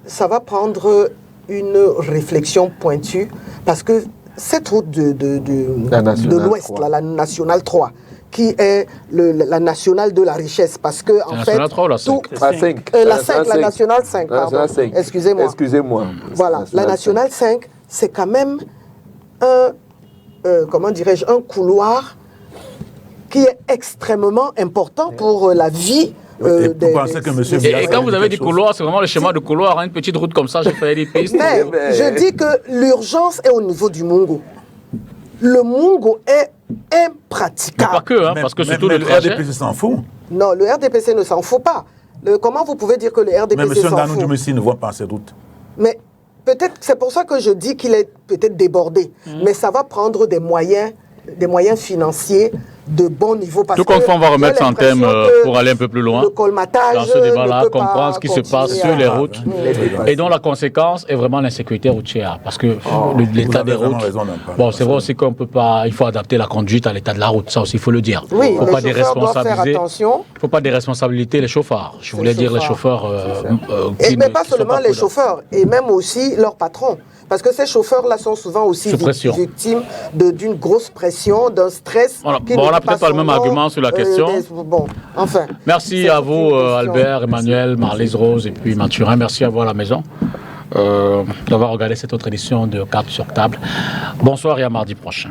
ça va prendre une réflexion pointue parce que cette route de l'Ouest, la Nationale 3, qui est la nationale de la richesse, parce que en fait, Nationale 3 ou la 5 la 5, la Nationale 5, pardon. Excusez-moi. Voilà, la Nationale 5, c'est quand même un, comment dirais-je, un couloir qui est extrêmement important pour la vie. Vous pensez que monsieur Et quand vous avez dit couloir, c'est vraiment le schéma de couloir, hein, une petite route comme ça, j'ai fait des pistes. Mais je dis que l'urgence est au niveau du Mungo. Le Mungo est impraticable. Mais pas que, hein, parce que surtout le trajet. Le RDPC s'en fout. Non, le RDPC ne s'en fout pas. Comment vous pouvez dire que le RDPC s'en fout? Mais monsieur Ndanou Djoumissi ne voit pas ces routes. Mais peut-être, c'est pour ça que je dis qu'il est peut-être débordé. Mais ça va prendre des moyens financiers de bon niveau. Parce tout compte fait, on va remettre ça en thème pour aller un peu plus loin. Le colmatage dans ce débat-là, comprendre ce qui se passe sur les routes et dont la conséquence est vraiment l'insécurité routière. Parce que l'état des routes, bon, c'est vrai aussi qu'on peut pas, il faut adapter la conduite à l'état de la route, ça aussi, il faut le dire. Oui, il ne faut pas déresponsabiliser. Il ne faut pas déresponsabiliser les chauffeurs. Je voulais dire les chauffeurs. Mais pas seulement les chauffeurs, et même aussi leurs patrons. Parce que ces chauffeurs-là sont souvent aussi victimes d'une grosse pression, d'un stress. On n'a peut-être pas le même argument sur la question. Bon, enfin. Merci à vous, Albert, Emmanuel, Marlise Rose et puis Mathurin. Merci à vous à la maison d'avoir regardé cette autre édition de Cartes sur table. Bonsoir et à mardi prochain.